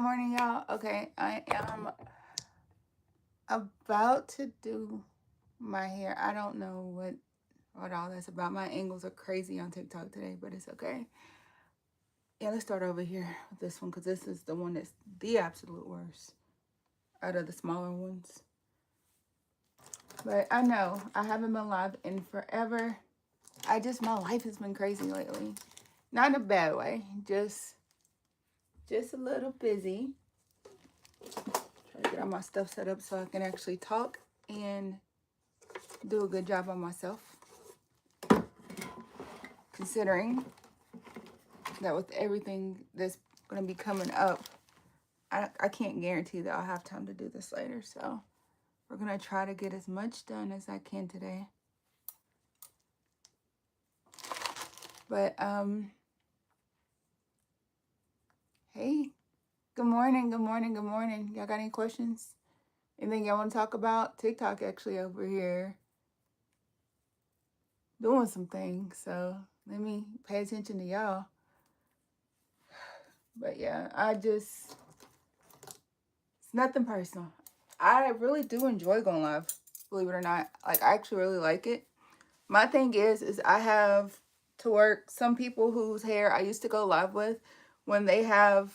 morning, y'all. Okay, I am about to do my hair. I don't know what all that's about. My angles are crazy on TikTok today, but it's okay. Yeah, let's start over here with this one because this is the one that's the absolute worst out of the smaller ones. But I know I haven't been live in forever. My life has been crazy lately. Not in a bad way, just a little busy. Try to get all my stuff set up so I can actually talk and do a good job on myself. Considering that with everything that's going to be coming up, I can't guarantee that I'll have time to do this later. So we're going to try to get as much done as I can today. But, hey, good morning, good morning, good morning. Y'all got any questions? Anything y'all want to talk about? TikTok actually over here doing some things. So let me pay attention to y'all. But yeah, it's nothing personal. I really do enjoy going live, believe it or not. Like, I actually really like it. My thing is I have to work some people whose hair I used to go live with, when they have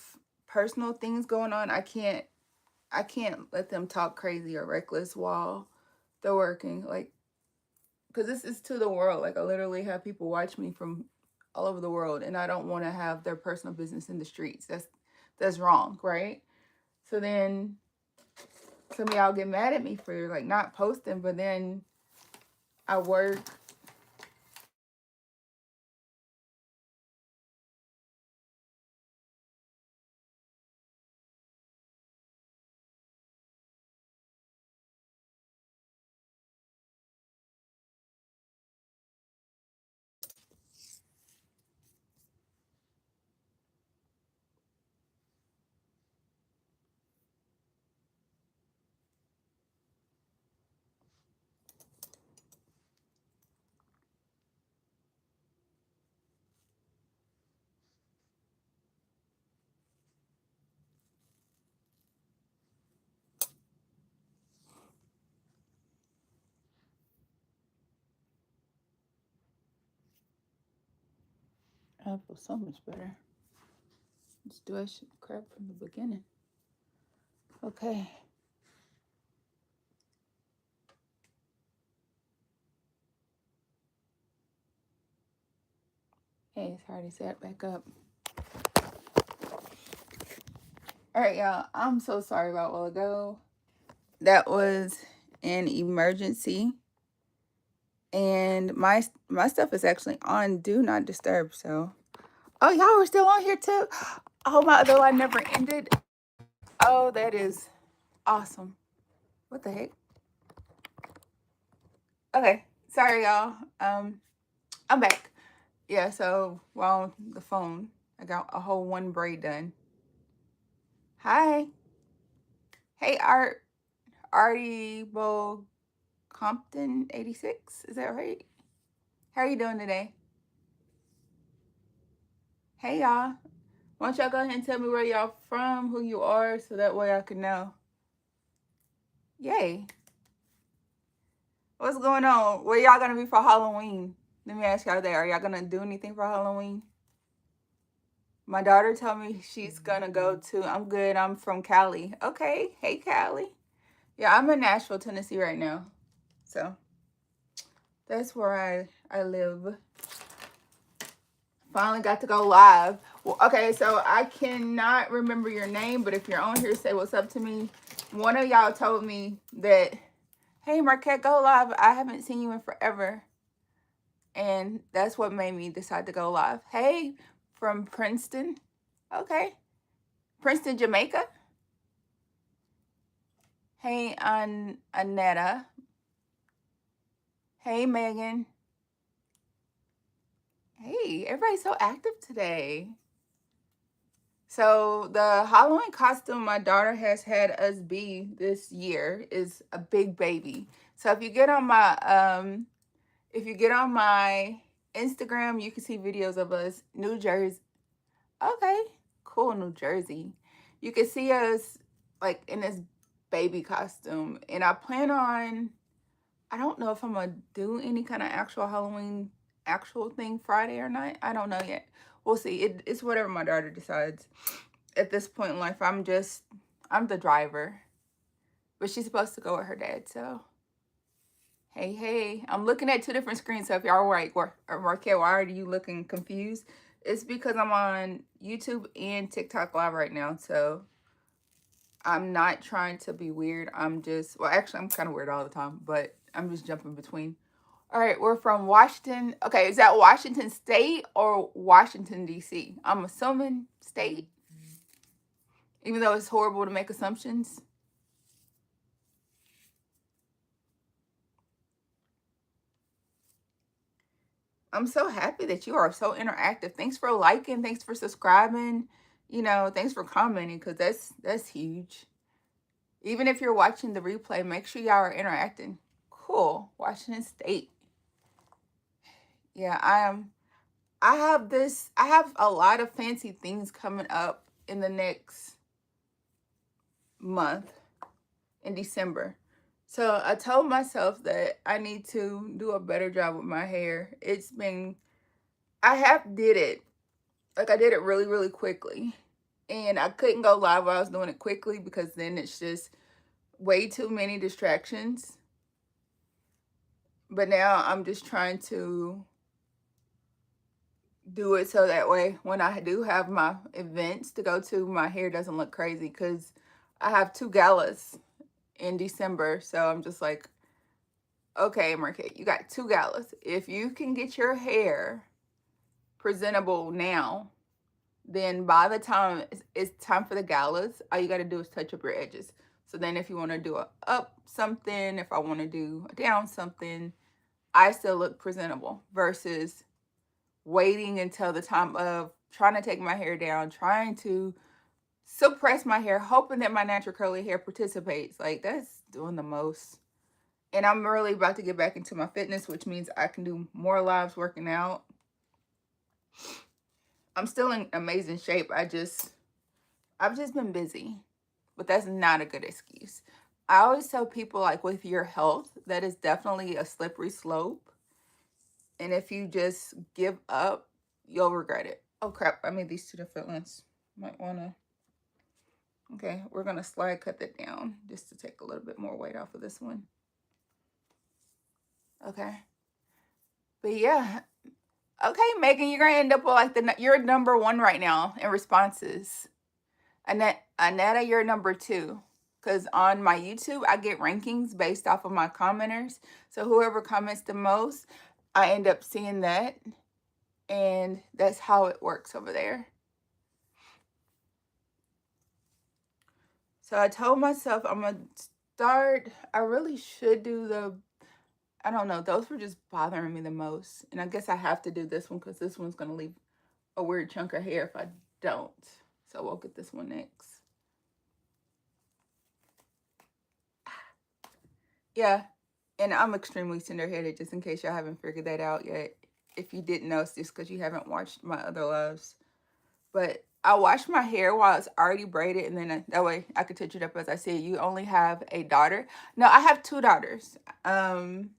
personal things going on, I can't let them talk crazy or reckless while they're working. Like, because this is to the world. Like, I literally have people watch me from all over the world, and I don't want to have their personal business in the streets. That's wrong, right? So then some of y'all get mad at me for like not posting, but then I work. I feel so much better. Let's do that shit crap from the beginning. Okay. Hey, it's already set back up. All right, y'all. I'm so sorry about a while ago. That was an emergency, and my stuff is actually on Do Not Disturb. So, oh, y'all were still on here too. Oh, my other line never ended. Oh, that is awesome. What the heck? Okay, sorry, y'all. I'm back. Yeah, so while on the phone, I got a whole one braid done. Hi. Hey, Artie Bo Compton 86. Is that right? How are you doing today? Hey, y'all. Why don't y'all go ahead and tell me where y'all from, who you are, so that way I can know. Yay. What's going on? Where y'all gonna be for Halloween? Let me ask y'all that. Are y'all gonna do anything for Halloween? My daughter told me she's gonna go to, I'm good, I'm from Cali. Okay, hey Cali. Yeah, I'm in Nashville, Tennessee right now. So that's where I live. Finally got to go live. Well, okay, so I cannot remember your name, but if you're on here, say what's up to me. One of y'all told me that, hey, Markette, go live. I haven't seen you in forever. And that's what made me decide to go live. Hey, from Princeton. Okay. Princeton, Jamaica. Hey, Anetta. Hey, Megan. Hey, everybody's so active today. So the Halloween costume my daughter has had us be this year is a big baby. So if you get on my Instagram, you can see videos of us. New Jersey. Okay, cool, New Jersey. you can see us like in this baby costume. And I plan on, I don't know if I'm gonna do any kind of actual Halloween actual thing Friday or not. I don't know yet. We'll see. It's whatever my daughter decides. At this point in life, I'm the driver. But she's supposed to go with her dad, so hey, I'm looking at two different screens. So if y'all were like, Markette, why are you looking confused? It's because I'm on YouTube and TikTok live right now. So I'm not trying to be weird. I'm just, well, actually, I'm kind of weird all the time, but I'm just jumping between. All right, we're from Washington. Okay, is that Washington State or Washington, D.C.? I'm assuming state, even though it's horrible to make assumptions. I'm so happy that you are so interactive. Thanks for liking. Thanks for subscribing. You know, thanks for commenting because that's huge. Even if you're watching the replay, make sure y'all are interacting. Cool. Washington State. Yeah, I am. I have a lot of fancy things coming up in the next month in December. So I told myself that I need to do a better job with my hair. I have did it. Like I did it really, really quickly. And I couldn't go live while I was doing it quickly because then it's just way too many distractions. But now I'm just trying to do it so that way when I do have my events to go to, my hair doesn't look crazy because I have 2 galas in December. So I'm just like, okay, Markette, you got 2 galas. If you can get your hair presentable now, then by the time it's time for the galas, all you got to do is touch up your edges. So then if you want to do a up something, if I want to do a down something, I still look presentable versus waiting until the time of trying to take my hair down, trying to suppress my hair, hoping that my natural curly hair participates. Like that's doing the most. And I'm really about to get back into my fitness, which means I can do more lives working out. I'm still in amazing shape. I've just been busy. But that's not a good excuse. I always tell people like with your health, that is definitely a slippery slope. And if you just give up, you'll regret it. Oh crap, I made these 2 different ones. Might wanna, okay, we're gonna slide cut that down just to take a little bit more weight off of this one. Okay. But yeah. Okay, Megan, you're gonna end up with like you're number 1 right now in responses. Anetta, you're number 2. Because on my YouTube, I get rankings based off of my commenters. So whoever comments the most, I end up seeing that. And that's how it works over there. So I told myself I'm going to start. I really should do I don't know. Those were just bothering me the most. And I guess I have to do this one because this one's going to leave a weird chunk of hair if I don't. So we'll get this one next. Yeah, and I'm extremely tender-headed, just in case y'all haven't figured that out yet. If you didn't know, it's just because you haven't watched my other lives. But I wash my hair while it's already braided, and then that way I could touch it up. As I said, you only have a daughter. No, I have 2 daughters. But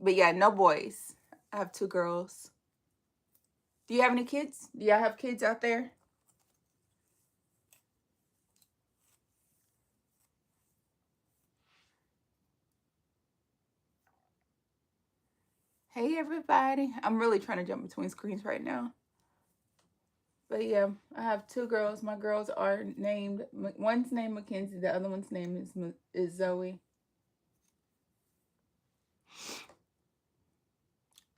yeah, no boys. I have 2 girls. Do you have any kids? Do y'all have kids out there? Hey, everybody. I'm really trying to jump between screens right now. But yeah, I have 2 girls. My girls are named, one's named Mackenzie, the other one's name is Zoe.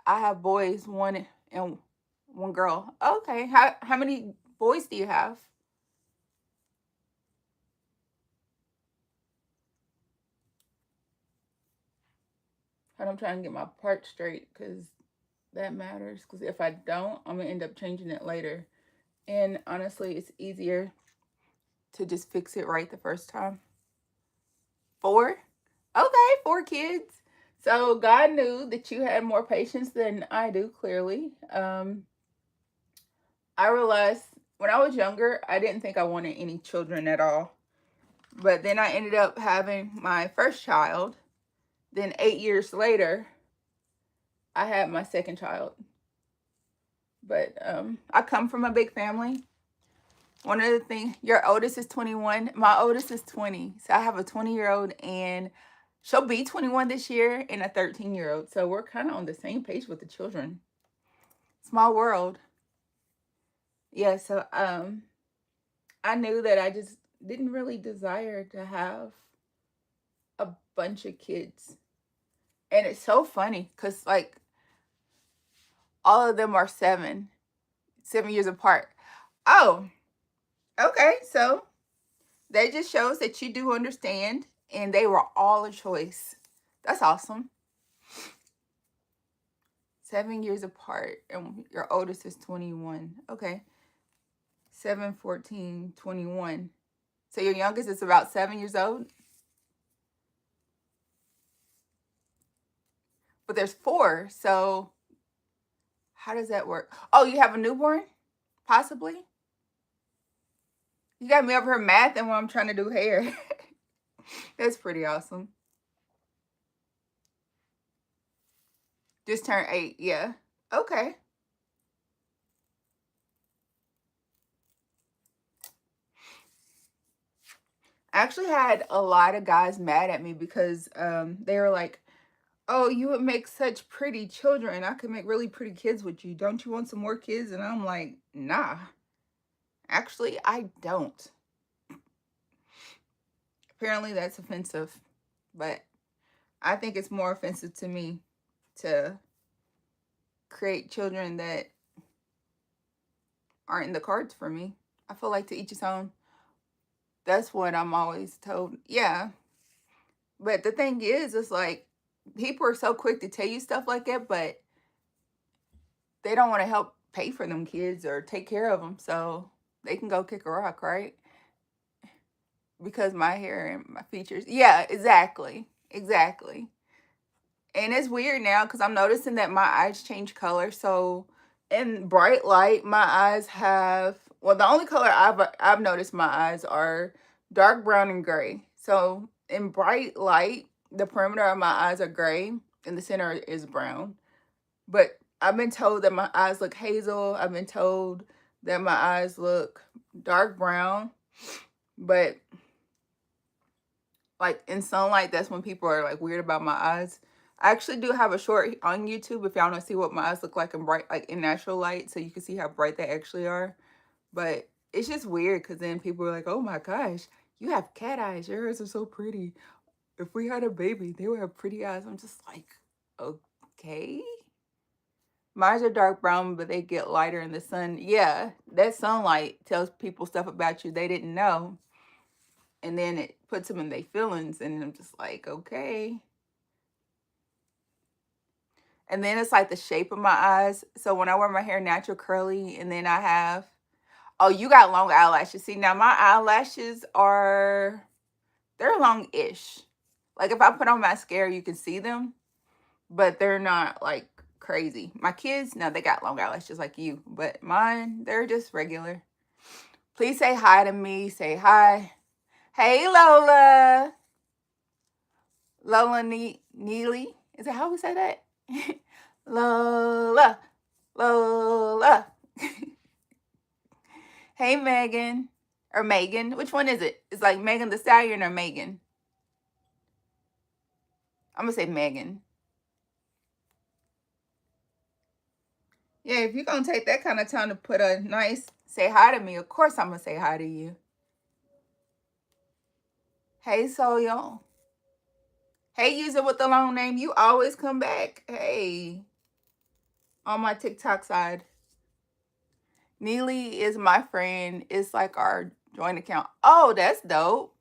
I have boys, 1 and 1 girl. Okay, how many boys do you have? And I'm trying to get my part straight because that matters. Because if I don't, I'm going to end up changing it later. And honestly, it's easier to just fix it right the first time. 4? Okay, 4 kids. So God knew that you had more patience than I do, clearly. I realized when I was younger, I didn't think I wanted any children at all. But then I ended up having my first child. Then 8 years later, I had my second child. But I come from a big family. One of the things, your oldest is 21. My oldest is 20. So I have a 20-year-old and she'll be 21 this year and a 13-year-old. So we're kind of on the same page with the children. Small world. Yeah, so I knew that I just didn't really desire to have a bunch of kids. And it's so funny because, like, all of them are 7 years apart. Oh, okay. So that just shows that you do understand, and they were all a choice. That's awesome. 7 years apart, and your oldest is 21. Okay. 7, 14, 21. So your youngest is about 7 years old? But there's 4, so how does that work? Oh, you have a newborn? Possibly? You got me over here mathing while I'm trying to do hair. That's pretty awesome. Just turned 8, yeah. Okay. I actually had a lot of guys mad at me because they were like, oh, you would make such pretty children. I could make really pretty kids with you. Don't you want some more kids? And I'm like, nah. Actually, I don't. Apparently that's offensive. But I think it's more offensive to me to create children that aren't in the cards for me. I feel like to each his own. That's what I'm always told. Yeah. But the thing is, it's like people are so quick to tell you stuff like that, but they don't want to help pay for them kids or take care of them. So they can go kick a rock, right? Because my hair and my features. Yeah, exactly. Exactly. And it's weird now because I'm noticing that my eyes change color. So in bright light, my eyes have, well, the only color I've noticed my eyes are dark brown and gray. So in bright light, the perimeter of my eyes are gray and the center is brown. But I've been told that my eyes look hazel. I've been told that my eyes look dark brown. But like in sunlight, that's when people are like weird about my eyes. I actually do have a short on YouTube if y'all want to see what my eyes look like in bright, like in natural light, so you can see how bright they actually are. But it's just weird because then people are like, oh my gosh, you have cat eyes. Yours are so pretty. If we had a baby, they would have pretty eyes. I'm just like, okay. Mine are dark brown, but they get lighter in the sun. Yeah, that sunlight tells people stuff about you they didn't know. And then it puts them in their feelings, and I'm just like, okay. And then it's like the shape of my eyes. So when I wear my hair natural curly, and then I have, oh, you got long eyelashes. See, now my eyelashes are, they're long-ish. Like if I put on mascara, you can see them, but they're not like crazy. My kids, no, they got long eyelashes like you, but mine, they're just regular. Please say hi to me. Say hi. Hey, Lola. Lola Neely. Is that how we say that? Lola. Lola. Hey, Megan. Or Megan. Which one is it? It's like Megan the Stallion or Megan? I'm going to say Megan. Yeah, if you're going to take that kind of time to put a nice say hi to me, of course I'm going to say hi to you. Hey, Soyo. Hey, user with the long name. You always come back. Hey. On my TikTok side. Neely is my friend. It's like our joint account. Oh, that's dope.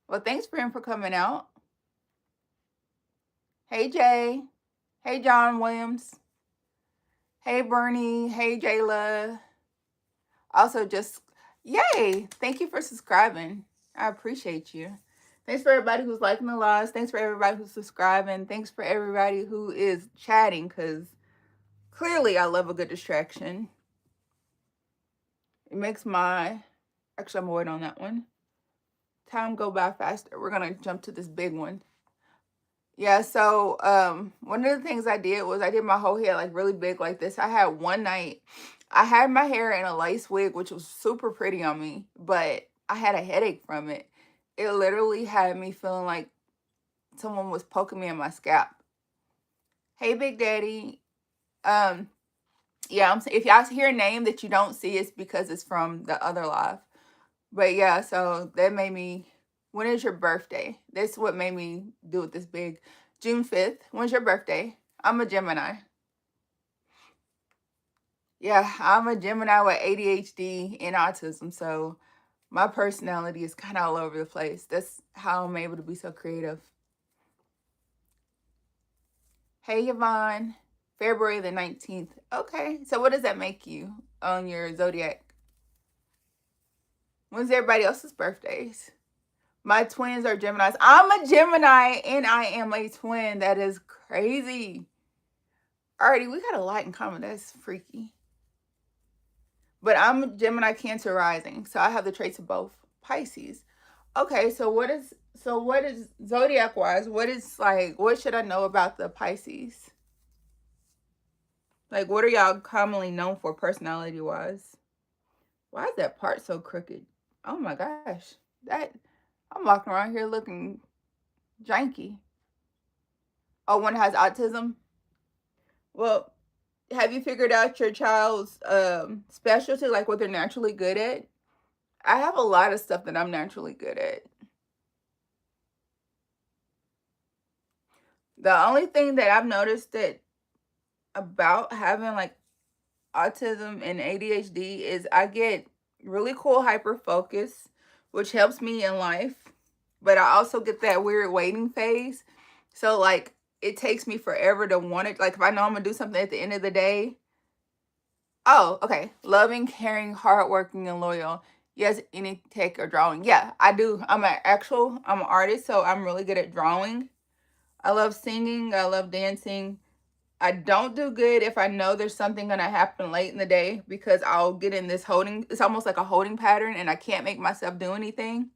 Well, thanks, friend, for coming out. Hey, Jay. Hey, John Williams. Hey, Bernie. Hey, Jayla. Also, just, yay. Thank you for subscribing. I appreciate you. Thanks for everybody who's liking the lives. Thanks for everybody who's subscribing. Thanks for everybody who is chatting, because clearly I love a good distraction. It makes my, actually I'm gonna wait on that one. Time go by faster. We're gonna jump to this big one. Yeah, so one of the things I did was I did my whole hair like really big like this. I had one night, I had my hair in a lace wig, which was super pretty on me, but I had a headache from it. It literally had me feeling like someone was poking me in my scalp. Hey, Big Daddy. Um, yeah, if y'all hear a name that you don't see, it's because it's from the other live. But yeah, so that made me. When is your birthday? That's what made me do it this big. June 5th. When's your birthday? I'm a Gemini. Yeah, I'm a Gemini with ADHD and autism. So my personality is kind of all over the place. That's how I'm able to be so creative. Hey, Yvonne. February the 19th. Okay. So what does that make you on your zodiac? When's everybody else's birthdays? My twins are Geminis. I'm a Gemini and I am a twin. That is crazy. Alrighty, we got a lot in common. That's freaky. But I'm a Gemini Cancer rising, so I have the traits of both. Pisces. Okay, so what is zodiac wise? What should I know about the Pisces? Like, what are y'all commonly known for personality wise? Why is that part so crooked? Oh my gosh, that I'm walking around here looking janky. Oh, one has autism. Well, have you figured out your child's specialty, like what they're naturally good at? I have a lot of stuff that I'm naturally good at. The only thing that I've noticed that about having like autism and ADHD is I get really cool hyper focus, which helps me in life, but I also get that weird waiting phase. So like it takes me forever to want it. Like if I know I'm gonna do something at the end of the day. Oh, okay. Loving, caring, hardworking, and loyal. Yes, any tech or drawing. Yeah, I do. I'm an artist, so I'm really good at drawing. I love singing. I love dancing. I don't do good if I know there's something going to happen late in the day because I'll get in this holding. It's almost like a holding pattern and I can't make myself do anything.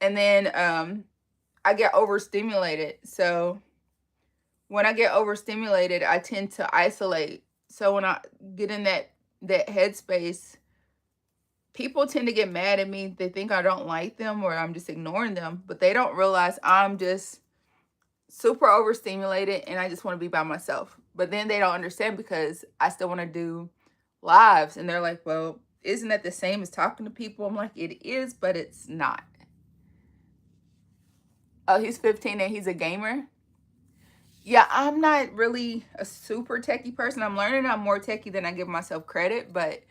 And then I get overstimulated. So when I get overstimulated, I tend to isolate. So when I get in that headspace, people tend to get mad at me. They think I don't like them or I'm just ignoring them, but they don't realize I'm just super overstimulated and I just want to be by myself. But then they don't understand because I still want to do lives and they're like, well, isn't that the same as talking to people? I'm like, it is, but it's not. Oh, he's 15 and he's a gamer. Yeah, I'm not really a super techie person. I'm learning I'm more techie than I give myself credit, but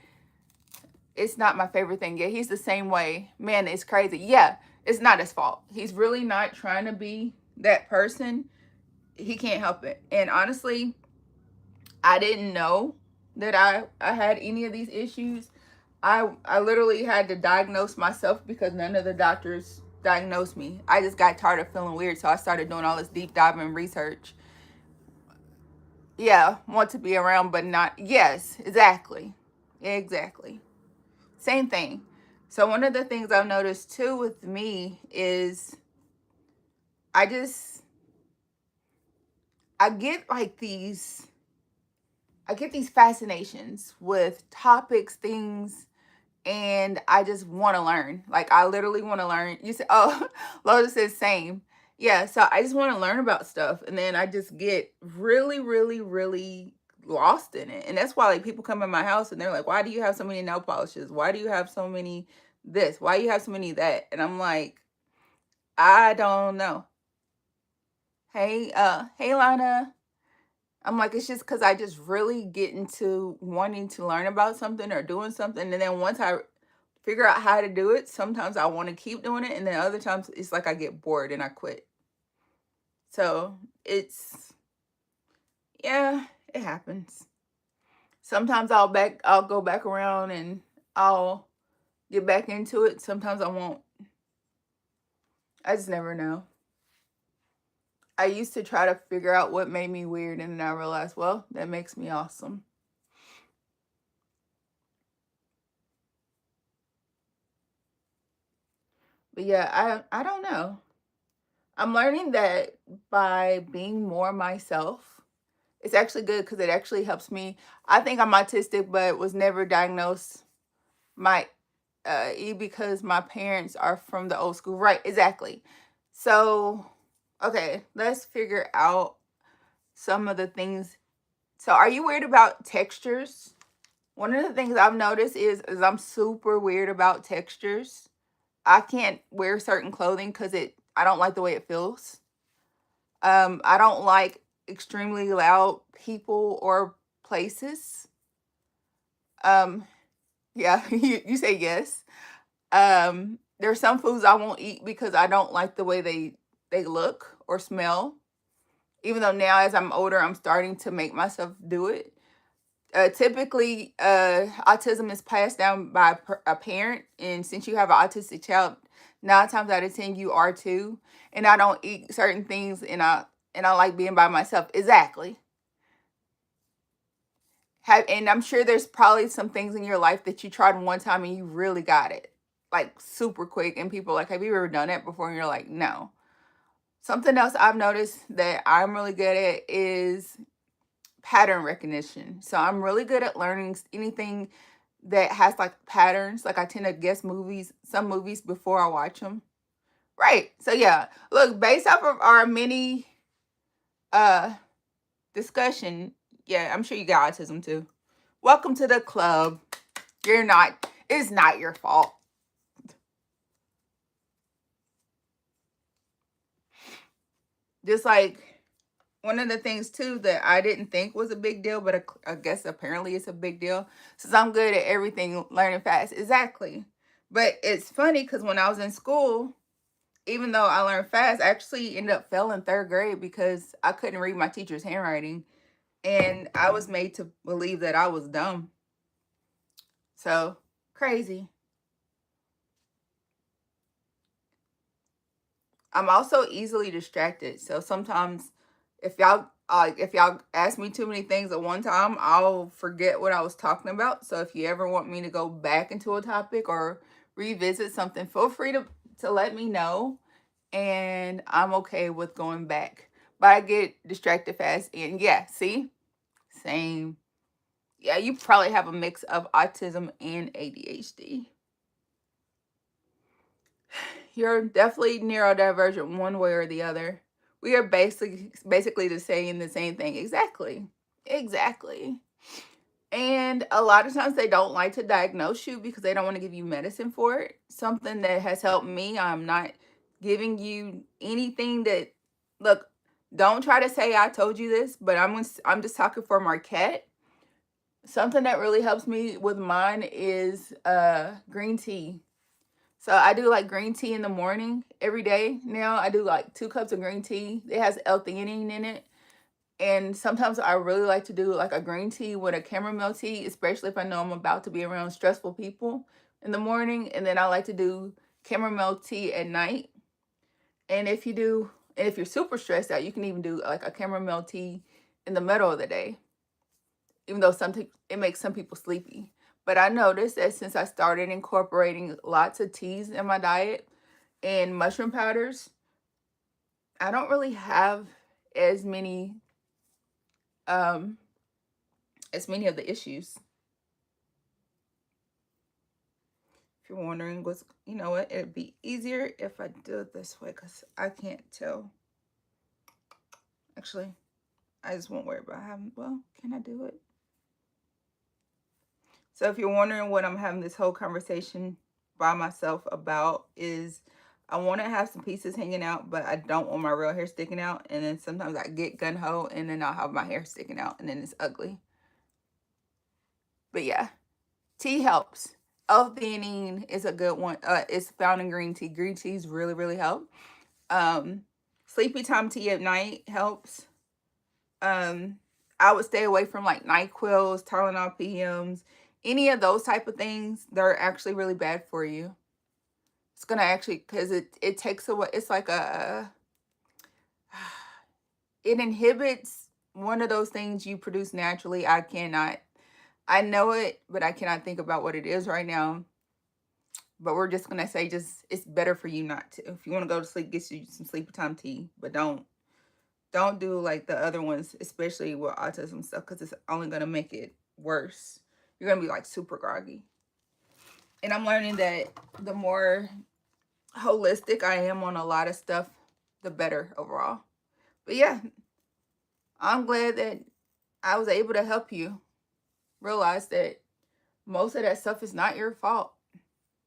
it's not my favorite thing. Yeah, he's the same way. Man, it's crazy. Yeah, it's not his fault. He's really not trying to be that person. He can't help it. And honestly, I didn't know that I had any of these issues. I literally had to diagnose myself because none of the doctors diagnosed me. I just got tired of feeling weird, so I started doing all this deep diving research. Yeah, want to be around, but not. Yes, exactly. Exactly. Same thing. So one of the things I've noticed too with me is I just I get like these I get these fascinations with topics, things, and I just want to learn. Like I literally want to learn. You said, oh, Lotus says same. Yeah, so I just want to learn about stuff, and then I just get really, really, really lost in it. And that's why like people come in my house and they're like, "Why do you have so many nail polishes? Why do you have so many this? Why do you have so many that?" And I'm like, I don't know. Hey Lana. I'm like, it's just because I just really get into wanting to learn about something or doing something. And then once I figure out how to do it, sometimes I want to keep doing it. And then other times it's like I get bored and I quit. So yeah, it happens. Sometimes I'll go back around and I'll get back into it. Sometimes I won't. I just never know. I used to try to figure out what made me weird, and then I realized, well, that makes me awesome. But yeah, I don't know. I'm learning that by being more myself, it's actually good because it actually helps me. I think I'm autistic, but was never diagnosed my because my parents are from the old school. Right, exactly. So, okay, let's figure out some of the things. So, are you weird about textures? One of the things I've noticed is I'm super weird about textures. I can't wear certain clothing because I don't like the way it feels. I don't like extremely loud people or places. Um, yeah, you say yes. There's some foods I won't eat because I don't like the way they look or smell. Even though now, as I'm older, I'm starting to make myself do it. Typically, autism is passed down by a parent, and since you have an autistic child, 9 times out of 10 you are too. And I don't eat certain things, and I like being by myself. Exactly. And I'm sure there's probably some things in your life that you tried one time and you really got it, like super quick. And people are like, "Have you ever done it before?" And you're like, "No." Something else I've noticed that I'm really good at is pattern recognition. So I'm really good at learning anything that has like patterns. Like I tend to guess some movies before I watch them. Right. So yeah, look, based off of our mini uh discussion, yeah, I'm sure you got autism too. Welcome to the club. It's not your fault. Just like one of the things too that I didn't think was a big deal, but I guess apparently it's a big deal since I'm good at everything, learning fast. Exactly. But it's funny because when I was in school, even though I learned fast, I actually ended up failing 3rd grade because I couldn't read my teacher's handwriting. And I was made to believe that I was dumb. So crazy. I'm also easily distracted. So sometimes if y'all ask me too many things at one time, I'll forget what I was talking about. So if you ever want me to go back into a topic or revisit something, feel free to let me know, and I'm okay with going back. But I get distracted fast, and yeah, see? Same. Yeah, you probably have a mix of autism and ADHD. You're definitely neurodivergent one way or the other. We are basically the same thing. Exactly. Exactly. And a lot of times they don't like to diagnose you because they don't want to give you medicine for it. Something that has helped me, I'm not giving you anything that look, don't try to say I told you this, but I'm just talking for Markette. Something that really helps me with mine is green tea. So I do like green tea in the morning every day. Now I do like 2 cups of green tea. It has L-theanine in it. And sometimes I really like to do like a green tea with a chamomile tea, especially if I know I'm about to be around stressful people in the morning. And then I like to do chamomile tea at night. And if you're super stressed out, you can even do like a chamomile tea in the middle of the day, even though it makes some people sleepy. But I noticed that since I started incorporating lots of teas in my diet and mushroom powders, I don't really have as many um of the issues. If you're wondering what's, you know what, it'd be easier if I do it this way because I can't tell. Actually, I just won't worry about having, well, can I do it? So if you're wondering what I'm having this whole conversation by myself about is I want to have some pieces hanging out, but I don't want my real hair sticking out. And then sometimes I get gun-ho and then I'll have my hair sticking out and then it's ugly. But yeah, tea helps. L-theanine is a good one. It's found in green tea. Green teas really, really help. Sleepy time tea at night helps. I would stay away from like NyQuils, Tylenol PMs, any of those type of things. They're actually really bad for you. It's gonna actually, because it takes away. It's like it inhibits one of those things you produce naturally. I know it, but I cannot think about what it is right now. But we're just gonna say just it's better for you not to. If you want to go to sleep, get you some sleepy time tea, but don't do like the other ones, especially with autism stuff, because it's only gonna make it worse. You're gonna be like super groggy. And I'm learning that the more holistic I am on a lot of stuff, the better overall. But yeah, I'm glad that I was able to help you realize that most of that stuff is not your fault.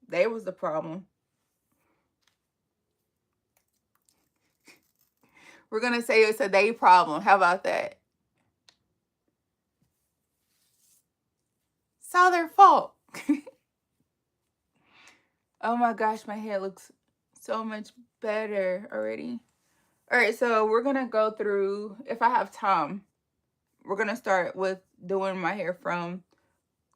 They was the problem. We're gonna say it's a they problem. How about that? It's all their fault. Oh my gosh, my hair looks so much better already. All right, so we're gonna go through, if I have time, we're gonna start with doing my hair from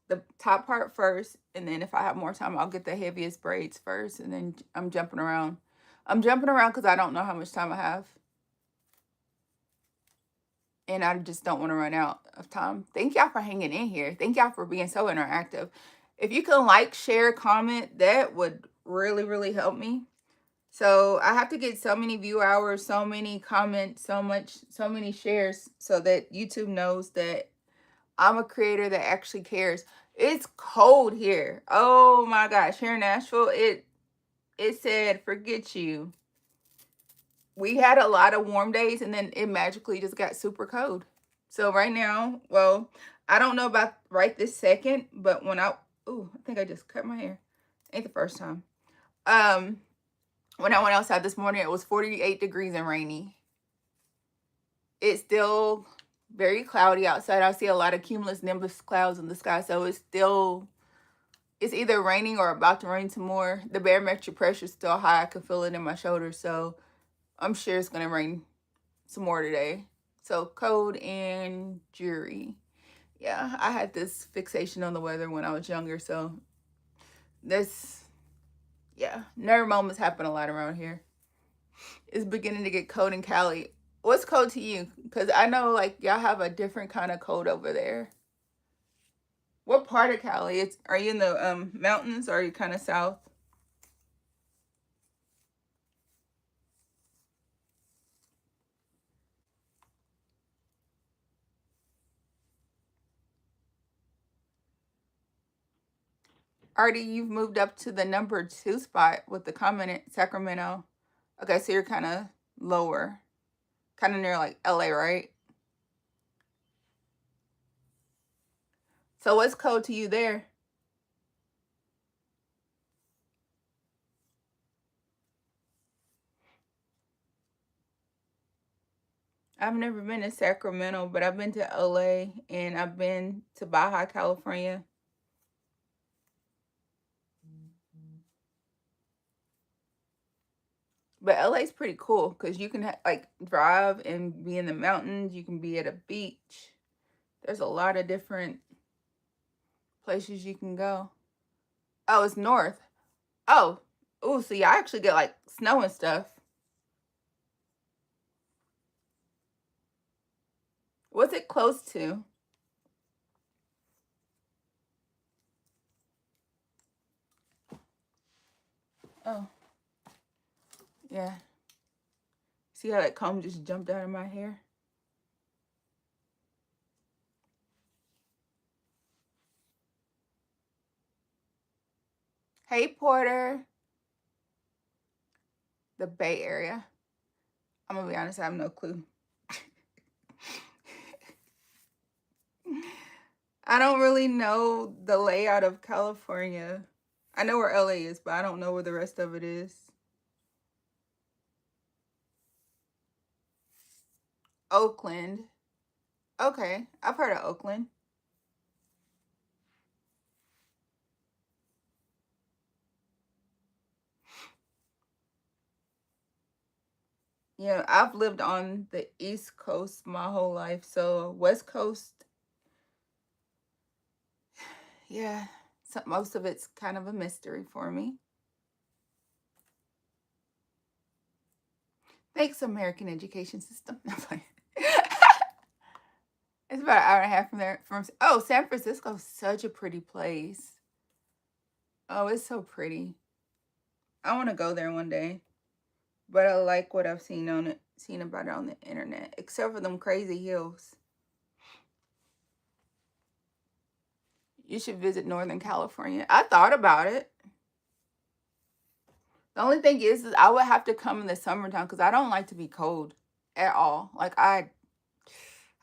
the top part first, and then if I have more time, I'll get the heaviest braids first, and then I'm jumping around. I'm jumping around because I don't know how much time I have. And I just don't want to run out of time. Thank y'all for hanging in here. Thank y'all for being so interactive. If you can like, share, comment, that would really, really help me. So I have to get so many view hours, so many comments, so many shares so that YouTube knows that I'm a creator that actually cares. It's cold here. Oh my gosh. Here in Nashville, it said, forget you. We had a lot of warm days and then it magically just got super cold. So right now, well, I don't know about right this second, but when I think I just cut my hair. Ain't the first time. When I went outside this morning, it was 48 degrees and rainy. It's still very cloudy outside. I see a lot of cumulus nimbus clouds in the sky, so it's either raining or about to rain some more. The barometric pressure is still high. I can feel it in my shoulders, so I'm sure it's gonna rain some more today. So cold and dreary. Yeah, I had this fixation on the weather when I was younger, so nerve moments happen a lot around here. It's beginning to get cold in Cali. What's cold to you? Because I know like y'all have a different kind of cold over there. What part of Cali? Are you in the mountains or are you kind of south? Artie, you've moved up to the number 2 spot with the comment in Sacramento. Okay, so you're kind of lower, kind of near like LA, right? So what's cold to you there? I've never been to Sacramento, but I've been to LA and I've been to Baja, California. But LA's pretty cool because you can like drive and be in the mountains. You can be at a beach. There's a lot of different places you can go. Oh, it's north. Oh, so yeah, I actually get like snow and stuff. What's it close to? Oh, yeah. See how that comb just jumped out of my hair? Hey, Porter. The Bay Area. I'm gonna be honest, I have no clue. I don't really know the layout of California. I know where LA is, but I don't know where the rest of it is. Oakland. Okay, I've heard of Oakland. Yeah, I've lived on the East Coast my whole life, so West Coast, yeah, most of it's kind of a mystery for me. Thanks, American education system. It's about an hour and a half from there. San Francisco, such a pretty place. Oh, it's so pretty. I want to go there one day, but I like what I've seen about it on the internet, except for them crazy hills. You should visit Northern California. I thought about it. The only thing is I would have to come in the summertime because I don't like to be cold at all. Like I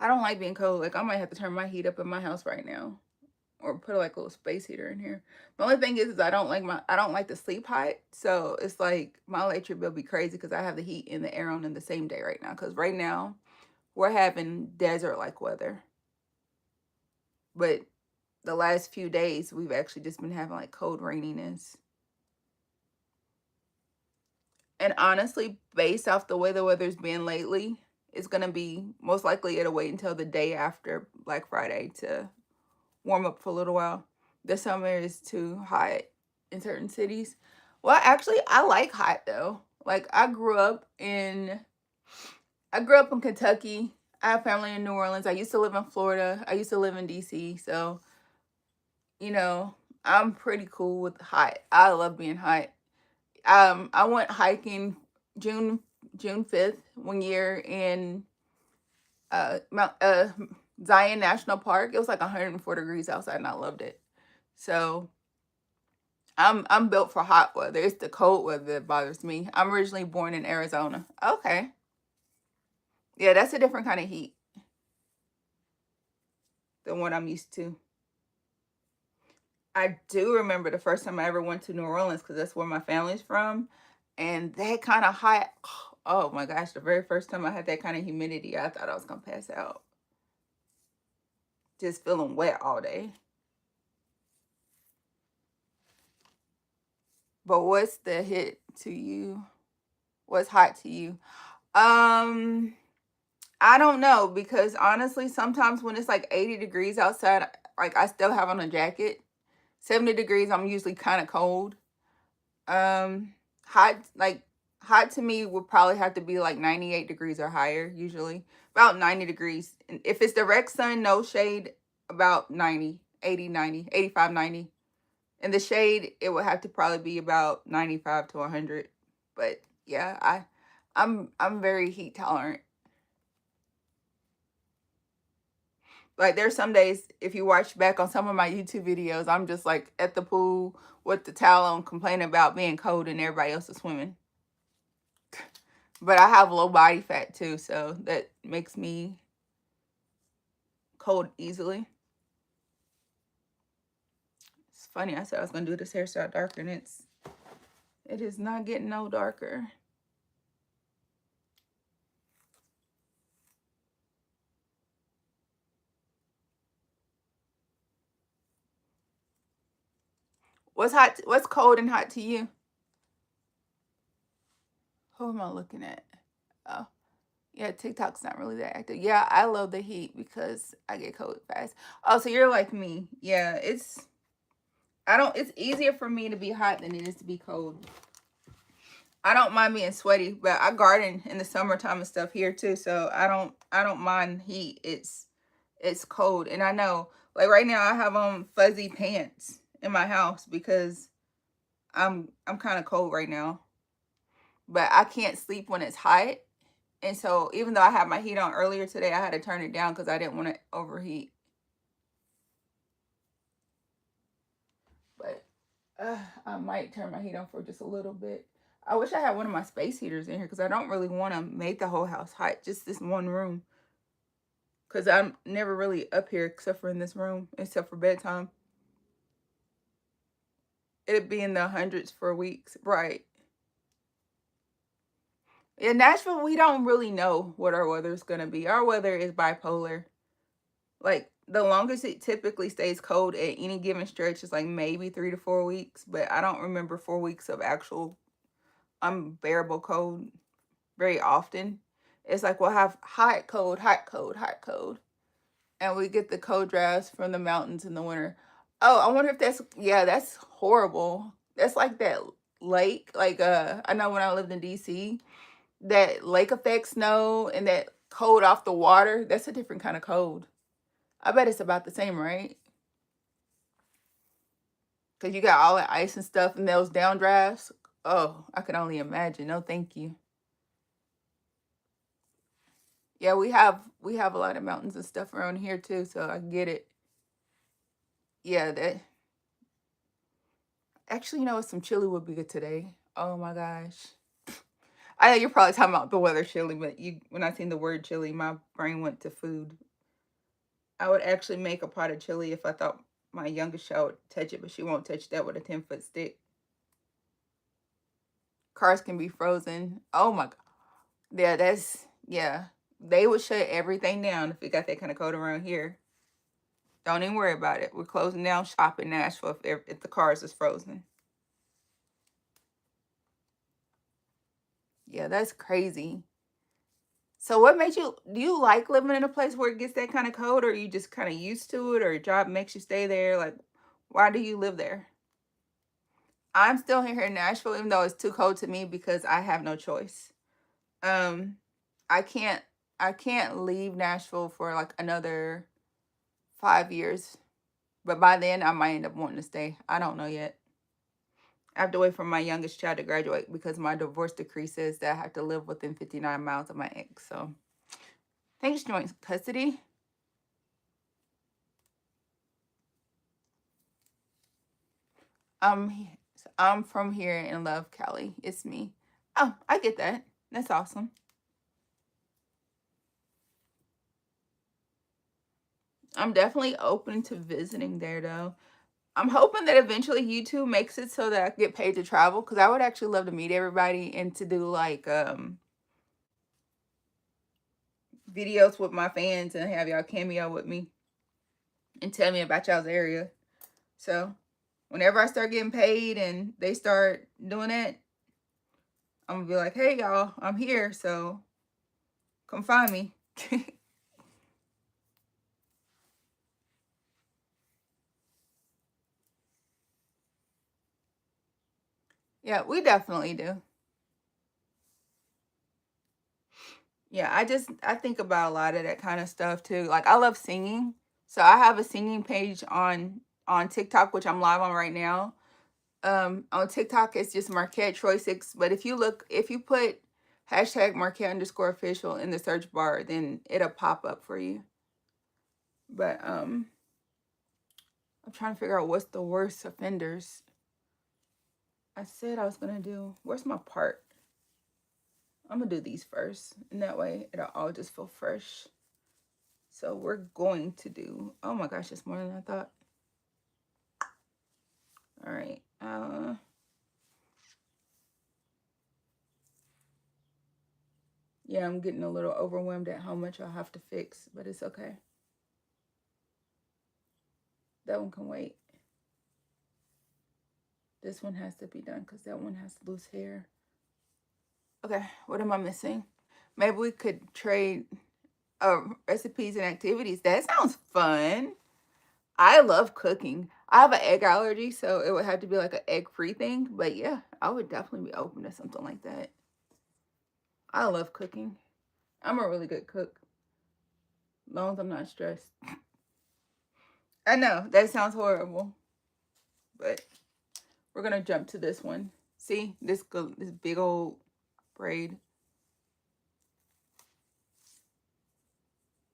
don't like being cold. Like I might have to turn my heat up in my house right now, or put like a little space heater in here. The only thing is I don't like the sleep hot. So it's like my electric bill be crazy because I have the heat and the air on in the same day right now. Because right now we're having desert like weather, but the last few days we've actually just been having like cold raininess. And honestly, based off the way the weather's been lately, it's gonna be most likely it'll wait until the day after Black Friday to warm up for a little while. The summer is too hot in certain cities. Well, actually, I like hot though. Like I grew up in Kentucky. I have family in New Orleans. I used to live in Florida. I used to live in DC. So, you know, I'm pretty cool with hot. I love being hot. I went hiking June June 5th one year in Mount Zion National Park. It was like 104 degrees outside and I loved it. So I'm built for hot weather. It's the cold weather that bothers me. I'm originally born in Arizona. Okay. Yeah, that's a different kind of heat than what I'm used to. I do remember the first time I ever went to New Orleans because that's where my family's from. And that kind of hot, oh my gosh, the very first time I had that kind of humidity, I thought I was going to pass out. Just feeling wet all day. But what's the hit to you? What's hot to you? I don't know because honestly, sometimes when it's like 80 degrees outside, like I still have on a jacket. 70 degrees, I'm usually kind of cold. Um, hot like hot to me would probably have to be like 98 degrees or higher, usually. About 90 degrees. And if it's direct sun, no shade, about 90, 80, 90, 85, 90. In the shade, it would have to probably be about 95 to 100. But yeah, I'm very heat tolerant. Like there's some days if you watch back on some of my YouTube videos, I'm just like at the pool with the towel on complaining about being cold and everybody else is swimming. But I have low body fat too, so that makes me cold easily. It's funny, I said I was gonna do this hairstyle darker and it is not getting no darker. What's cold and hot to you? Who am I looking at? Oh, yeah, TikTok's not really that active. Yeah, I love the heat because I get cold fast. Oh, so you're like me. Yeah, it's easier for me to be hot than it is to be cold. I don't mind being sweaty, but I garden in the summertime and stuff here too, so I don't mind heat. It's cold, and I know like right now I have on fuzzy pants in my house because I'm kind of cold right now. But I can't sleep when it's hot. And so even though I had my heat on earlier today, I had to turn it down because I didn't want to overheat. But I might turn my heat on for just a little bit. I wish I had one of my space heaters in here because I don't really want to make the whole house hot, just this one room. Because I'm never really up here except for in this room, except for bedtime. It'd be in the hundreds for weeks, right? In Nashville, we don't really know what our weather is going to be. Our weather is bipolar. Like the longest it typically stays cold at any given stretch is like maybe 3 to 4 weeks, but I don't remember 4 weeks of actual unbearable cold very often. It's like we'll have hot, cold, hot, cold, hot, cold, and we get the cold drafts from the mountains in the winter. Oh, I wonder if that's horrible. That's like that lake, like I know when I lived in DC, that lake effect snow and that cold off the water, that's a different kind of cold. I bet it's about the same, right? Because you got all that ice and stuff and those downdrafts. Oh, I can only imagine. No, thank you. Yeah, we have a lot of mountains and stuff around here too, so I get it. Yeah, that actually, you know what? Some chili would be good today. Oh my gosh. I know you're probably talking about the weather chili, but you when I seen the word chili, my brain went to food. I would actually make a pot of chili if I thought my youngest child would touch it, but she won't touch that with a 10-foot stick. Cars can be frozen. Oh my god. Yeah, yeah. They would shut everything down if it got that kind of cold around here. Don't even worry about it. We're closing down shop in Nashville if the cars is frozen. Yeah, that's crazy. So what made you do you like living in a place where it gets that kind of cold, or are you just kind of used to it, or your job makes you stay there? Like, why do you live there? I'm still here in Nashville, even though it's too cold to me because I have no choice. Um, I can't I can't leave Nashville for like another 5 years. But by then I might end up wanting to stay. I don't know yet. I have to wait for my youngest child to graduate because my divorce decree says that I have to live within 59 miles of my ex. So thanks, joint custody. Um, I'm from here in Love, Cali. It's me. Oh, I get that. That's awesome. I'm definitely open to visiting there though. I'm hoping that eventually YouTube makes it so that I get paid to travel because I would actually love to meet everybody and to do like videos with my fans and have y'all cameo with me and tell me about y'all's area. So whenever I start getting paid and they start doing that, I'm gonna be like, hey y'all, I'm here, so come find me. Yeah, we definitely do. Yeah, I think about a lot of that kind of stuff too. Like I love singing. So I have a singing page on TikTok, which I'm live on right now. On TikTok it's just Markette Troy 6. But if you put hashtag Markette underscore official in the search bar, then it'll pop up for you. But I'm trying to figure out what's the worst offenders. I said I was gonna do where's my part? I'm gonna do these first. And that way it'll all just feel fresh. So we're going to do, oh my gosh, it's more than I thought. All right. Yeah, I'm getting a little overwhelmed at how much I'll have to fix, but it's okay. That one can wait. This one has to be done because that one has loose hair. Okay, what am I missing? Maybe we could trade recipes and activities. That sounds fun. I love cooking. I have an egg allergy, so it would have to be like an egg-free thing. But yeah, I would definitely be open to something like that. I love cooking. I'm a really good cook, as long as I'm not stressed. I know that sounds horrible, but we're gonna jump to this one. See this big old braid.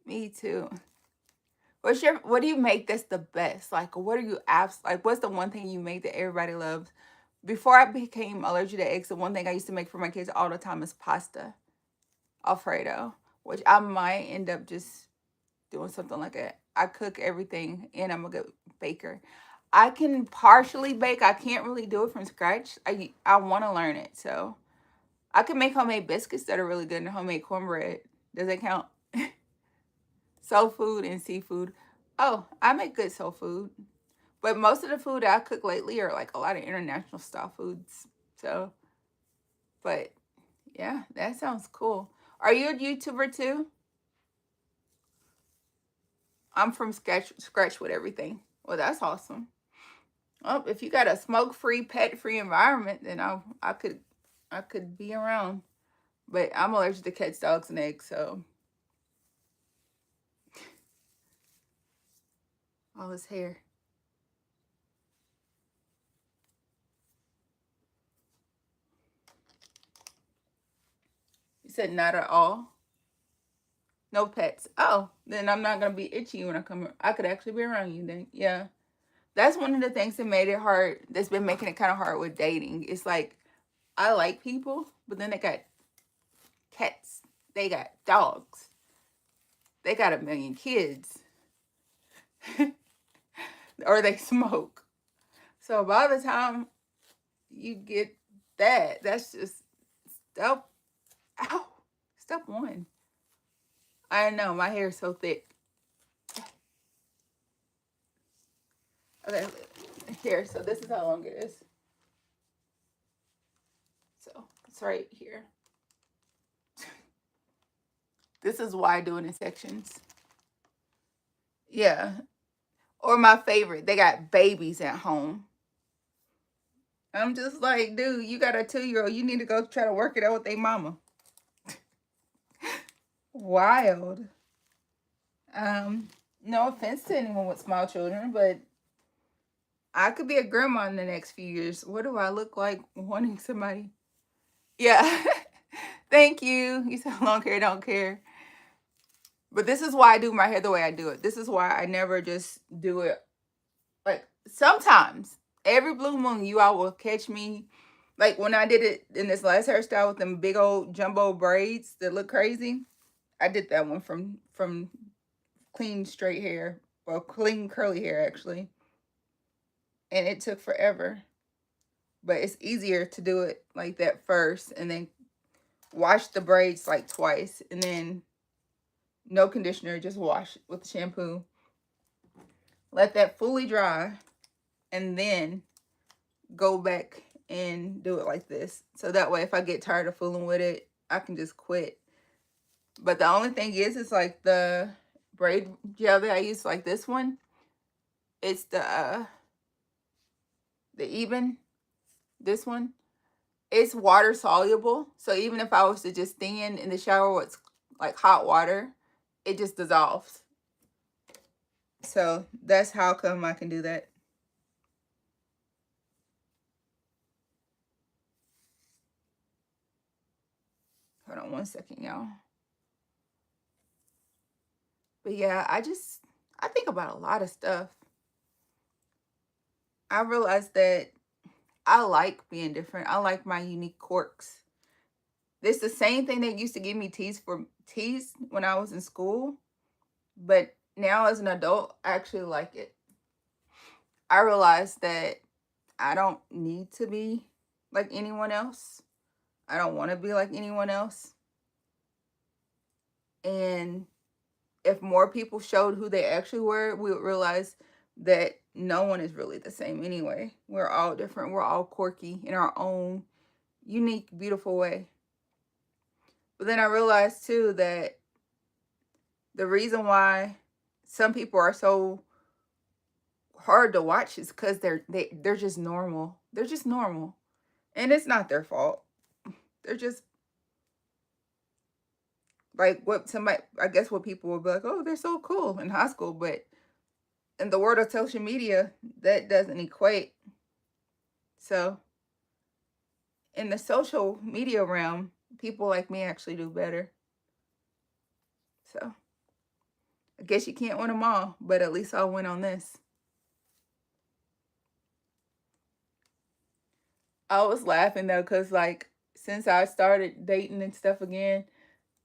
Me too. What do you make that's the best? Like what are you like what's the one thing you make that everybody loves? Before I became allergic to eggs, the one thing I used to make for my kids all the time is pasta Alfredo, which I might end up just doing something like that. I cook everything and I'm a good baker. I can partially bake. I can't really do it from scratch. I want to learn it. So I can make homemade biscuits that are really good and homemade cornbread. Does that count? Soul food and seafood. Oh, I make good soul food. But most of the food I cook lately are like a lot of international style foods. So, but yeah, that sounds cool. Are you a YouTuber too? I'm from scratch with everything. Well, that's awesome. Oh, if you got a smoke-free, pet-free environment, then I could be around. But I'm allergic to cats, dogs, and eggs, so all his hair. said not at all. No pets. Oh, then I'm not gonna be itchy when I come. I could actually be around you then. Yeah. That's one of the things that made it hard. That's been making it kind of hard with dating. It's like I like people, but then they got cats. They got dogs. They got a million kids. Or they smoke. So by the time you get that, that's just step ow. Step one. I know my hair is so thick. Okay, here. So this is how long it is. So it's right here. This is why I do it in sections. Yeah. Or my favorite, they got babies at home. I'm just like, dude, you got a 2-year-old. You need to go try to work it out with their mama. Wild. No offense to anyone with small children, but I could be a grandma in the next few years. What do I look like wanting somebody? Yeah. Thank you. You said long hair, don't care. But this is why I do my hair the way I do it. This is why I never just do it. Like sometimes, every blue moon, you all will catch me. Like when I did it in this last hairstyle with them big old jumbo braids that look crazy. I did that one from clean straight hair. Well, clean curly hair actually. And it took forever. But it's easier to do it like that first and then wash the braids like twice and then no conditioner, just wash with the shampoo. Let that fully dry and then go back and do it like this. So that way if I get tired of fooling with it, I can just quit. But the only thing is like the braid gel that I use, like this one, it's the Eben, this one. It's water soluble. So even if I was to just stand in the shower with like hot water, it just dissolves. So that's how come I can do that. Hold on one second, y'all. But yeah, I think about a lot of stuff. I realized that I like being different. I like my unique quirks. It's the same thing that used to give me tease when I was in school. But now as an adult, I actually like it. I realized that I don't need to be like anyone else. I don't want to be like anyone else. And if more people showed who they actually were, we would realize that no one is really the same anyway. We're all different. We're all quirky in our own unique, beautiful way. But then I realized too that the reason why some people are so hard to watch is because they're just normal. They're just normal. And it's not their fault. They're just like what somebody, I guess what people will be like, oh, they're so cool in high school. But in the world of social media, that doesn't equate. So in the social media realm, people like me actually do better. So I guess you can't win them all, but at least I'll win on this. I was laughing though, because like since I started dating and stuff again,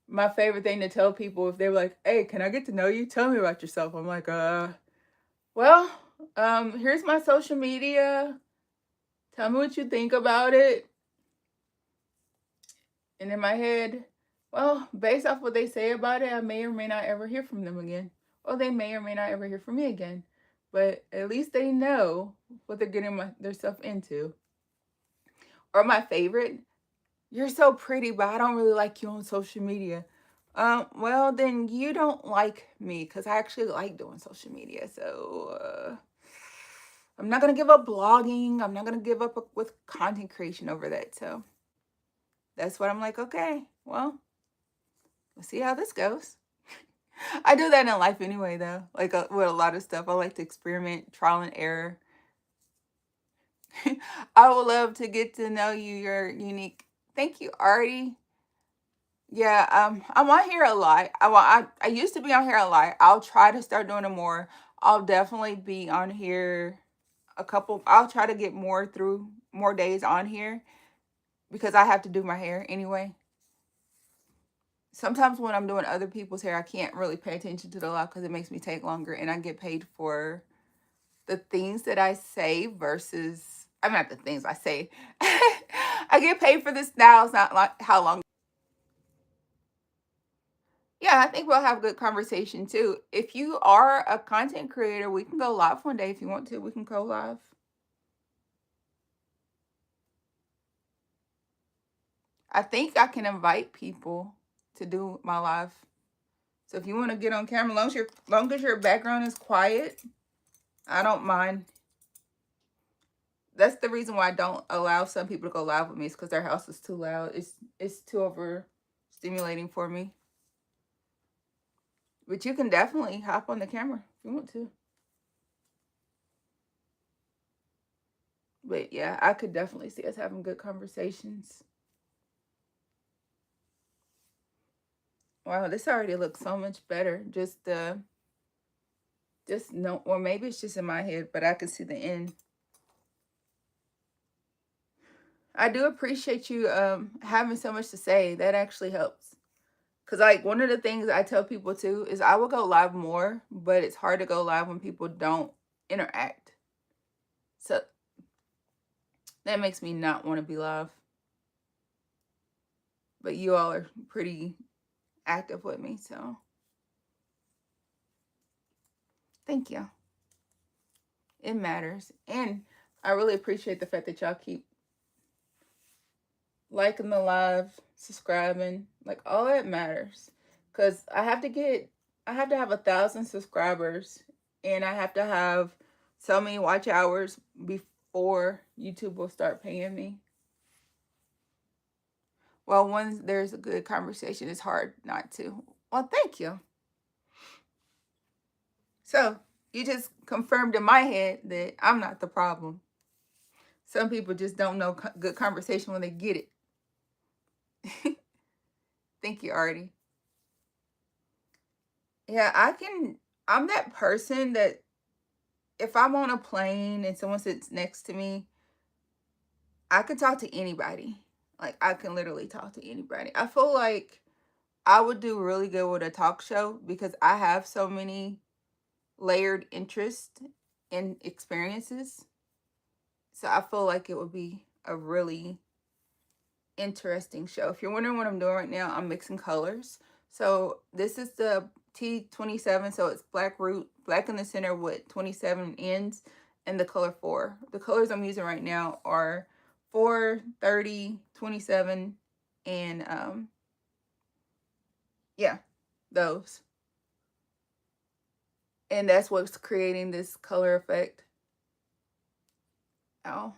my favorite thing to tell people if they were like, hey, can I get to know you? Tell me about yourself. I'm like, well, here's my social media. Tell me what you think about it. And in my head, well, based off what they say about it, I may or may not ever hear from them again. Or they may or may not ever hear from me again. But at least they know what they're getting their stuff into. Or my favorite, you're so pretty, but I don't really like you on social media. Well, then you don't like me because I actually like doing social media. So I'm not going to give up blogging. I'm not going to give up with content creation over that. So that's what I'm like, okay, well, we'll see how this goes. I do that in life anyway, though. Like with a lot of stuff, I like to experiment, trial and error. I would love to get to know you. You're unique. Thank you, Artie. Yeah, I'm on here a lot. I used to be on here a lot. I'll try to start doing it more. I'll definitely be on here a couple. I'll try to get more through more days on here because I have to do my hair anyway. Sometimes when I'm doing other people's hair, I can't really pay attention to the live because it makes me take longer, and I get paid for the things that I say versus I'm not the things I say. I get paid for the styles, not like how long. Yeah, I think we'll have a good conversation too. If you are a content creator, we can go live one day if you want to. We can go live. I think I can invite people to do my live. So if you want to get on camera, long as your background is quiet, I don't mind. That's the reason why I don't allow some people to go live with me, is because their house is too loud. It's too over stimulating for me. But you can definitely hop on the camera if you want to. But yeah, I could definitely see us having good conversations. Wow, this already looks so much better. Just no, or maybe it's just in my head, but I can see the end. I do appreciate you having so much to say. That actually helps. Cause like one of the things I tell people too is I will go live more, but it's hard to go live when people don't interact. So that makes me not want to be live. But you all are pretty active with me, so thank you. It matters. And I really appreciate the fact that y'all keep liking the live, subscribing, like all that matters. Cause I have to have 1,000 subscribers, and I have to have so many watch hours before YouTube will start paying me. Well, when there's a good conversation, it's hard not to. Well, thank you. So you just confirmed in my head that I'm not the problem. Some people just don't know good conversation when they get it. Thank you, Artie. Yeah, I'm that person that if I'm on a plane and someone sits next to me, I can talk to anybody. Like, I can literally talk to anybody. I feel like I would do really good with a talk show because I have so many layered interests and experiences. So I feel like it would be a really interesting show. If you're wondering what I'm doing right now, I'm mixing colors. So this is the T27, so it's black root, black in the center with 27 ends, and the color 4. The colors I'm using right now are 4, 30, 27, and yeah, those. And that's what's creating this color effect. Oh.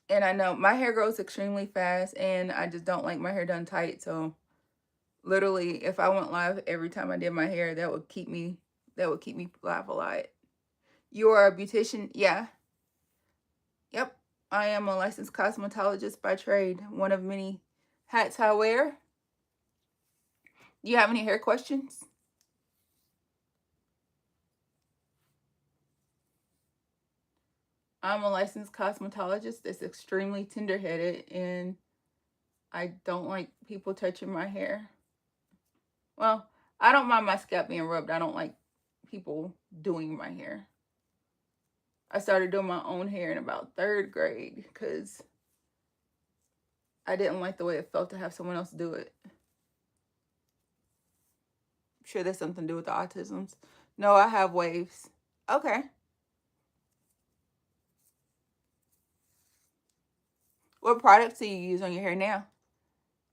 And I know my hair grows extremely fast, and I just don't like my hair done tight, so literally if I went live every time I did my hair, that would keep me live a lot. You are a beautician? Yeah. Yep. I am a licensed cosmetologist by trade, one of many hats I wear. Do you have any hair questions? I'm a licensed cosmetologist that's extremely tender-headed, and I don't like people touching my hair. Well, I don't mind my scalp being rubbed. I don't like people doing my hair. I started doing my own hair in about 3rd grade because I didn't like the way it felt to have someone else do it. I'm sure there's something to do with the autisms. No, I have waves. Okay. What products do you use on your hair now?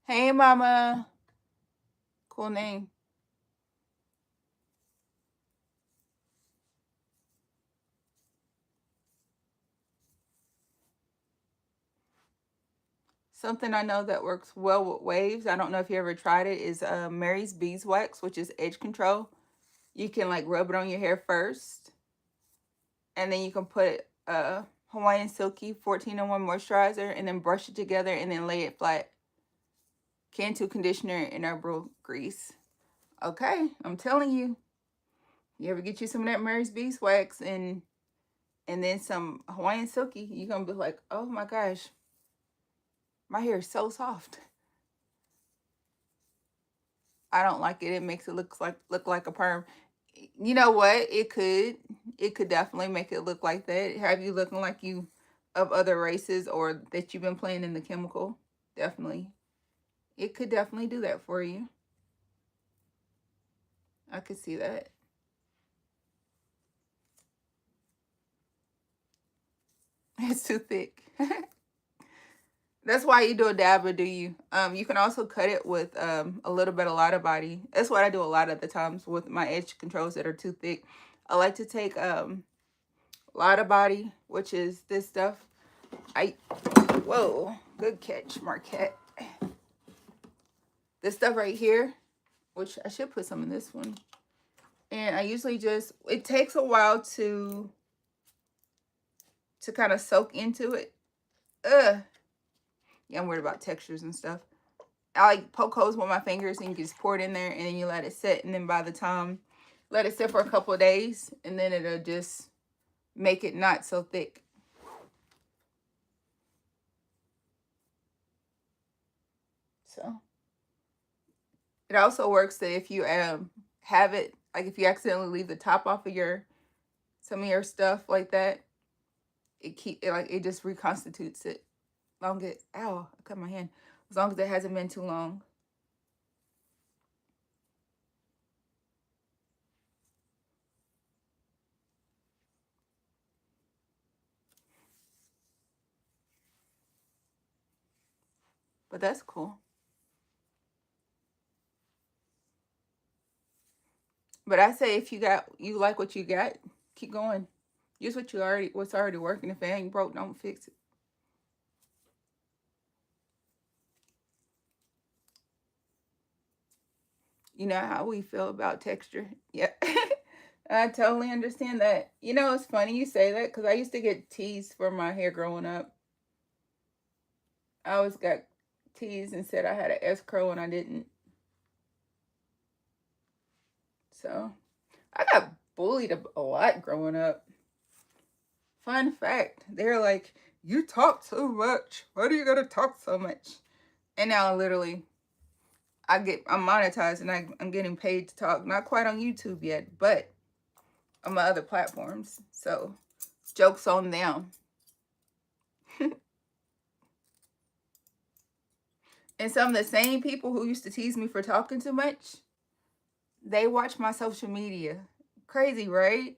Hey, mama. Cool name. Something I know that works well with waves, I don't know if you ever tried it, is Mary's Beeswax, which is edge control. You can like rub it on your hair first, and then you can put Hawaiian Silky 14-in-1 moisturizer, and then brush it together and then lay it flat. Cantu conditioner and herbal grease. Okay, I'm telling you. You ever get you some of that Mary's beeswax and then some Hawaiian Silky, you're gonna be like, oh my gosh, my hair is so soft. I don't like it. It makes it look like a perm. You know what? It could definitely make it look like that. Have you looking like you of other races or that you've been playing in the chemical? Definitely. It could definitely do that for you. I could see that. It's too thick. That's why you do a dab, or do you? You can also cut it with a little bit of Lotta Body. That's what I do a lot of the times with my edge controls that are too thick. I like to take Lotta Body, which is this stuff. Whoa, good catch, Markette. This stuff right here, which I should put some in this one. And I usually it takes a while to kind of soak into it. Yeah, I'm worried about textures and stuff. I like poke holes with my fingers and you just pour it in there and then you let it sit. And then by the time, let it sit for a couple of days and then it'll just make it not so thick. So it also works that if you have it, like if you accidentally leave the top off of some of your stuff like that, it just reconstitutes it. Ow, I cut my hand. As long as it hasn't been too long. But that's cool. But I say if you like what you got, keep going. Use what's already working. If it ain't broke, don't fix it. You know how we feel about texture. Yeah. I totally understand that. You know, it's funny you say that because I used to get teased for my hair growing up. I always got teased and said I had an S curl and I didn't. So I got bullied a lot growing up. Fun fact, they're like, you talk too much. Why do you gotta talk so much? And now literally I'm monetized and I'm getting paid to talk. Not quite on YouTube yet, but on my other platforms. So joke's on them. And some of the same people who used to tease me for talking too much, they watch my social media. Crazy, right?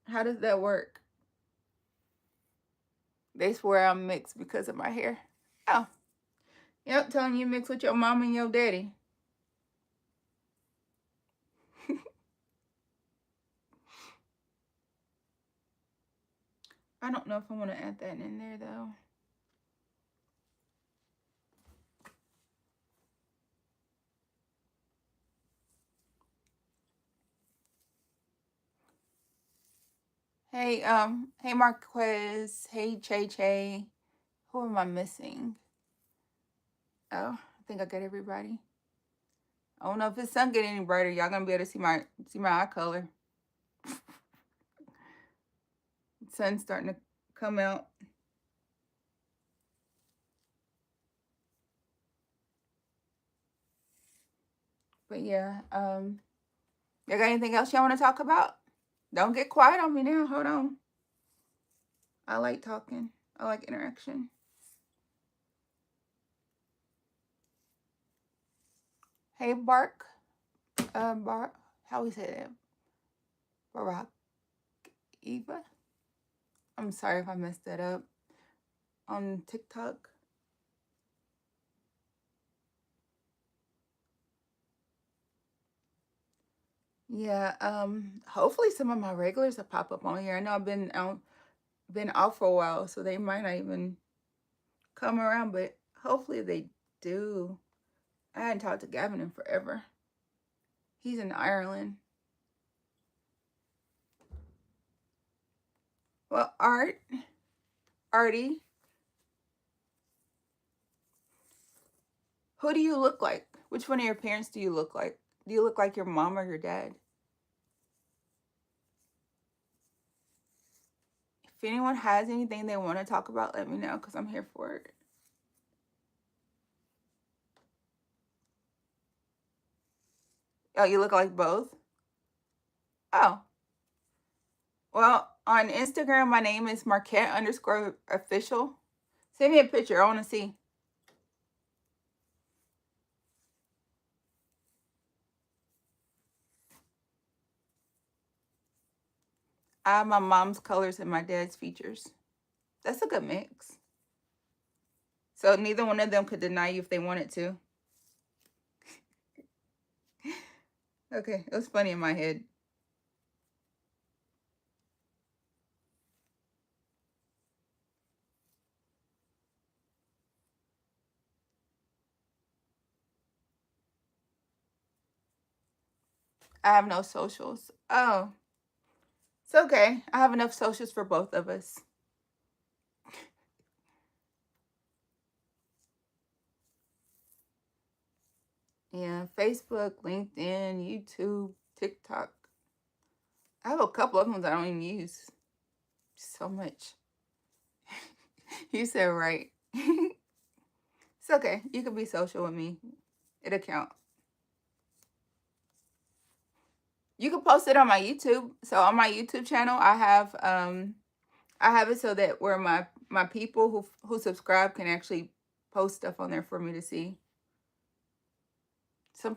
How does that work? They swear I'm mixed because of my hair. Oh, yep, telling you mixed with your mom and your daddy. I don't know if I want to add that in there though. Hey Marquez, hey Che. Who am I missing? Oh, I think I got everybody. I don't know if the sun get any brighter. Y'all gonna be able to see my eye color. Sun's starting to come out. But yeah, y'all got anything else y'all want to talk about? Don't get quiet on me now. Hold on. I like talking. I like interaction. Hey, Bark. How we say that? Barack Eva. I'm sorry if I messed that up. On TikTok. Yeah. Hopefully some of my regulars will pop up on here. I know I've been off for a while, so they might not even come around, but hopefully they do. I hadn't talked to Gavin in forever. He's in Ireland. Well, Artie, who do you look like? Which one of your parents do you look like? Do you look like your mom or your dad? If anyone has anything they want to talk about, let me know because I'm here for it. Oh, you look like both? Oh, well, on Instagram, my name is Markette underscore official. Send me a picture. I want to see. I have my mom's colors and my dad's features. That's a good mix. So neither one of them could deny you if they wanted to. Okay, it was funny in my head. I have no socials. Oh, it's okay. I have enough socials for both of us. Yeah, Facebook, LinkedIn, YouTube, TikTok. I have a couple of them that I don't even use. So much. You said right. It's okay. You can be social with me. It'll count. You can post it on my YouTube. So on my YouTube channel, I have it so that where my people who subscribe can actually post stuff on there for me to see.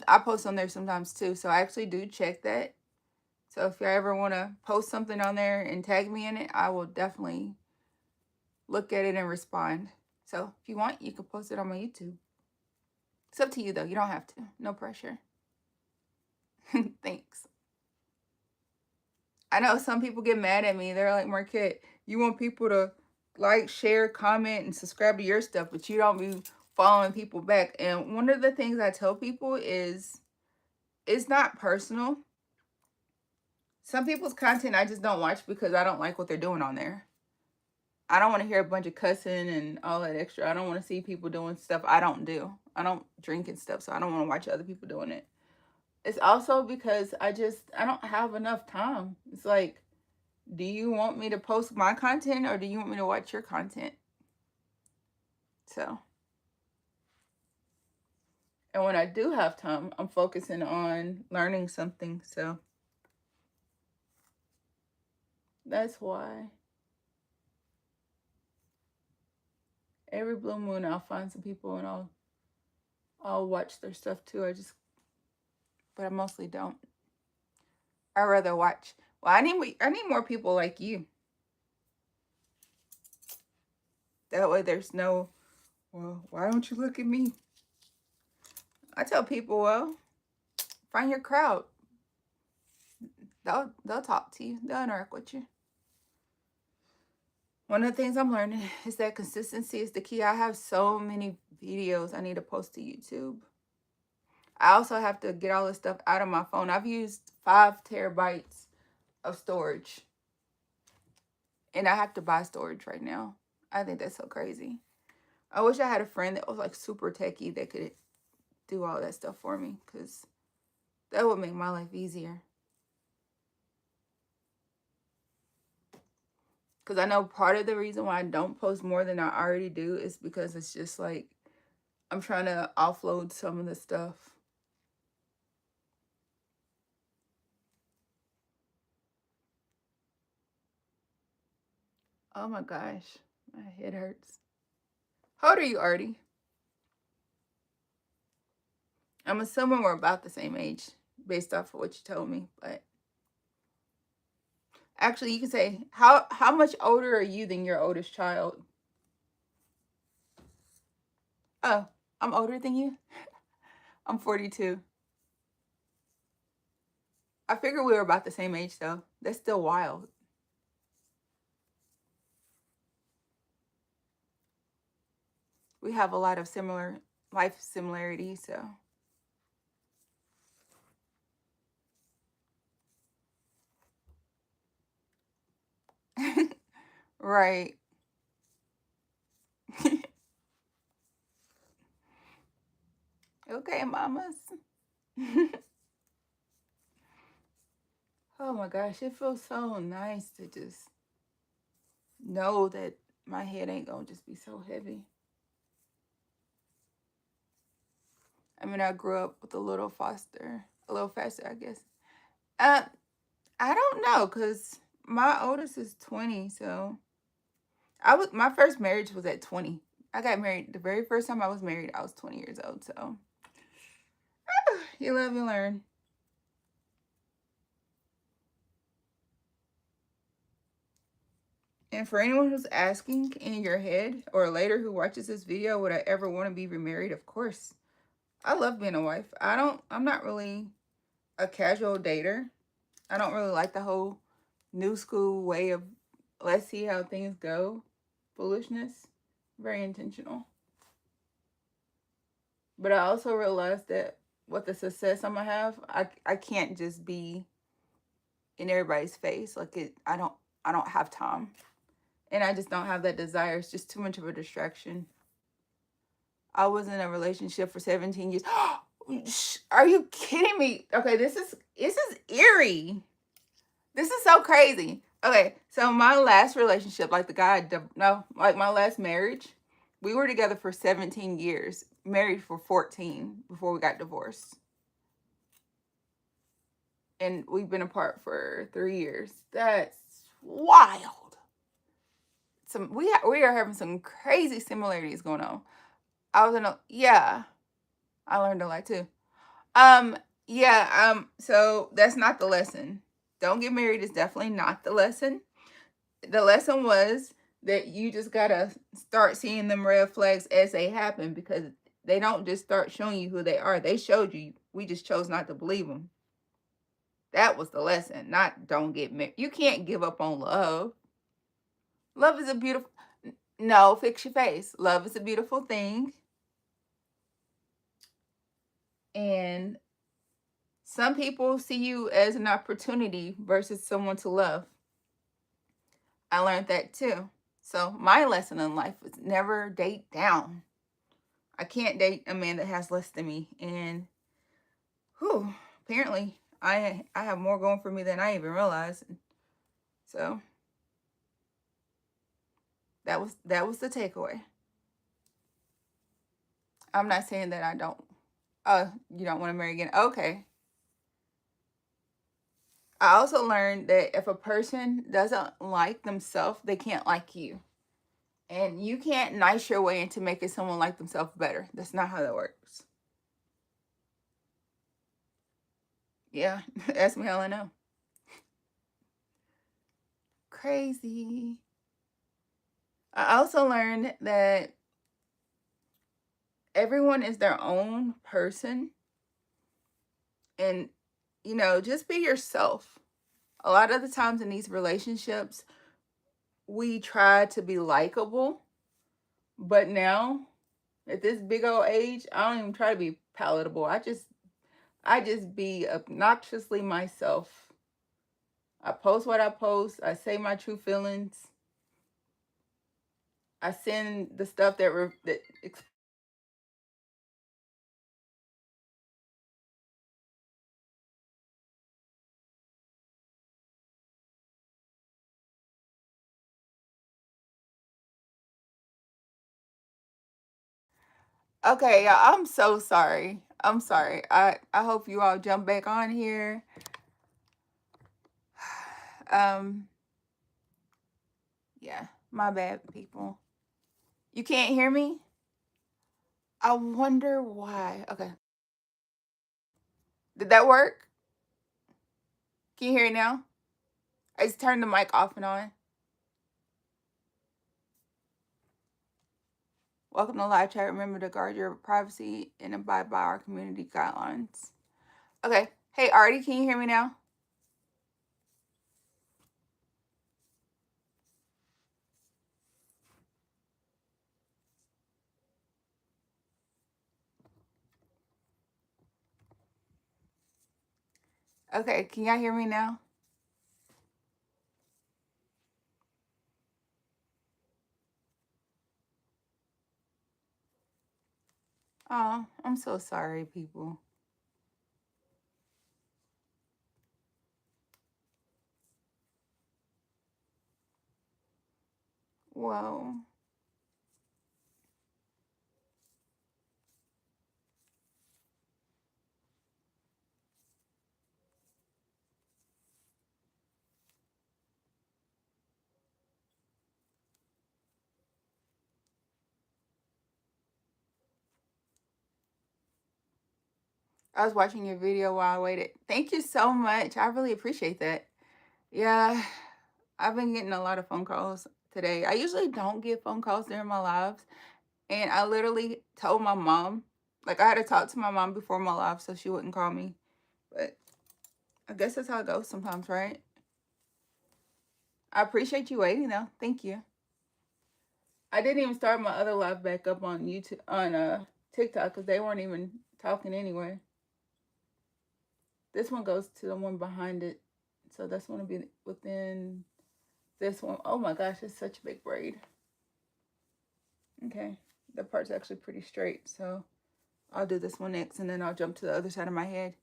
I post on there sometimes too, so I actually do check that. So if you ever want to post something on there and tag me in it, I will definitely look at it and respond. So if you want, you can post it on my YouTube. It's up to you though. You don't have to. No pressure. Thanks. I know some people get mad at me. They're like, Marquette, you want people to like, share, comment, and subscribe to your stuff, but you don't be following people back. And one of the things I tell people is it's not personal. Some people's content I just don't watch because I don't like what they're doing on there. I don't want to hear a bunch of cussing and all that extra. I don't want to see people doing stuff I don't do. I don't drink and stuff, so I don't want to watch other people doing it. It's also because I don't have enough time. It's like, do you want me to post my content or do you want me to watch your content? So, and when I do have time, I'm focusing on learning something. So that's why every blue moon I'll find some people and I'll watch their stuff too. But I mostly don't. I rather watch. Well, I need more people like you. That way, there's no. Well, why don't you look at me? I tell people, well, find your crowd. They'll talk to you. They'll interact with you. One of the things I'm learning is that consistency is the key. I have so many videos I need to post to YouTube. I also have to get all this stuff out of my phone. I've used 5 terabytes of storage. And I have to buy storage right now. I think that's so crazy. I wish I had a friend that was like super techie that could do all that stuff for me because that would make my life easier. Because I know part of the reason why I don't post more than I already do is because it's just like I'm trying to offload some of the stuff. Oh my gosh, my head hurts. How old are you, Artie? I'm assuming we're about the same age based off of what you told me, but actually you can say how much older are you than your oldest child? Oh, I'm older than you? I'm 42. I figured we were about the same age though. That's still wild. We have a lot of similar life similarities, so Right. Okay, mamas. Oh my gosh, it feels so nice to just know that my head ain't gonna just be so heavy. I mean, I grew up with a little faster, I guess. Uh, I don't know, cause my oldest is 20, so my first marriage was at 20. I got married the very first time I was married. I was 20 years old, so you live and learn. And for anyone who's asking in your head or later who watches this video, would I ever want to be remarried? Of course. I love being a wife. I'm not really a casual dater. I don't really like the whole new school way of let's see how things go foolishness. Very intentional. But I also realized that with the success I'm gonna have, I can't just be in everybody's face. I don't have time. And I just don't have that desire. It's just too much of a distraction. I was in a relationship for 17 years. Are you kidding me? Okay, this is eerie. This is so crazy. Okay, so my last relationship, like the guy, no, like my last marriage, we were together for 17 years, married for 14 before we got divorced. And we've been apart for 3 years. That's wild. We are having some crazy similarities going on. I was in a yeah. I learned a lot too. Um, yeah, so that's not the lesson. Don't get married is definitely not the lesson. The lesson was that you just gotta start seeing them red flags as they happen because they don't just start showing you who they are. They showed you. We just chose not to believe them. That was the lesson, not don't get married. You can't give up on love. Love is a beautiful. No, fix your face. Love is a beautiful thing. And some people see you as an opportunity versus someone to love. I learned that too. So my lesson in life was never date down. I can't date a man that has less than me. And whew, apparently I have more going for me than I even realized. So that was the takeaway. I'm not saying that I don't you don't want to marry again. Okay. I also learned that if a person doesn't like themselves, they can't like you. And you can't nice your way into making someone like themselves better. That's not how that works. Yeah, ask me how I know. Crazy. I also learned that everyone is their own person. And, just be yourself. A lot of the times in these relationships, we try to be likable. But now, at this big old age, I don't even try to be palatable. I just be obnoxiously myself. I post what I post. I say my true feelings. I send the stuff that okay, yeah, I'm so sorry. I'm sorry. I hope you all jump back on here. Um yeah, my bad people. You can't hear me? I wonder why. Okay. Did that work? Can you hear it now? I just turned the mic off and on. Welcome to live chat. Remember to guard your privacy and abide by our community guidelines. Okay. Hey, Artie, can you hear me now? Okay, can y'all hear me now? Oh, I'm so sorry, people. Well, I was watching your video while I waited. Thank you so much. I really appreciate that. Yeah, I've been getting a lot of phone calls today. I usually don't get phone calls during my lives. And I literally told my mom, like I had to talk to my mom before my live so she wouldn't call me. But I guess that's how it goes sometimes, right? I appreciate you waiting though. Thank you. I didn't even start my other live back up on YouTube on TikTok because they weren't even talking anyway. This one goes to the one behind it. So that's going to be within this one. Oh my gosh, it's such a big braid. Okay. The part's actually pretty straight. So I'll do this one next and then I'll jump to the other side of my head.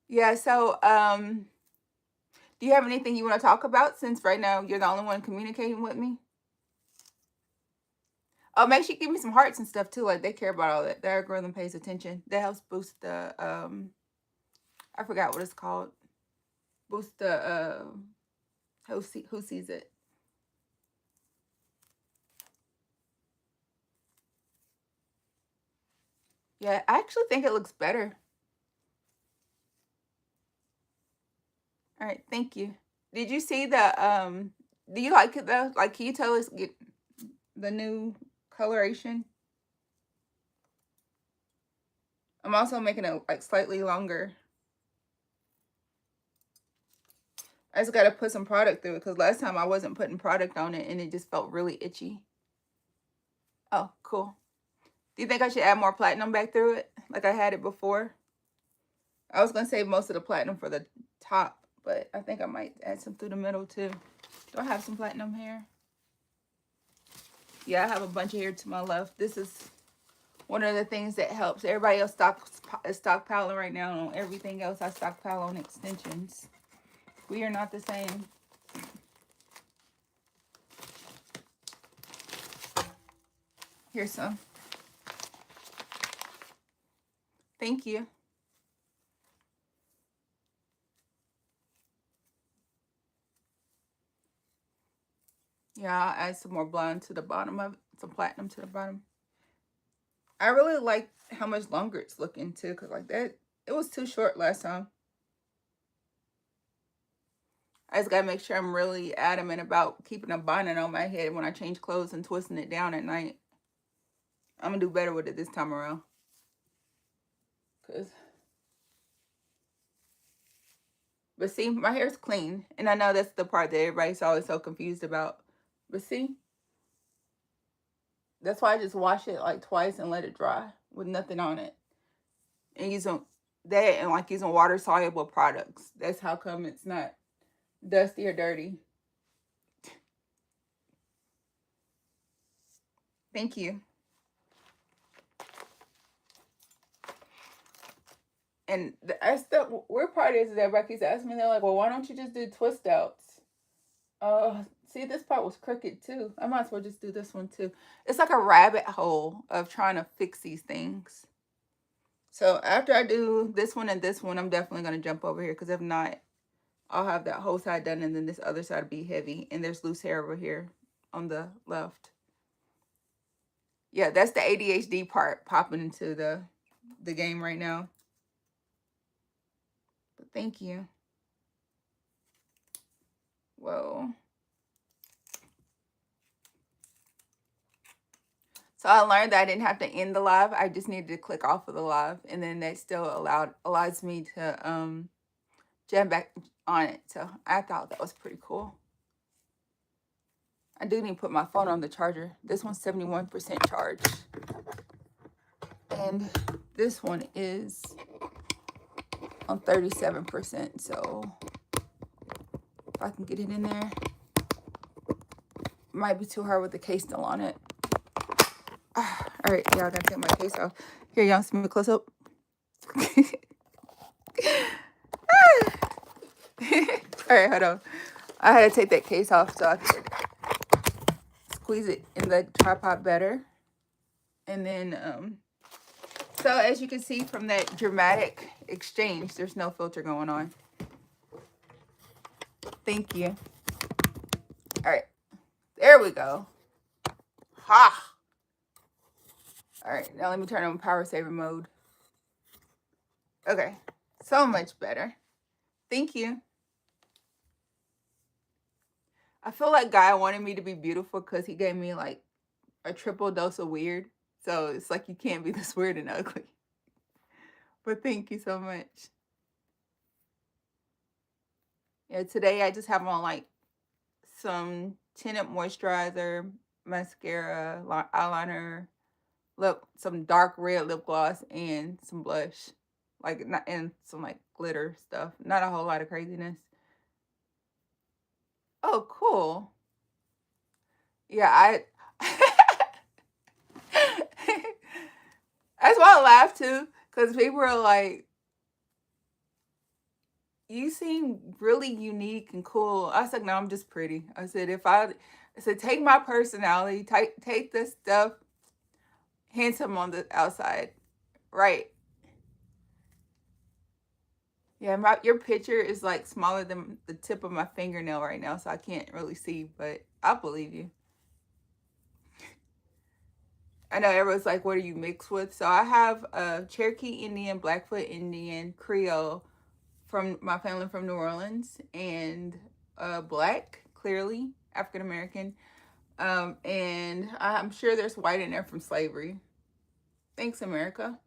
Yeah, so do you have anything you want to talk about since right now you're the only one communicating with me? Oh, make sure you give me some hearts and stuff too. Like they care about all that. The algorithm pays attention. That helps boost the I forgot what it's called. Boost the who sees it. Yeah, I actually think it looks better. All right, thank you. Did you see the do you like it though? Like can you tell us get the new coloration? I'm also making it like slightly longer. I just got to put some product through it because last time I wasn't putting product on it and it just felt really itchy. Oh, cool. Do you think I should add more platinum back through it like I had it before? I was going to save most of the platinum for the top, but I think I might add some through the middle too. Do I have some platinum here? Yeah, I have a bunch of hair to my left. This is one of the things that helps. Everybody else is stockpiling right now on everything else. I stockpile on extensions. We are not the same. Here's some. Thank you. Yeah, I'll add some more blonde to the bottom of it. Some platinum to the bottom. I really like how much longer it's looking too. Because like that, it was too short last time. I just got to make sure I'm really adamant about keeping a bonnet on my head when I change clothes and twisting it down at night. I'm going to do better with it this time around. But see, my hair's clean. And I know that's the part that everybody's always so confused about. But see, that's why I just wash it like twice and let it dry with nothing on it. And using that and like using water soluble products. That's how come it's not dusty or dirty. Thank you. And that's the weird part is that Becky's asking me, they're like, well, why don't you just do twist outs? See, this part was crooked too. I might as well just do this one too. It's like a rabbit hole of trying to fix these things. So after I do this one and this one, I'm definitely going to jump over here because if not, I'll have that whole side done and then this other side will be heavy. And there's loose hair over here on the left. Yeah, that's the ADHD part popping into the game right now. But thank you. Whoa. So I learned that I didn't have to end the live. I just needed to click off of the live. And then that still allows me to jam back on it. So I thought that was pretty cool. I do need to put my phone on the charger. This one's 71% charged. And this one is on 37%. So if I can get it in there. Might be too hard with the case still on it. All right, y'all gotta take my case off. Here, y'all see me close up. All right, hold on. I had to take that case off so I could squeeze it in the tripod better. And then, so as you can see from that dramatic exchange, there's no filter going on. Thank you. All right, there we go. Ha! All right, now let me turn on power saver mode. Okay, so much better. Thank you. I feel like Guy wanted me to be beautiful because he gave me like a triple dose of weird. So it's like you can't be this weird and ugly. But thank you so much. Yeah, today I just have on like some tinted moisturizer, mascara, eyeliner, some dark red lip gloss, and some blush. Like not and some like glitter stuff. Not a whole lot of craziness. Oh, cool. Yeah, I that's why I laughed too, because people were like, you seem really unique and cool. I was like, no, I'm just pretty. I said, take my personality, take this stuff, handsome on the outside. Right. Yeah, your picture is like smaller than the tip of my fingernail right now, so I can't really see, but I believe you. I know everyone's like, what are you mixed with? So I have Cherokee Indian, Blackfoot Indian, Creole from my family from New Orleans, and Black, clearly, African American. And I'm sure there's white in there from slavery. Thanks, America.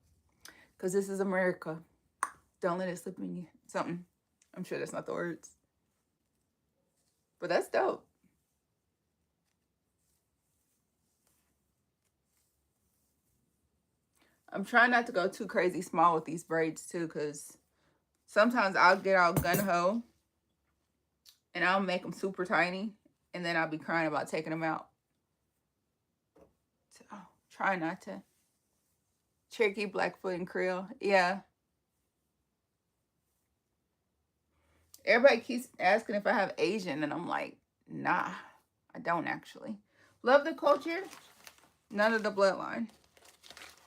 Because this is America. Don't let it slip in you. Something. I'm sure that's not the words. But that's dope. I'm trying not to go too crazy small with these braids too, because sometimes I'll get all gun-ho and I'll make them super tiny, and then I'll be crying about taking them out. So try not to. Cherokee, Blackfoot, and Creole. Yeah. Everybody keeps asking if I have Asian, and I'm like, nah, I don't actually. Love the culture, none of the bloodline.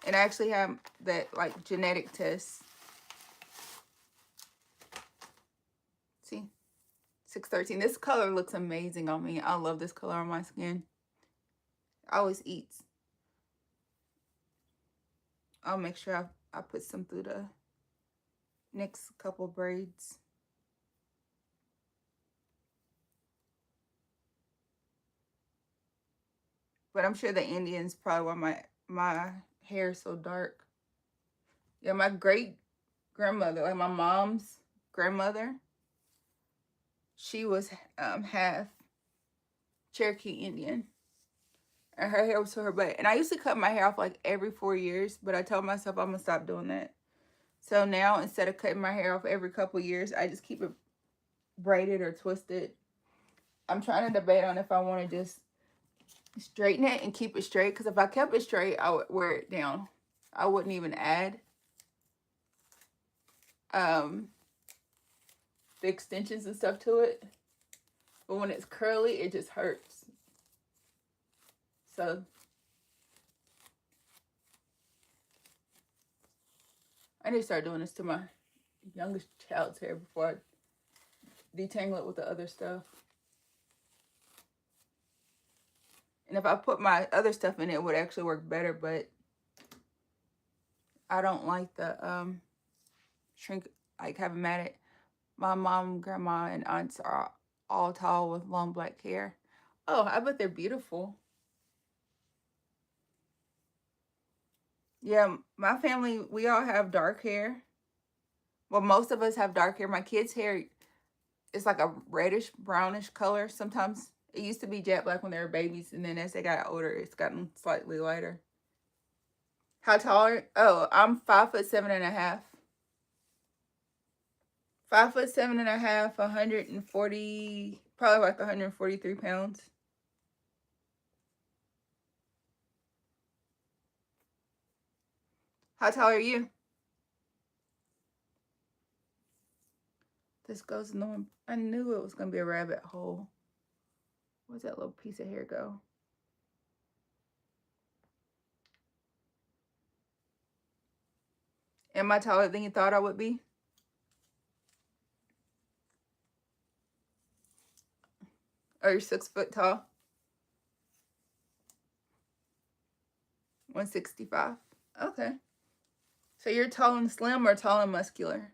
And I actually have that like genetic test. See, 613. This color looks amazing on me. I love this color on my skin. Always eats. I'll make sure I put some through the next couple braids. But I'm sure the Indians probably why my hair is so dark. Yeah, my great grandmother, like my mom's grandmother, she was half Cherokee Indian. And her hair was to her butt. And I used to cut my hair off like every 4 years, but I told myself I'm going to stop doing that. So now instead of cutting my hair off every couple years, I just keep it braided or twisted. I'm trying to debate on if I want to just straighten it and keep it straight. Because if I kept it straight, I would wear it down. I wouldn't even add the extensions and stuff to it. But when it's curly, it just hurts. So I need to start doing this to my youngest child's hair before I detangle it with the other stuff. And if I put my other stuff in, it would actually work better, but I don't like the shrink, like having matted. My mom, grandma, and aunts are all tall with long black hair. Oh, I bet they're beautiful. Yeah, my family, we all have dark hair. Well, most of us have dark hair. My kids' hair is like a reddish, brownish color. Sometimes it used to be jet black when they were babies, and then as they got older, it's gotten slightly lighter. How tall are you? Oh, I'm 5'7.5". 5'7.5", 140, probably like 143 pounds. How tall are you? This goes in the one. I knew it was going to be a rabbit hole. Where's that little piece of hair go? Am I taller than you thought I would be? Are you 6 foot tall? 165. Okay. So you're tall and slim or tall and muscular?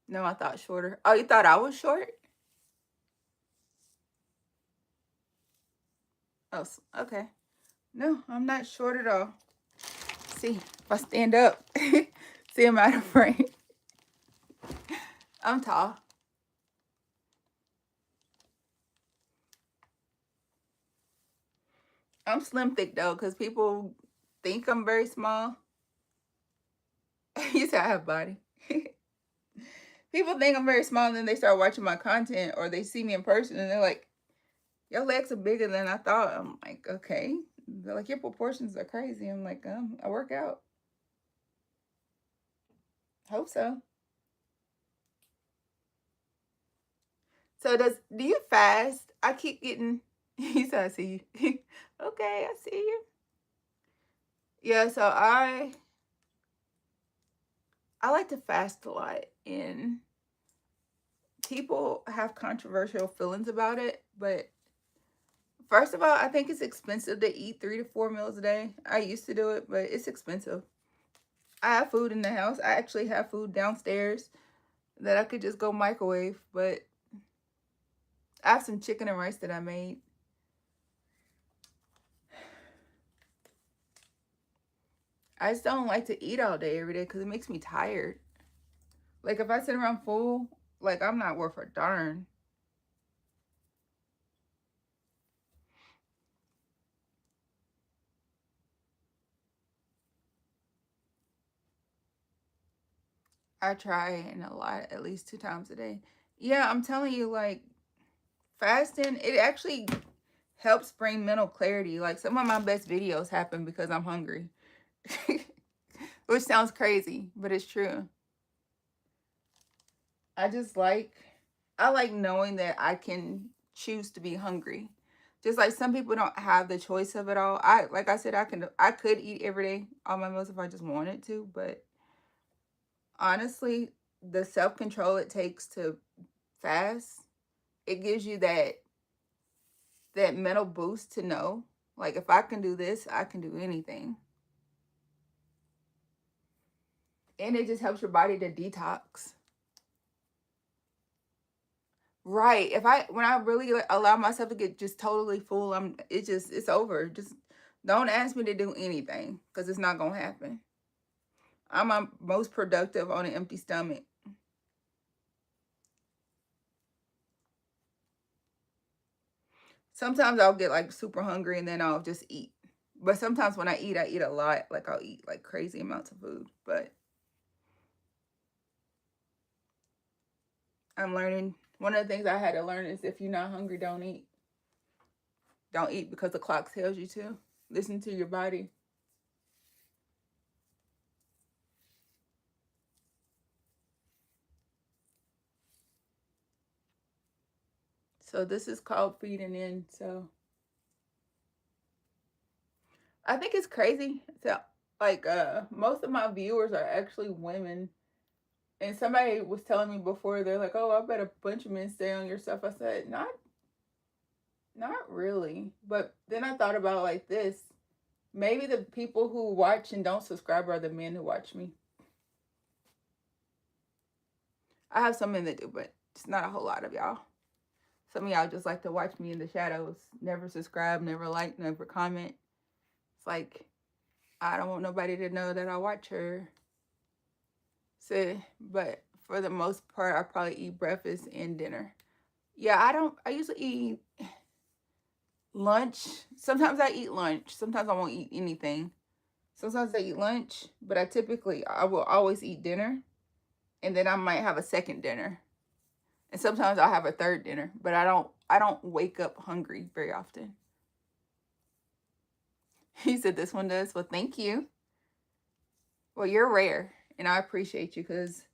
No, I thought shorter. Oh, you thought I was short? Oh, okay. No, I'm not short at all. See, if I stand up, see, I'm out of frame. I'm tall. I'm slim thick though, because people think I'm very small. You say I have body. People think I'm very small, and then they start watching my content or they see me in person and they're like, your legs are bigger than I thought. I'm like, okay. They're like, your proportions are crazy. I'm like, I work out. Hope so. So do you fast? I keep getting he said I see you. Okay, I see you. Yeah, so I like to fast a lot, and people have controversial feelings about it, but first of all, I think it's expensive to eat 3 to 4 meals a day. I used to do it, but it's expensive. I have food in the house. I actually have food downstairs that I could just go microwave, but I have some chicken and rice that I made. I just don't like to eat all day every day because it makes me tired. Like if I sit around full, like I'm not worth a darn. I try and a lot, at least 2 times a day. Yeah, I'm telling you, like fasting, it actually helps bring mental clarity. Like some of my best videos happen because I'm hungry. Which sounds crazy, but it's true. I just I like knowing that I can choose to be hungry. Just like some people don't have the choice of it all. Like I said, I could eat every day all my meals if I just wanted to, but honestly, the self-control it takes to fast, it gives you that mental boost to know, like if I can do this, I can do anything. And it just helps your body to detox. Right. If I when I really allow myself to get just totally full, it's over. Just don't ask me to do anything because it's not gonna happen. I'm my most productive on an empty stomach. Sometimes I'll get like super hungry and then I'll just eat. But sometimes when I eat a lot. Like I'll eat like crazy amounts of food. But I'm learning. One of the things I had to learn is if you're not hungry, don't eat. Don't eat because the clock tells you to. Listen to your body. So this is called feeding in. So I think it's crazy. So like most of my viewers are actually women. And somebody was telling me before, they're like, "Oh, I bet a bunch of men stay on your stuff." I said, not really. But then I thought about it like this. Maybe the people who watch and don't subscribe are the men who watch me. I have some men that do, but it's not a whole lot of y'all. Some of y'all just like to watch me in the shadows. Never subscribe, never like, never comment. It's like, I don't want nobody to know that I watch her. So, but for the most part, I probably eat breakfast and dinner. Yeah, I usually eat lunch. Sometimes I eat lunch. Sometimes I won't eat anything. Sometimes I eat lunch, but I will always eat dinner, and then I might have a second dinner. And sometimes I'll have a third dinner, but I don't wake up hungry very often. He said this one does. Well, thank you. Well, you're rare, and I appreciate you because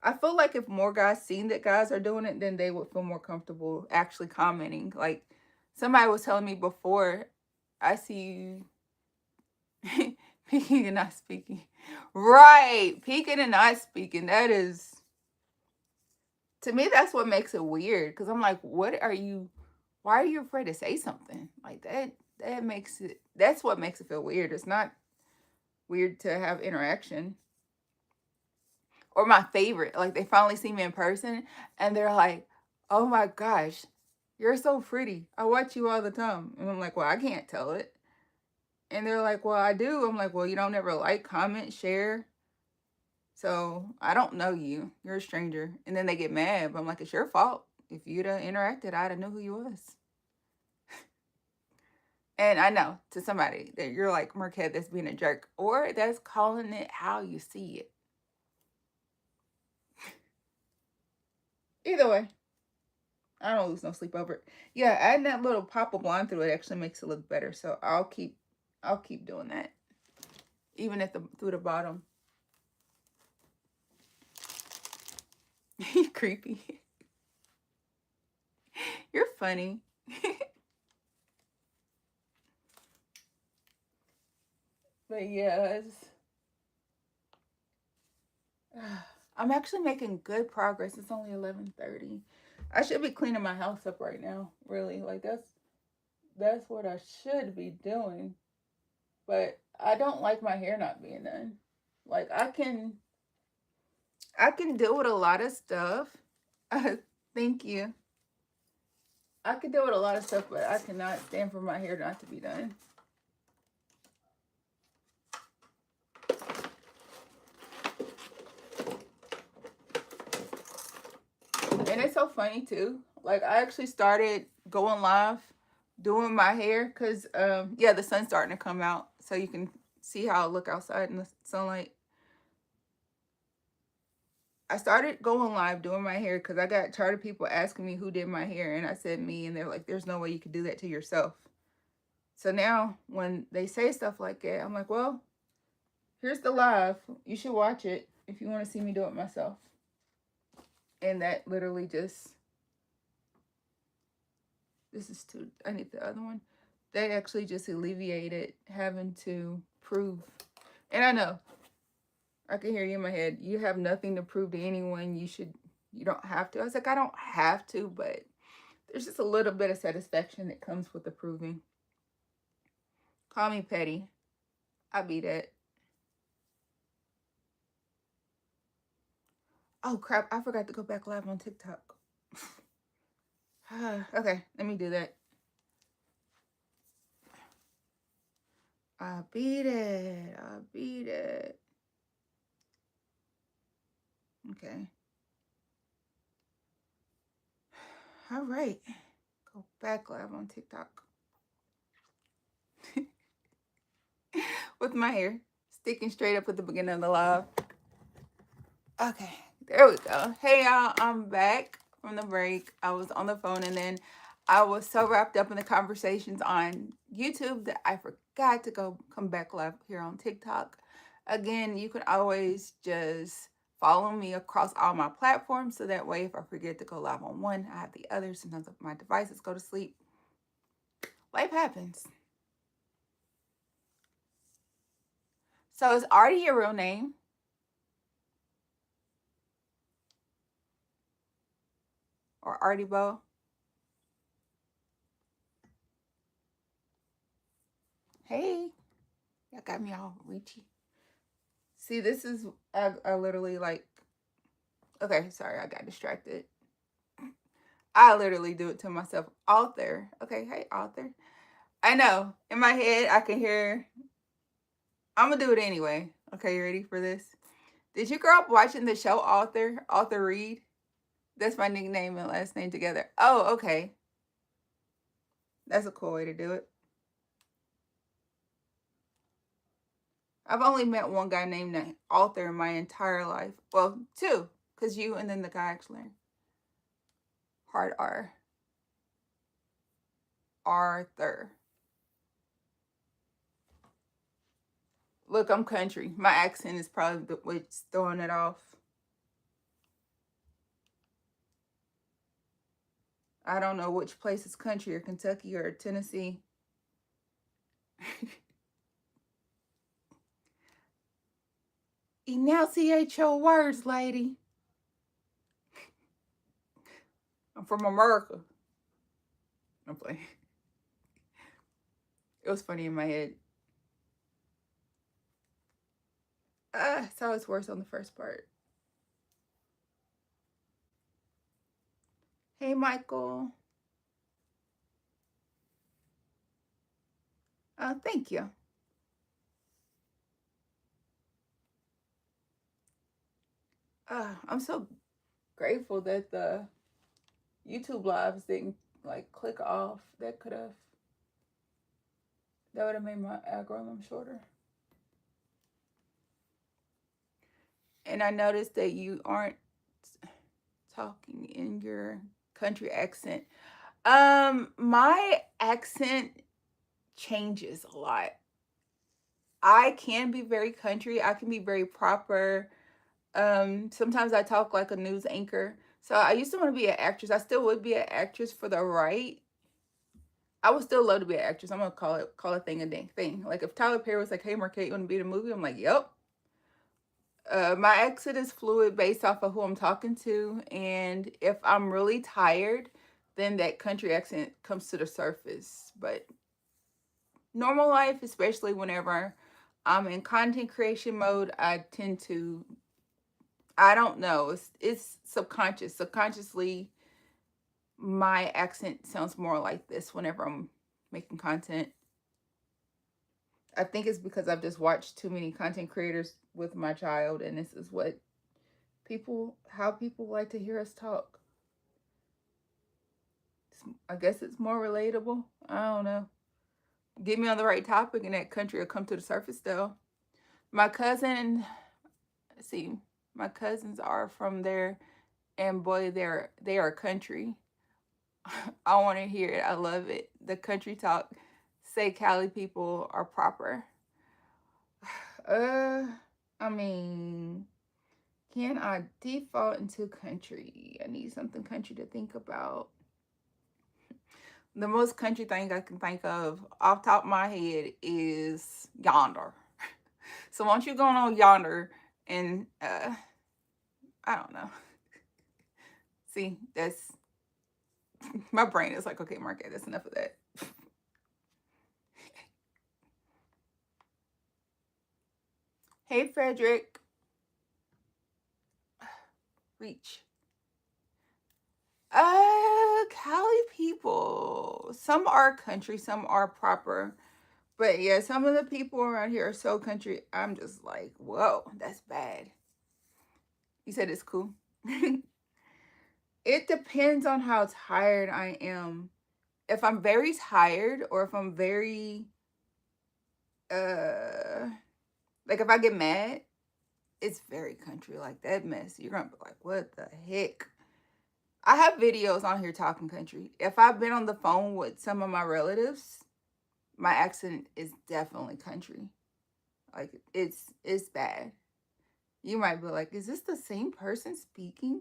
I feel like if more guys seen that guys are doing it, then they would feel more comfortable actually commenting. Like somebody was telling me before, I see you peeking and not speaking. Right, peeking and not speaking. That is, to me, that's what makes it weird. Because I'm like, what are you? Why are you afraid to say something like that? That makes it. That's what makes it feel weird. It's not weird to have interaction. Or my favorite, like they finally see me in person and they're like, "Oh my gosh, you're so pretty. I watch you all the time." And I'm like, "Well, I can't tell it." And they're like, "Well, I do." I'm like, "Well, you don't ever like, comment, share. So I don't know you. You're a stranger." And then they get mad. But I'm like, "It's your fault. If you'd have interacted, I'd have knew who you was." And I know to somebody that you're like, Markette, that's being a jerk. Or that's calling it how you see it. Either way, I don't lose no sleep over it. Yeah, adding that little pop of blonde through it actually makes it look better. So I'll keep doing that. Even at the through the bottom. Creepy. You're funny. But yeah, I'm actually making good progress. It's only 11:30. I should be cleaning my house up right now. Really, like that's what I should be doing. But I don't like my hair not being done. Like I can deal with a lot of stuff. Thank you. I can deal with a lot of stuff, but I cannot stand for my hair not to be done. And it's so funny too. Like I actually started going live doing my hair because yeah, the sun's starting to come out, so you can see how I look outside in the sunlight. I started going live doing my hair because I got tired of people asking me who did my hair, and I said me, and they're like, "There's no way you could do that to yourself." So now when they say stuff like that, I'm like, "Well, here's the live. You should watch it if you want to see me do it myself." And that literally just, this is too, I need the other one. That actually just alleviated having to prove. And I know, I can hear you in my head. You have nothing to prove to anyone. You don't have to. I was like, I don't have to, but there's just a little bit of satisfaction that comes with the proving. Call me petty. I be that. Oh crap, I forgot to go back live on TikTok. Okay, let me do that. I beat it. I beat it. Okay. All right. Go back live on TikTok. With my hair sticking straight up at the beginning of the live. Okay, there we go. Hey y'all, I'm back from the break. I was on the phone and then I was so wrapped up in the conversations on YouTube that I forgot to come back live here on TikTok. Again, you can always just follow me across all my platforms so that way if I forget to go live on one, I have the other. Sometimes my devices go to sleep. Life happens. So is Artie your real name? Or Artie Bo? Hey, y'all got me all reachy. See, this is, I literally like, okay, sorry, I got distracted. I literally do it to myself. Author. Okay, hey, author. I know. In my head, I can hear, I'm going to do it anyway. Okay, you ready for this? Did you grow up watching the show Author? Author Reed? That's my nickname and last name together. Oh, okay. That's a cool way to do it. I've only met one guy named that author in my entire life. Well, two, because you and then the guy actually. Hard R. Arthur. Look, I'm country. My accent is probably what's throwing it off. I don't know which place is country, or Kentucky or Tennessee. Enunciate your words, lady. I'm from America. I'm playing. It was funny in my head. It's always worse on the first part. Hey, Michael. Thank you. I'm so grateful that the YouTube lives didn't like click off. That would have made my algorithm shorter. And I noticed that you aren't talking in your country accent. My accent changes a lot. I can be very country. I can be very proper. Sometimes I talk like a news anchor. So I used to want to be an actress. I still would be an actress for the right. I would still love to be an actress. I'm gonna call a thing a dang thing. Like if Tyler Perry was like, "Hey, Markette, you want to be in a movie?" I'm like, "Yep." My accent is fluid based off of who I'm talking to, and if I'm really tired, then that country accent comes to the surface. But normal life, especially whenever I'm in content creation mode, I tend to, I don't know, it's subconscious. Subconsciously, my accent sounds more like this whenever I'm making content. I think it's because I've just watched too many content creators with my child, and this is what how people like to hear us talk. I guess it's more relatable. I don't know. Get me on the right topic, and that country will come to the surface, though. My cousin, see, my cousins are from there, and boy, they are country. I want to hear it. I love it. The country talk. Say Cali people are proper. I mean, can I default into country? I need something country to think about. The most country thing I can think of off top of my head is yonder. So once you go on yonder and I don't know. See, that's my brain is like, okay, Markette, that's enough of that. Hey, Frederick. Reach. Cali people. Some are country, some are proper. But yeah, some of the people around here are so country. I'm just like, whoa, that's bad. You said it's cool. It depends on how tired I am. If I'm very tired or if I'm very like if I get mad, it's very country. Like that mess. You're gonna be like, what the heck? I have videos on here talking country. If I've been on the phone with some of my relatives, my accent is definitely country. Like it's bad. You might be like, is this the same person speaking?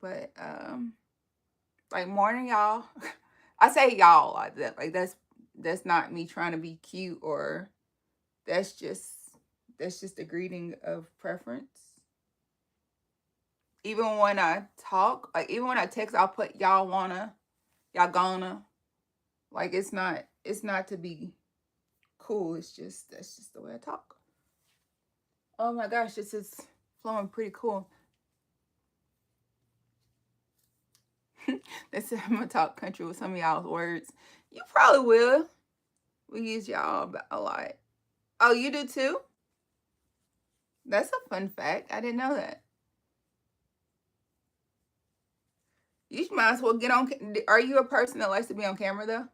But like morning y'all. I say y'all like that. Like that's not me trying to be cute, or that's just a greeting of preference. Even when I talk, like even when I text, I'll put y'all wanna, y'all gonna. Like it's not to be cool. It's just that's just the way I talk. Oh my gosh, this is flowing pretty cool. They said I'm gonna talk country with some of y'all's words. You probably will. We use y'all a lot. Oh, you do too? That's a fun fact. I didn't know that. You might as well get on. Are you a person that likes to be on camera though?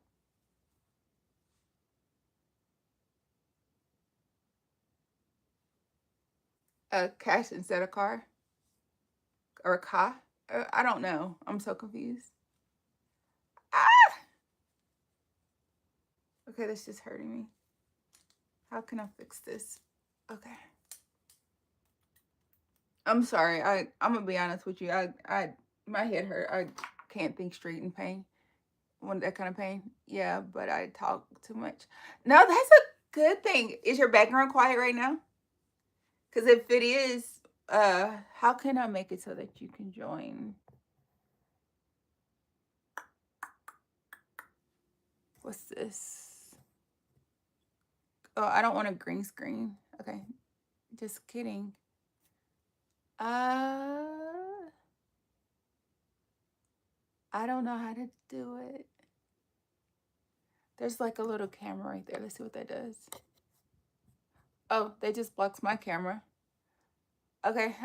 Cash instead of car or car. I don't know. I'm so confused. Ah! Okay, this is hurting me. How can I fix this? Okay. I'm sorry. I'm gonna be honest with you. I my head hurt. I can't think straight in pain. When that kind of pain. Yeah, but I talk too much. No, that's a good thing. Is your background quiet right now? Because if it is, how can I make it so that you can join? What's this? Oh, I don't want a green screen. Okay, just kidding. Uh, I don't know how to do it. There's like a little camera right there. Let's see what that does. Oh, they just blocks my camera. Okay,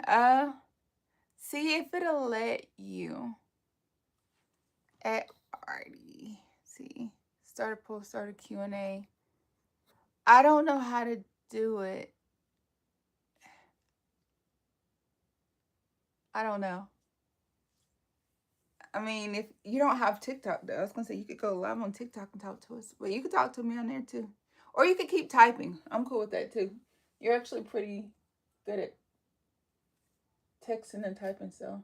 see if it'll let you. Alrighty. See. Start a poll, start a Q&A. I don't know how to do it. I don't know. I mean, if you don't have TikTok, though, I was gonna say you could go live on TikTok and talk to us, but you could talk to me on there too, or you could keep typing. I'm cool with that too. You're actually pretty good at texting and typing, so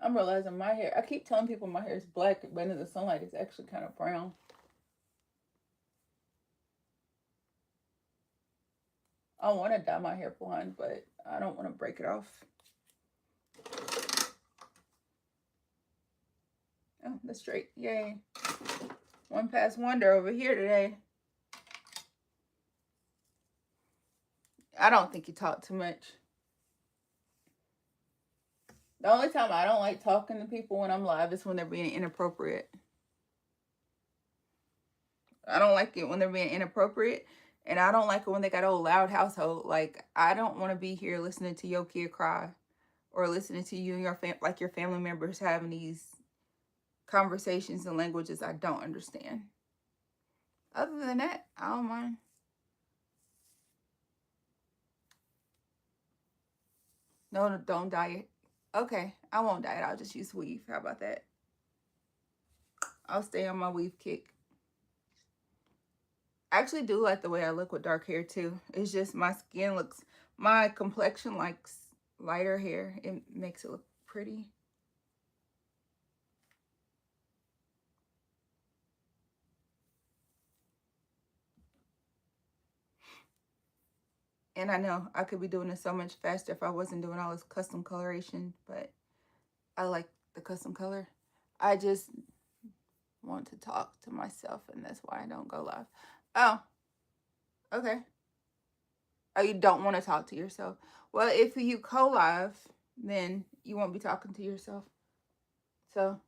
I'm realizing my hair. I keep telling people my hair is black, but in the sunlight, it's actually kind of brown. I want to dye my hair blonde, but I don't want to break it off. Oh, that's straight. Yay. One past wonder over here today. I don't think you talk too much. The only time I don't like talking to people when I'm live is when they're being inappropriate. I don't like it when they're being inappropriate. And I don't like it when they got a loud household. Like, I don't want to be here listening to your kid cry or listening to you and your family members having these conversations in languages I don't understand. Other than that, I don't mind. No, don't diet. Okay, I won't diet. I'll just use weave. How about that? I'll stay on my weave kick. I actually do like the way I look with dark hair too. It's just my complexion likes lighter hair. It makes it look pretty. And I know I could be doing it so much faster if I wasn't doing all this custom coloration, but I like the custom color. I just want to talk to myself, and that's why I don't go live. Oh, okay. Oh, you don't want to talk to yourself. Well, if you co-live, then you won't be talking to yourself. So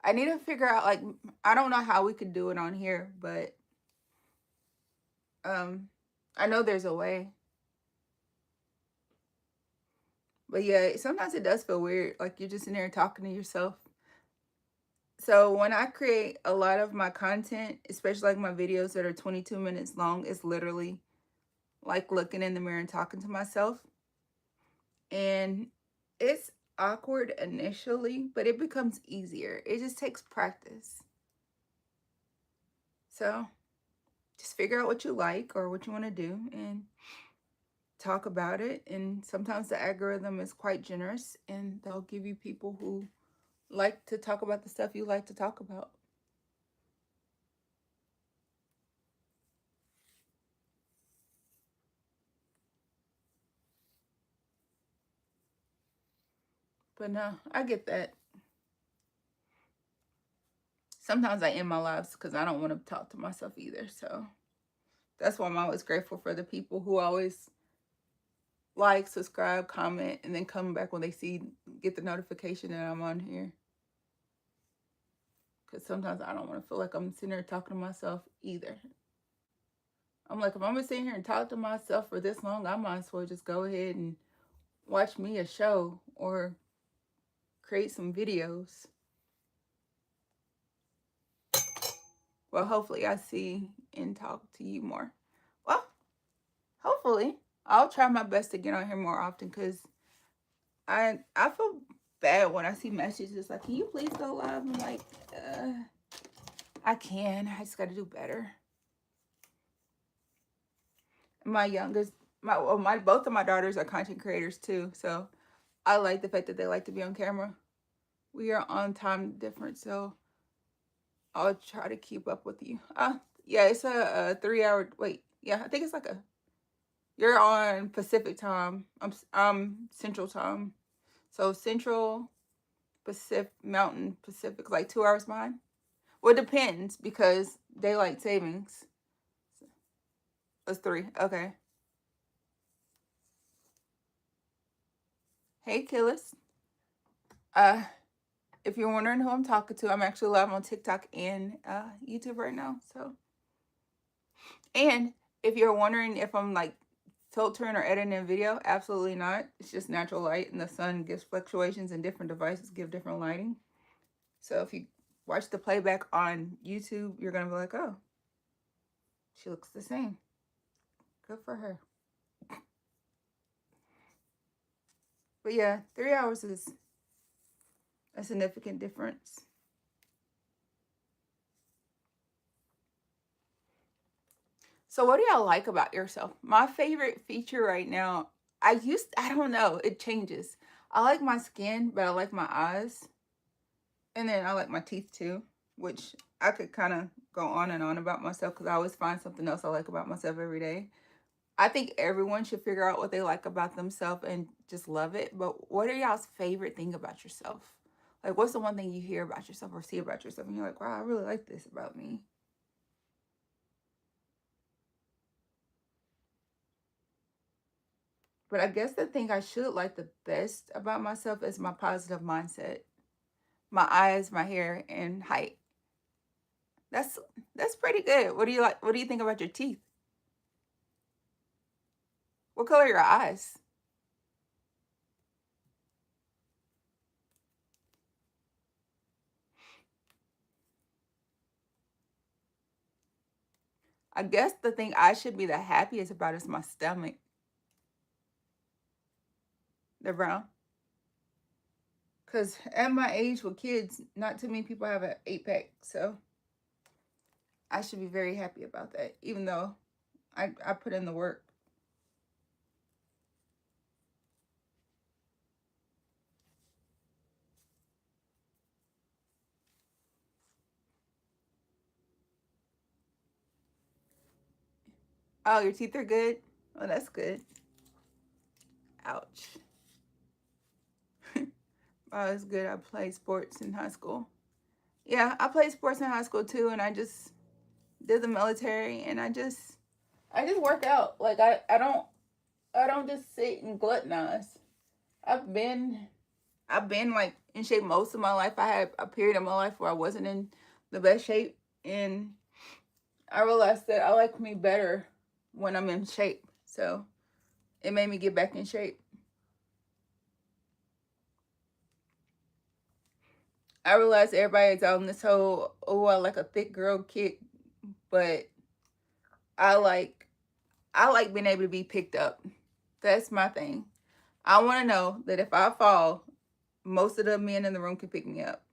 I need to figure out, like, I don't know how we could do it on here, but I know there's a way. But yeah, sometimes it does feel weird, like you're just in there talking to yourself. So when I create a lot of my content, especially like my videos that are 22 minutes long, it's literally like looking in the mirror and talking to myself. And it's awkward initially, but it becomes easier. It just takes practice. So just figure out what you like or what you want to do and talk about it. And sometimes the algorithm is quite generous and they'll give you people who like to talk about the stuff you like to talk about. But no, I get that. Sometimes I end my lives because I don't want to talk to myself either. So that's why I'm always grateful for the people who always like, subscribe, comment, and then come back when they get the notification that I'm on here. Because sometimes I don't want to feel like I'm sitting there talking to myself either. I'm like, if I'm gonna sit here and talk to myself for this long, I might as well just go ahead and watch me a show or create some videos. Well, hopefully I see and talk to you more. Hopefully. I'll try my best to get on here more often because I feel bad when I see messages like, can you please go live? I'm like, I can. I just got to do better. My youngest, my both of my daughters are content creators too, so I like the fact that they like to be on camera. We are on time difference, so I'll try to keep up with you. Yeah, it's a 3 hour. Wait, yeah, I think it's like a. You're on Pacific time. I'm Central time, so Central Pacific Mountain Pacific like 2 hours behind. Well, it depends because daylight savings. It's three. Okay. Hey, Killis. Uh, if you're wondering who I'm talking to, I'm actually live on TikTok and YouTube right now. So, and if you're wondering if I'm like filtering or editing a video, absolutely not. It's just natural light, and the sun gives fluctuations, and different devices give different lighting. So if you watch the playback on YouTube, you're gonna be like, oh, she looks the same. Good for her. But yeah, 3 hours is a significant difference. So what do y'all like about yourself? My favorite feature right now, I don't know, it changes. I like my skin, but I like my eyes. And then I like my teeth too, which I could kind of go on and on about myself because I always find something else I like about myself every day. I think everyone should figure out what they like about themselves and just love it. But what are y'all's favorite thing about yourself? Like, what's the one thing you hear about yourself or see about yourself and you're like, wow, I really like this about me? But I guess the thing I should like the best about myself is my positive mindset. My eyes, my hair, and height. That's that's pretty good. What do you like? What do you think about your teeth? What color are your eyes? I guess the thing I should be the happiest about is my stomach. The brown. Because at my age with kids, not too many people have an 8 pack. So I should be very happy about that, even though I put in the work. Oh, your teeth are good? Oh, that's good. Ouch. Oh, it's good. I played sports in high school. Yeah, I played sports in high school too, and I just did the military, and I just work out. Like I don't just sit and gluttonize. I've been I've been like in shape most of my life. I had a period of my life where I wasn't in the best shape, and I realized that I like me better when I'm in shape. So it made me get back in shape. I realized everybody's on this whole, oh, I like a thick girl kick, but I like I like being able to be picked up. That's my thing. I want to know that if I fall, most of the men in the room can pick me up.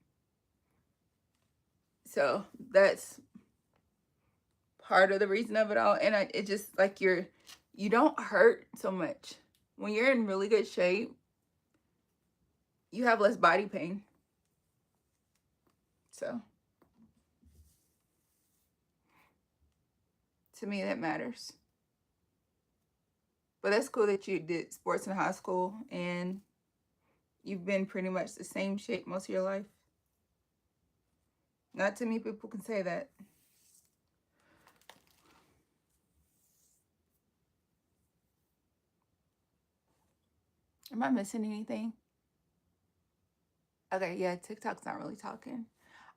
So that's part of the reason of it all. And it just like you don't hurt so much when you're in really good shape. You have less body pain. So to me, that matters. But that's cool that you did sports in high school and you've been pretty much the same shape most of your life. Not too many people can say that. Am I missing anything? Okay, yeah, TikTok's not really talking.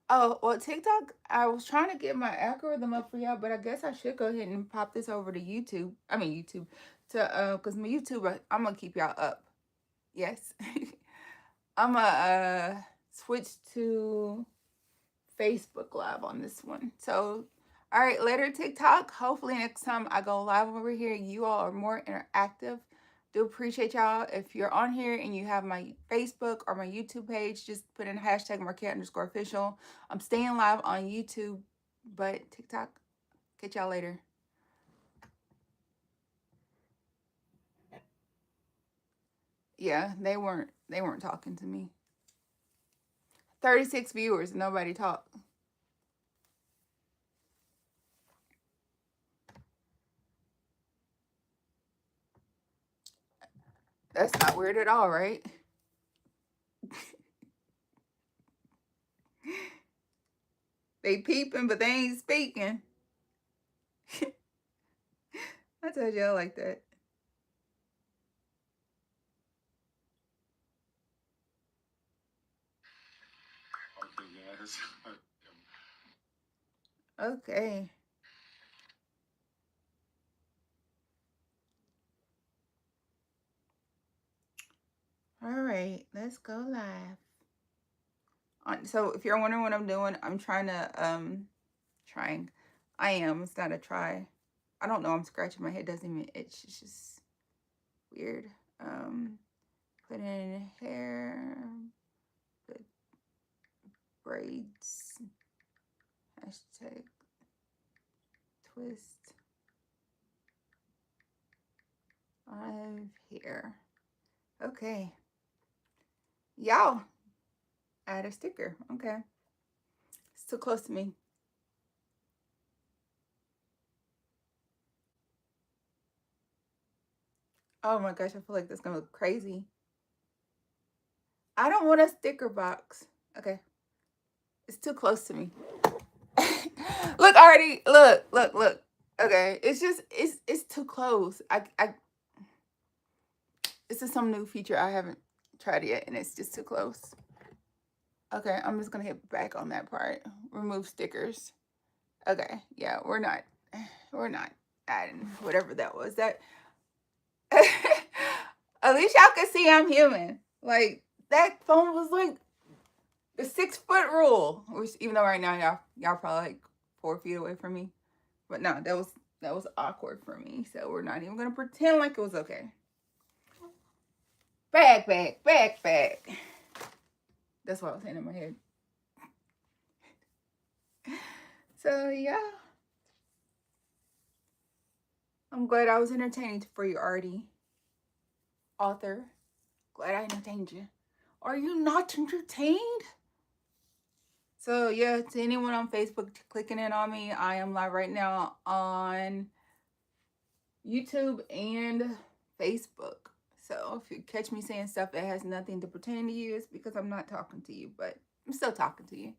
Oh, well, TikTok, I was trying to get my algorithm up for y'all, but I guess I should go ahead and pop this over to YouTube. I mean, YouTube, because my YouTube, I'm going to keep y'all up. Yes. I'm going to switch to Facebook Live on this one. So All right, later TikTok. Hopefully next time I go live over here, you all are more interactive. Do appreciate y'all. If you're on here and you have my Facebook or my YouTube page, just put in hashtag Markette_official. I'm staying live on YouTube, but TikTok. Catch y'all later. Yeah, they weren't talking to me. 36 viewers, nobody talked. That's not weird at all, right? They peeping, but they ain't speaking. I told y'all like that. Okay. All right, let's go live. So if you're wondering what I'm doing, I'm trying to trying. I am. It's not a try. I don't know. I'm scratching my head. Doesn't even itch. It's just weird. Put in hair. Put braids. Hashtag twist. Live hair. Okay. Y'all. Add a sticker. Okay. It's too close to me. Oh my gosh, I feel like this is gonna look crazy. I don't want a sticker box. Okay. It's too close to me. Look already. Look. Okay. It's just it's too close. This is some new feature I haven't tried yet, and it's just too close. Okay, I'm just gonna hit back on that part. Remove stickers. Okay, yeah, we're not adding whatever that was. That at least y'all can see I'm human. Like that phone was like the 6-foot rule. Which even though right now y'all probably like 4 feet away from me. But no, that was awkward for me. So we're not even gonna pretend like it was okay. Back. That's what I was saying in my head. So yeah. I'm glad I was entertaining for you, Artie. Author. Glad I entertained you. Are you not entertained? So yeah, to anyone on Facebook clicking in on me, I am live right now on YouTube and Facebook. So if you catch me saying stuff that has nothing to pertain to you, it's because I'm not talking to you, but I'm still talking to you.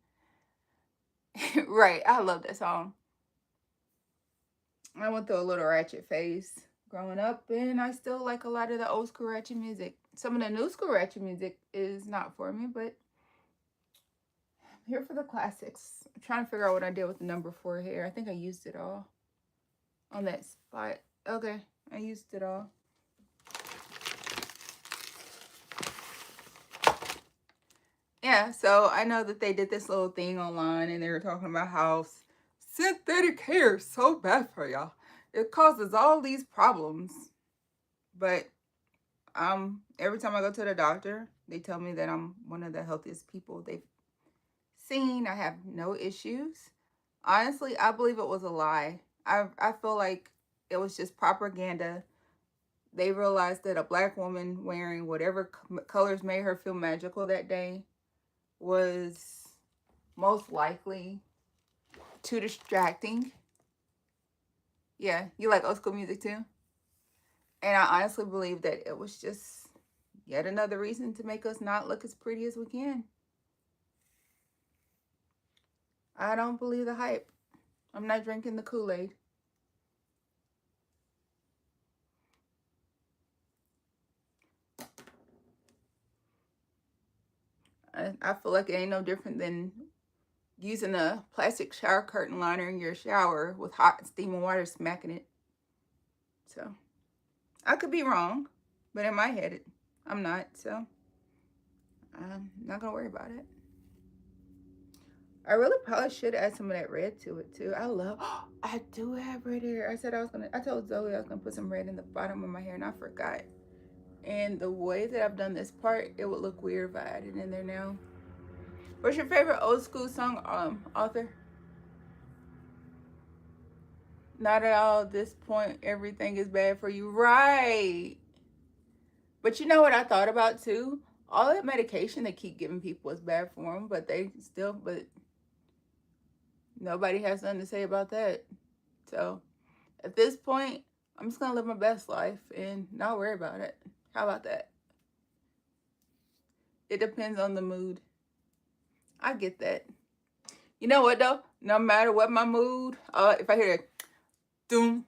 Right, I love that song. I went through a little ratchet phase growing up, and I still like a lot of the old school ratchet music. Some of the new school ratchet music is not for me, but I'm here for the classics. I'm trying to figure out what I did with the number 4 hair. I think I used it all on that spot. Okay, I used it all. Yeah, so I know that they did this little thing online, and they were talking about how synthetic hair is so bad for y'all. It causes all these problems. But every time I go to the doctor, they tell me that I'm one of the healthiest people they've seen. I have no issues. Honestly, I believe it was a lie. I feel like it was just propaganda. They realized that a black woman wearing whatever colors made her feel magical that day was most likely too distracting. Yeah, you like old school music too? And I honestly believe that it was just yet another reason to make us not look as pretty as we can. I don't believe the hype. I'm not drinking the Kool-Aid. I feel like it ain't no different than using a plastic shower curtain liner in your shower with hot steaming water smacking it. So I could be wrong, but in my head, I'm not. So I'm not gonna worry about it. I really probably should add some of that red to it too. I love, I do have red hair. I told Zoe I was gonna put some red in the bottom of my hair and I forgot. And the way that I've done this part, it would look weird if I added it in there now. What's your favorite old school song author? Not at all. At this point, everything is bad for you. Right. But you know what I thought about too? All that medication they keep giving people is bad for them, but nobody has nothing to say about that. So at this point, I'm just gonna live my best life and not worry about it. How about that? It depends on the mood. I get that. You know what though? No matter what my mood, if I hear it, doom,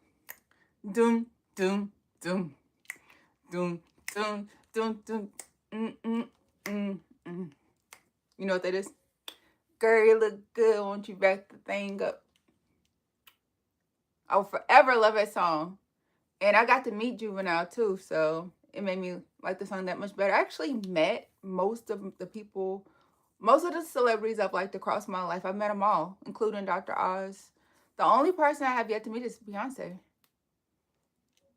doom, doom, doom, doom, doom, doom, doom, mm, mm, mm, mm. You know what that is? Girl, you look good. Won't you back the thing up? I will forever love that song. And I got to meet Juvenile too, so it made me like the song that much better. I actually met most of the people, most of the celebrities I've liked across my life. I've met them all, including Dr. Oz. The only person I have yet to meet is Beyonce.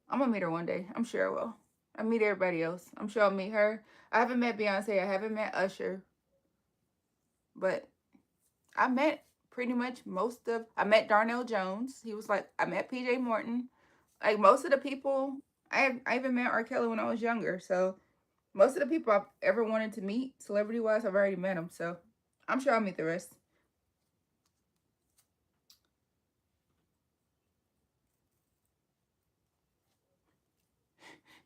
I'm gonna meet her one day. I'm sure I will. I meet everybody else. I'm sure I'll meet her. I haven't met Beyonce. I haven't met Usher. But I met pretty much I met Darnell Jones. He was like, I met PJ Morton. Like most of the people, I even met R. Kelly when I was younger. So most of the people I've ever wanted to meet, celebrity wise, I've already met them. So I'm sure I'll meet the rest.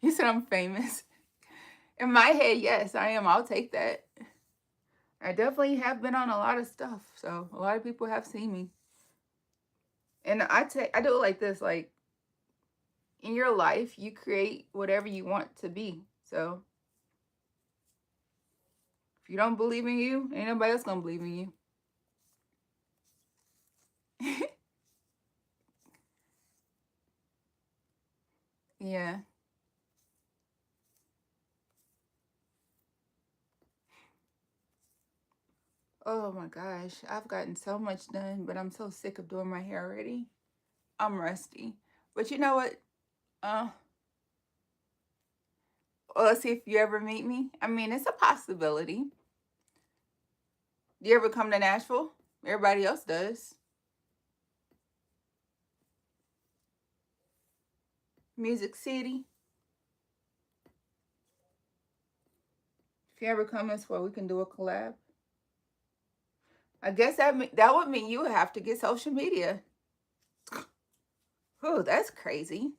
You said I'm famous. In my head, yes, I am. I'll take that. I definitely have been on a lot of stuff. So a lot of people have seen me. And I do it like this, like in your life, you create whatever you want to be. So if you don't believe in you, ain't nobody else gonna believe in you. Yeah. Oh my gosh, I've gotten so much done, but I'm so sick of doing my hair already. I'm rusty. But you know what? Uh, well, let's see if you ever meet me. I mean, it's a possibility. Do you ever come to Nashville? Everybody else does. Music City. If you ever come, that's where we can do a collab. I guess that would mean you would have to get social media. Oh, that's crazy.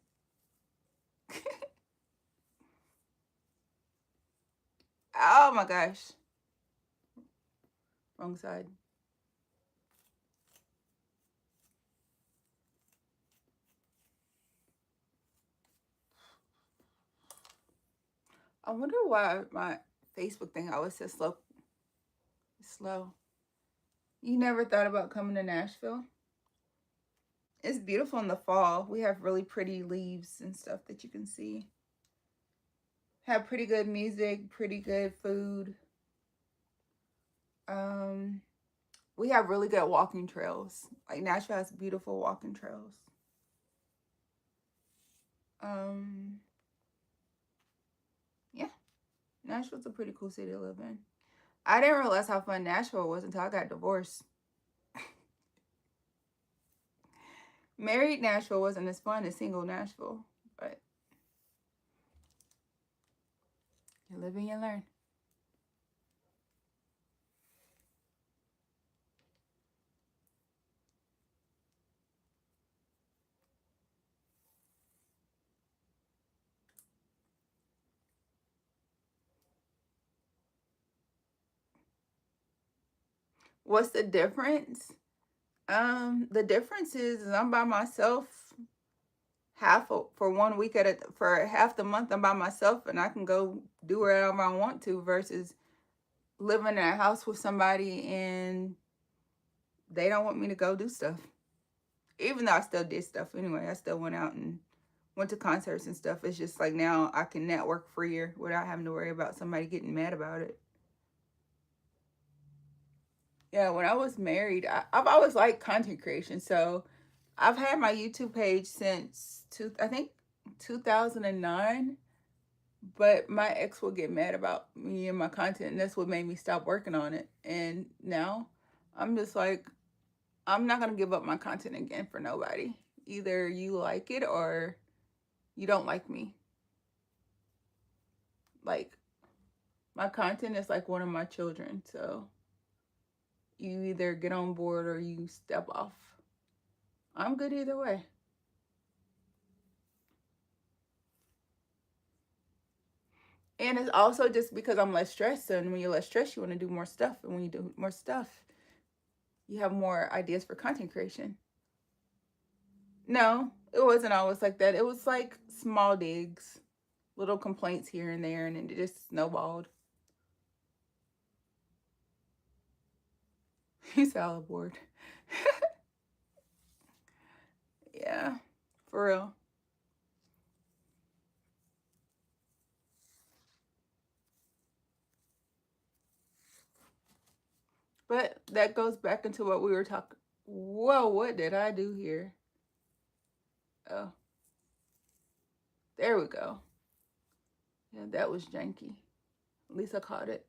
Oh my gosh. Wrong side. I wonder why my Facebook thing always says slow. Slow. You never thought about coming to Nashville? It's beautiful in the fall. We have really pretty leaves and stuff that you can see. Have pretty good music, pretty good food. Um, we have really good walking trails. Like Nashville has beautiful walking trails. Um, yeah, Nashville's a pretty cool city to live in. I didn't realize how fun Nashville was until I got divorced. Married Nashville wasn't as fun as single Nashville, but you live and you learn. What's the difference? The difference is I'm by myself for 1 week for half the month. I'm by myself and I can go do wherever I want to versus living in a house with somebody and they don't want me to go do stuff. Even though I still did stuff anyway, I still went out and went to concerts and stuff. It's just like now I can network freer without having to worry about somebody getting mad about it. Yeah, when I was married, I've always liked content creation. So I've had my YouTube page since I think 2009. But my ex will get mad about me and my content, and that's what made me stop working on it. And now I'm just like, I'm not gonna give up my content again for nobody. Either you like it or you don't like me. Like, my content is like one of my children, so you either get on board or you step off. I'm good either way. And it's also just because I'm less stressed, and when you're less stressed, you want to do more stuff. And when you do more stuff, you have more ideas for content creation. No, it wasn't always like that. It was like small digs, little complaints here and there, and it just snowballed. He's salad bored. Yeah, for real. But that goes back into what we were talking. Whoa, what did I do here? Oh, there we go. Yeah, that was janky. At least I caught it.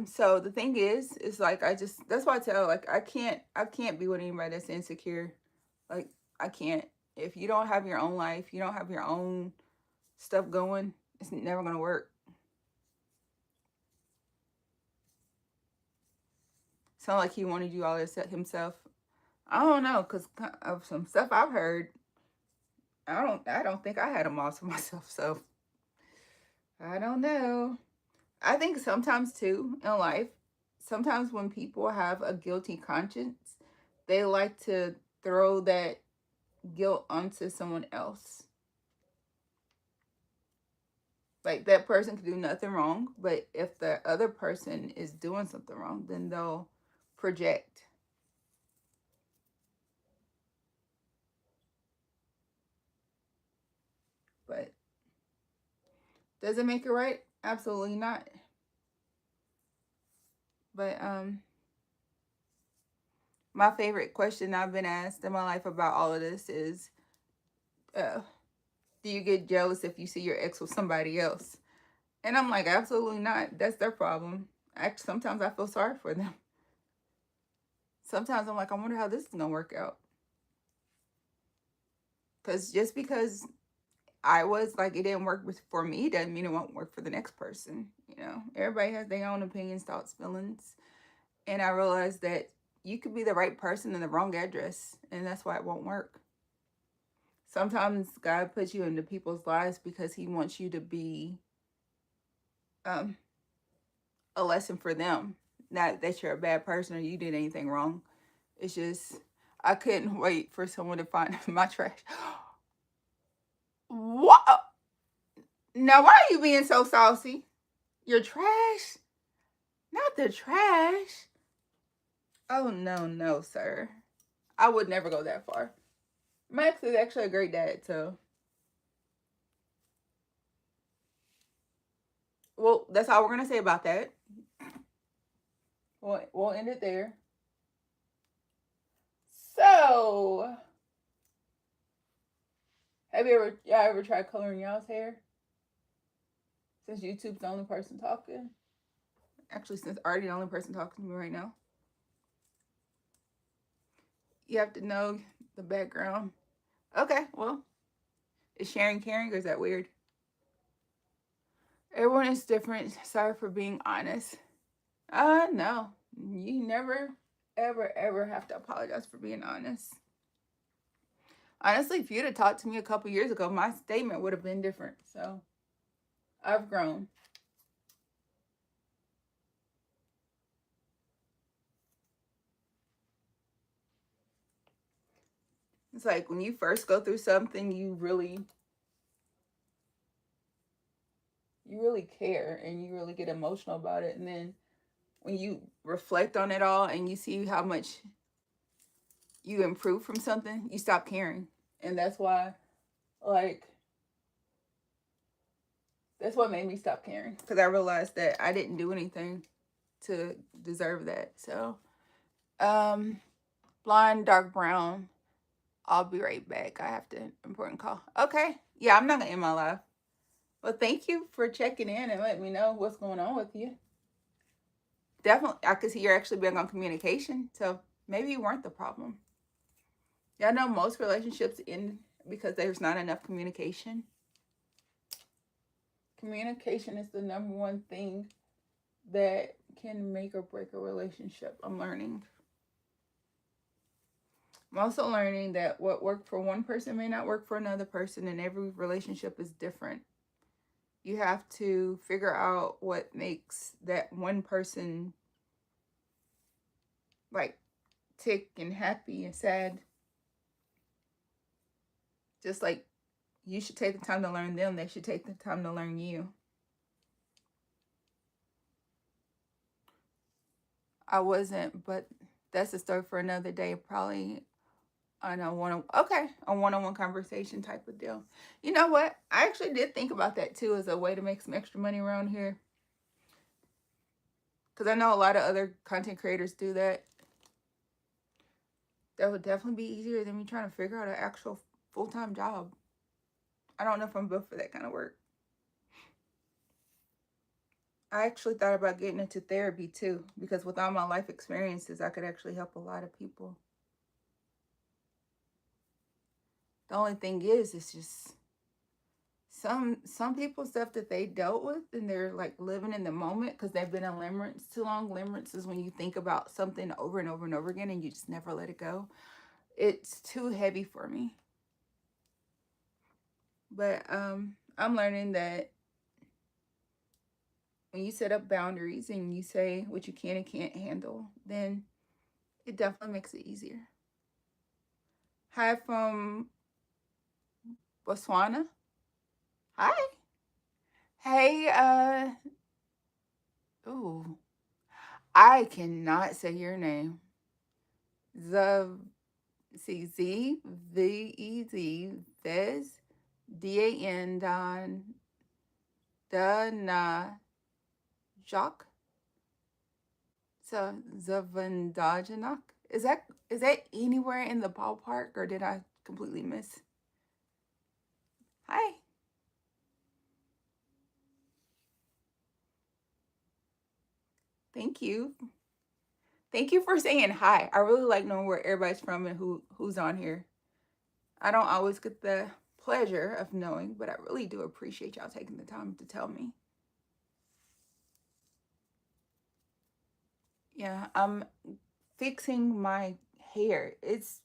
So the thing is like that's why I tell like I can't be with anybody that's insecure. Like I can't. If you don't have your own life, you don't have your own stuff going, it's never gonna work. Sound like he wanted you all to set himself. I don't know, cause of some stuff I've heard, I don't think I had them all to myself. So I don't know. I think sometimes too in life, sometimes when people have a guilty conscience, they like to throw that guilt onto someone else. Like that person could do nothing wrong, but if the other person is doing something wrong, then they'll project. But does it make it right? Absolutely not. But my favorite question I've been asked in my life about all of this is, uh, do you get jealous if you see your ex with somebody else? And I'm like, absolutely not. That's their problem. Actually, sometimes I feel sorry for them. Sometimes I'm like, I wonder how this is gonna work out. Because just because I was like, it didn't work for me doesn't mean it won't work for the next person. Everybody has their own opinions, thoughts, feelings. And I realized that you could be the right person in the wrong address, and that's why it won't work. Sometimes God puts you into people's lives because He wants you to be um, a lesson for them. Not that you're a bad person or you did anything wrong. It's just, I couldn't wait for someone to find my trash. What? Now, why are you being so saucy? Your trash? Not the trash. Oh, no, no, sir. I would never go that far. Max is actually a great dad, so. Well, that's all we're going to say about that. We'll end it there. So, have y'all ever tried coloring y'all's hair? Since YouTube's the only person talking. Actually, since Artie's the only person talking to me right now. You have to know the background. Okay, well, is sharing caring or is that weird? Everyone is different. Sorry for being honest. No. You never, ever, ever have to apologize for being honest. Honestly, if you'd have talked to me a couple years ago, my statement would have been different. So, I've grown. It's like when you first go through something, you really care and you really get emotional about it. And then when you reflect on it all and you see how much you improve from something, you stop caring. And like, that's what made me stop caring. Because I realized that I didn't do anything. to deserve that. So, um, blonde, dark brown. I'll be right back. I have to important call. Okay. Yeah, I'm not gonna end my live. Well, thank you for checking in and letting me know what's going on with you. Definitely, I could see you're actually big on communication, so maybe you weren't the problem. Yeah, I know most relationships end because there's not enough communication. Communication is the number one thing that can make or break a relationship. I'm learning. I'm also learning that what worked for one person may not work for another person, and every relationship is different. You have to figure out what makes that one person like tick and happy and sad. Just like you should take the time to learn them, they should take the time to learn you. I wasn't, but that's a story for another day. Probably on a one-on-one conversation type of deal. You know what? I actually did think about that too as a way to make some extra money around here. Because I know a lot of other content creators do that. That would definitely be easier than me trying to figure out an actual full-time job. I don't know if I'm built for that kind of work. I actually thought about getting into therapy too, because with all my life experiences, I could actually help a lot of people. The only thing is, it's just some people stuff that they dealt with and they're like living in the moment because they've been in limerence too long. Limerence is when you think about something over and over and over again and you just never let it go. It's too heavy for me. But I'm learning that when you set up boundaries and you say what you can and can't handle, then it definitely makes it easier. Hi from Botswana. Hi. Hey, ooh, I cannot say your name. The Z-V-E-Z, Vez, D-A-N, Don, Da-Na, Jacques, so Zavandajanak. Is that anywhere in the ballpark, or did I completely miss? Hi. Thank you. Thank you for saying hi. I really like knowing where everybody's from and who's on here. I don't always get the pleasure of knowing, but I really do appreciate y'all taking the time to tell me. Yeah, I'm fixing my hair. It's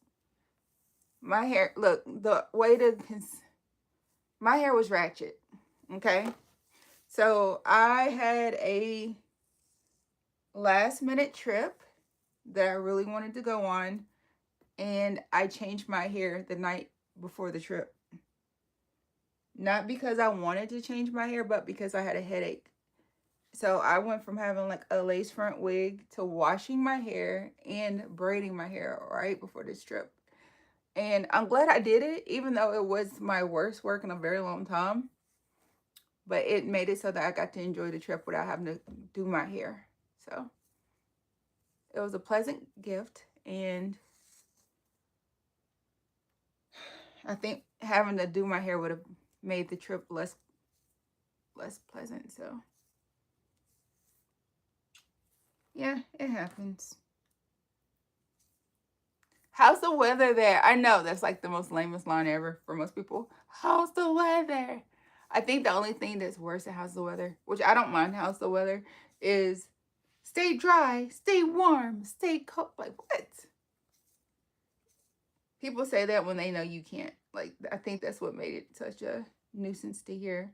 my hair. Look, the way to my hair was ratchet. Okay, so I had a last minute trip that I really wanted to go on, and I changed my hair the night before the trip. Not because I wanted to change my hair, but because I had a headache. So I went from having like a lace front wig to washing my hair and braiding my hair right before this trip. And I'm glad I did it, even though it was my worst work in a very long time. But it made it so that I got to enjoy the trip without having to do my hair. So it was a pleasant gift. And I think having to do my hair would have made the trip less pleasant. So yeah, it happens. How's the weather there? I know that's like the most lamest line ever for most people. How's the weather? I think the only thing that's worse than how's the weather, which I don't mind how's the weather, is stay dry, stay warm, stay cold. Like what? People say that when they know you can't. Like I think that's what made it such a nuisance to hear.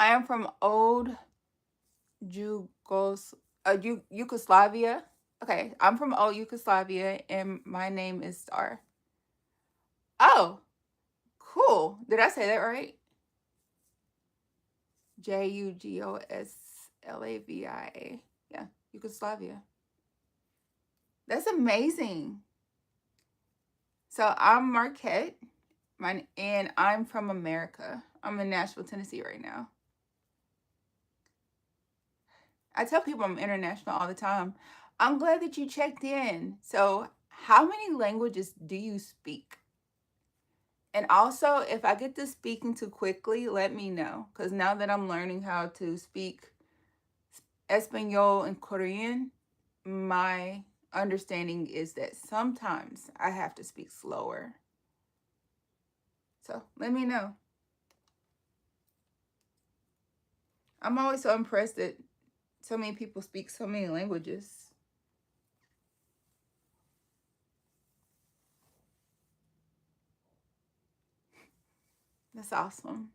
I am from old Jugos Yugoslavia. Okay, I'm from old Yugoslavia, and my name is Star. Oh, cool. Did I say that right? Jugoslavia. Yeah, Yugoslavia. That's amazing. So I'm Markette, And I'm from America. I'm in Nashville, Tennessee right now. I tell people I'm international all the time. I'm glad that you checked in. So, how many languages do you speak? And also, if I get to speaking too quickly, let me know. Because now that I'm learning how to speak Espanol and Korean, my understanding is that sometimes I have to speak slower. So, let me know. I'm always so impressed that so many people speak so many languages. That's awesome.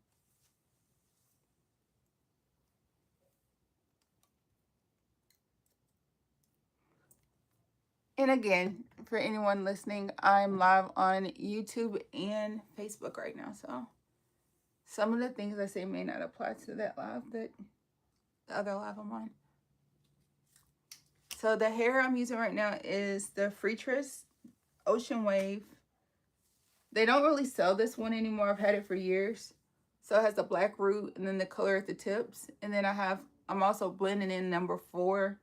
And again, for anyone listening, I'm live on YouTube and Facebook right now. So some of the things I say may not apply to that live, but the other live I'm on. So the hair I'm using right now is the Freetress Ocean Wave. They don't really sell this one anymore. I've had it for years. So it has the black root and then the color at the tips. And then I'm also blending in number 4.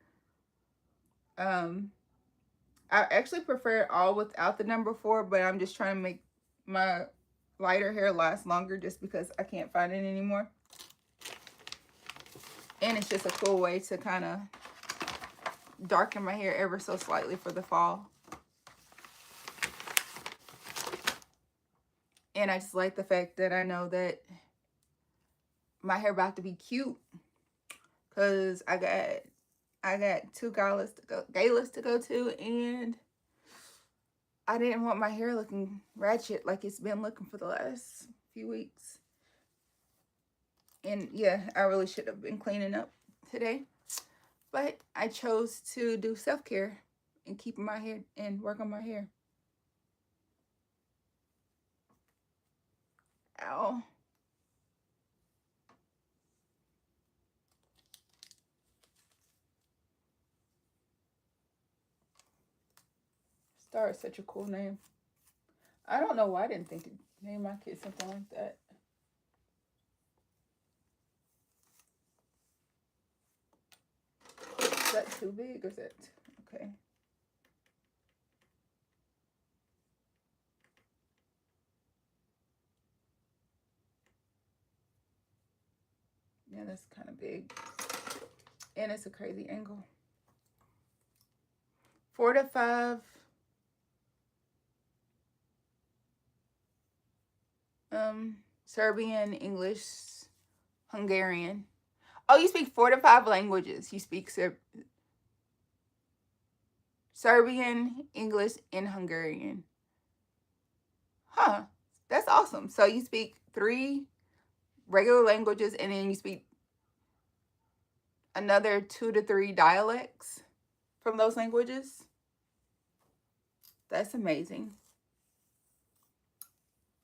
I actually prefer it all without the number 4, but I'm just trying to make my lighter hair last longer just because I can't find it anymore. And it's just a cool way to kind of darken my hair ever so slightly for the fall. And I just like the fact that I know that my hair about to be cute because I got 2 galas to go to, and I didn't want my hair looking ratchet like it's been looking for the last few weeks. And yeah, I really should have been cleaning up today. But I chose to do self-care and keep my hair and work on my hair. Ow. Star is such a cool name. I don't know why I didn't think to name my kid something like that. Is that too big or is that okay? Yeah, that's kind of big. And it's a crazy angle. 4 to 5 Serbian, English, Hungarian. Oh, you speak 4 to 5 languages. You speak Serbian, English, and Hungarian. Huh. That's awesome. So you speak 3 regular languages and then you speak another 2 to 3 dialects from those languages. That's amazing.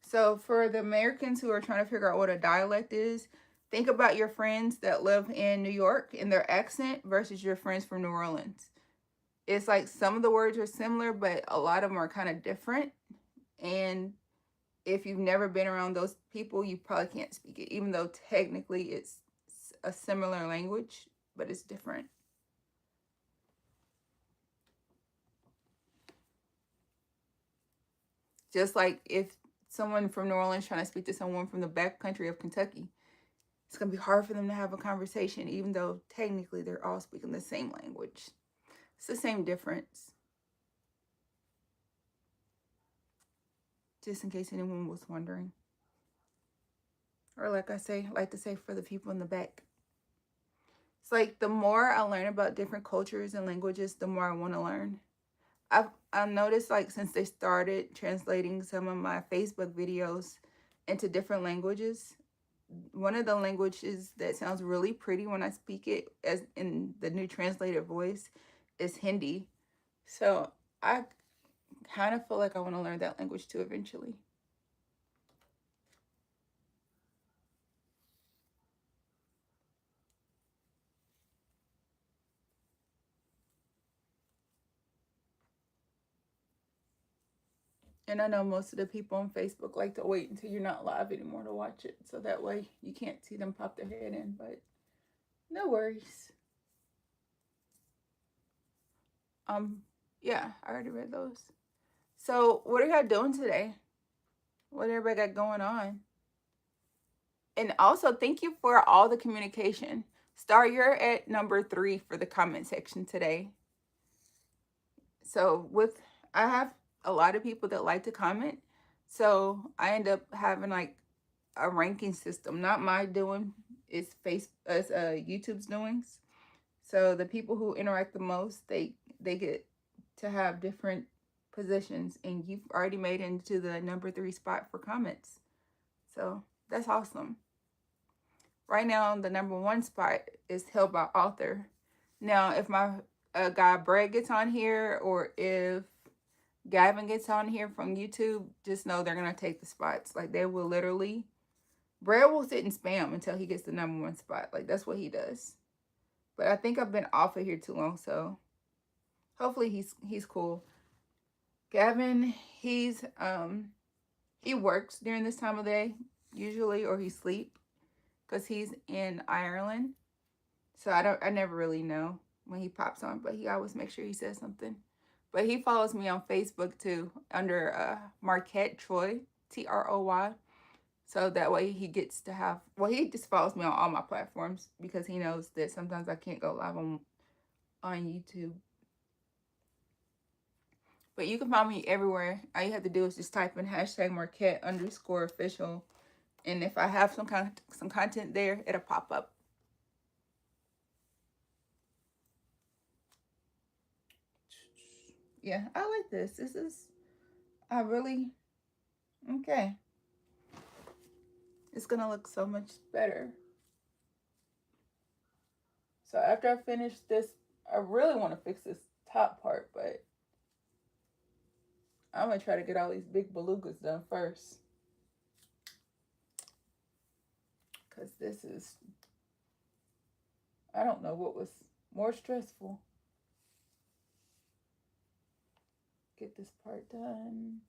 So for the Americans who are trying to figure out what a dialect is, think about your friends that live in New York and their accent versus your friends from New Orleans. It's like some of the words are similar, but a lot of them are kind of different. And if you've never been around those people, you probably can't speak it, even though technically it's a similar language, but it's different. Just like if someone from New Orleans trying to speak to someone from the back country of Kentucky, it's going to be hard for them to have a conversation, even though technically they're all speaking the same language. It's the same difference. Just in case anyone was wondering. Or like I like to say for the people in the back. It's like the more I learn about different cultures and languages, the more I want to learn. I've noticed like since they started translating some of my Facebook videos into different languages, one of the languages that sounds really pretty when I speak it as in the new translated voice is Hindi. So I kind of feel like I want to learn that language too eventually. And I know most of the people on Facebook like to wait until you're not live anymore to watch it. So that way you can't see them pop their head in. But no worries. Um, yeah, I already read those. So what are y'all doing today? What everybody got going on? And also thank you for all the communication. Star, you're at number 3 for the comment section today. So I have a lot of people that like to comment. So I end up having like a ranking system, not my doing, it's YouTube's doings. So the people who interact the most, they get to have different positions, and you've already made it into the number 3 spot for comments. So that's awesome. Right now, the number 1 spot is held by author. Now, if my guy Brad gets on here, or if Gavin gets on here from YouTube, just know they're gonna take the spots. Like, they will literally, Brad will sit and spam until he gets the number 1 spot. Like, that's what he does. But I think I've been off of here too long, so hopefully he's cool. Gavin, he works during this time of day usually, or he sleep because he's in Ireland. So I never really know when he pops on, but he always makes sure he says something. But he follows me on Facebook too under Markette Troy, Troy. So that way he gets to have, well, he just follows me on all my platforms because he knows that sometimes I can't go live on YouTube. But you can find me everywhere. All you have to do is just type in #Markette_official. And if I have some content there, it'll pop up. Yeah, I like this. This is, I really, okay. It's gonna look so much better. So after I finish this, I really want to fix this top part, but I'm gonna try to get all these big belugas done first. Because this is, I don't know what was more stressful. Get this part done.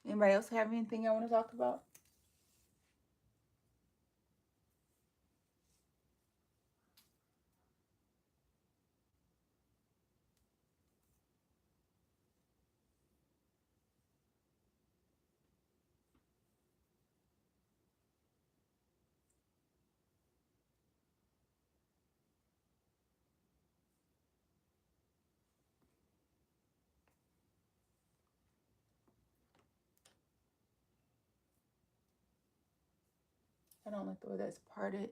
Anybody else have anything I want to talk about? I don't like the way that's parted.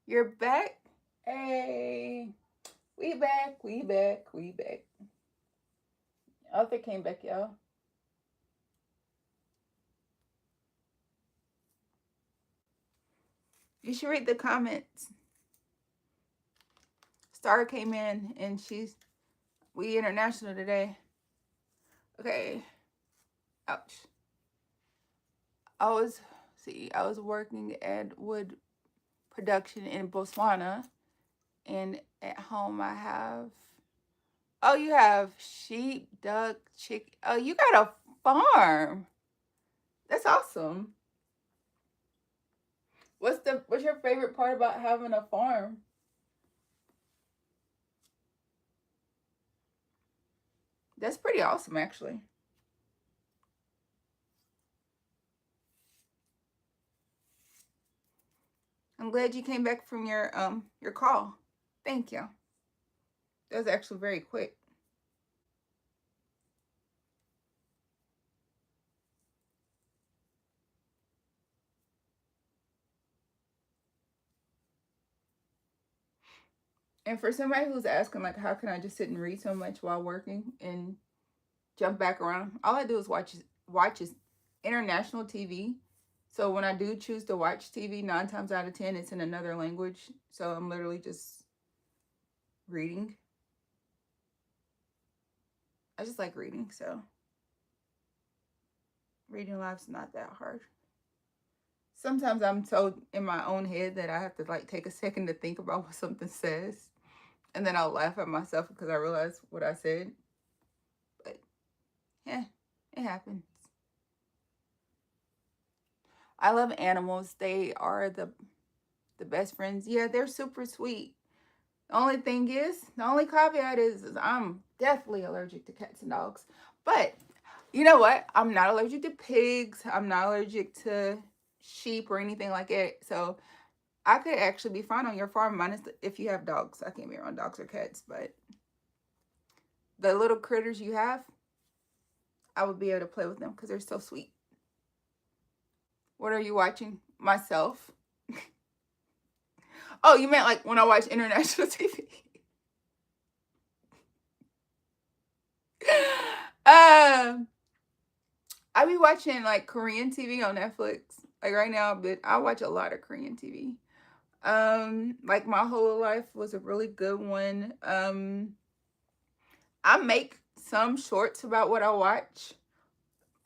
You're back? Hey, we back, we back, we back. Arthur came back, y'all. You should read the comments. Star came in and we international today. Okay. Ouch. I was working at wood production in Botswana, and at home I have, oh, you have sheep, duck, chicken. Oh, you got a farm. That's awesome. What's your favorite part about having a farm? That's pretty awesome, actually. I'm glad you came back from your call. Thank you. That was actually very quick. And for somebody who's asking, like, how can I just sit and read so much while working and jump back around? All I do is watch is international TV. So when I do choose to watch TV, 9 times out of 10, it's in another language. So I'm literally just reading. I just like reading, so reading live's not that hard. Sometimes I'm so in my own head that I have to like take a second to think about what something says. And then I'll laugh at myself because I realize what I said. But yeah, it happens. I love animals. They are the best friends. Yeah, they're super sweet. The only thing is, the only caveat is I'm deathly allergic to cats and dogs. But you know what? I'm not allergic to pigs. I'm not allergic to sheep or anything like it. So I could actually be fine on your farm, minus if you have dogs. I can't be around dogs or cats, but the little critters you have, I would be able to play with them because they're so sweet. What are you watching? Myself. Oh, you meant like when I watch international TV? um, I be watching like Korean TV on Netflix. Like right now, but I watch a lot of Korean TV. Like My Whole Life was a really good one. I make some shorts about what I watch.